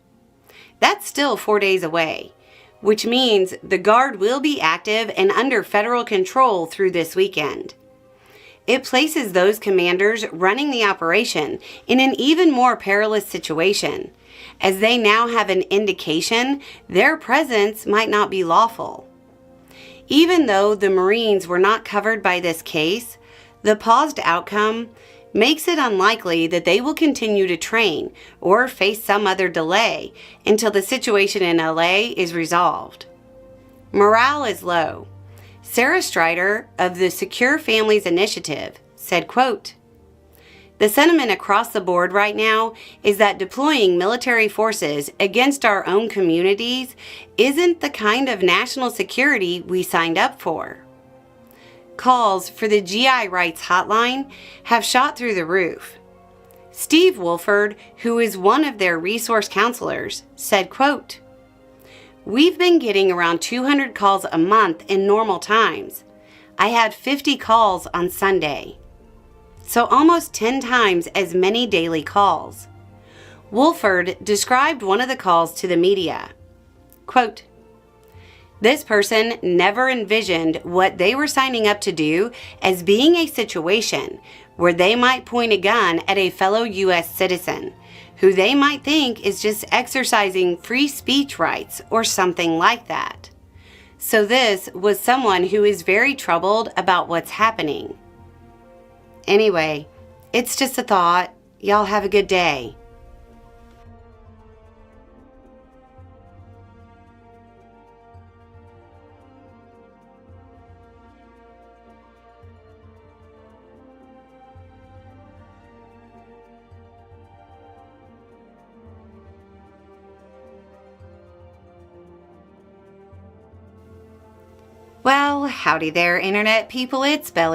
That's still 4 days away, which means the Guard will be active and under federal control through this weekend. It places those commanders running the operation in an even more perilous situation, as they now have an indication their presence might not be lawful. Even though the Marines were not covered by this case, the paused outcome makes it unlikely that they will continue to train or face some other delay until the situation in LA is resolved. Morale is low. Sarah Strider of the Secure Families Initiative said, quote, "The sentiment across the board right now is that deploying military forces against our own communities isn't the kind of national security we signed up for." Calls for the GI Rights Hotline have shot through the roof. Steve Wolford, who is one of their resource counselors, said, quote, "We've been getting around 200 calls a month in normal times. I had 50 calls on Sunday. So almost 10 times as many daily calls." Wolford described one of the calls to the media. Quote, "This person never envisioned what they were signing up to do as being a situation where they might point a gun at a fellow U.S. citizen, who they might think is just exercising free speech rights or something like that. So this was someone who is very troubled about what's happening. Anyway, it's just a thought. Y'all have a good day." Well, howdy there, Internet people. It's Bella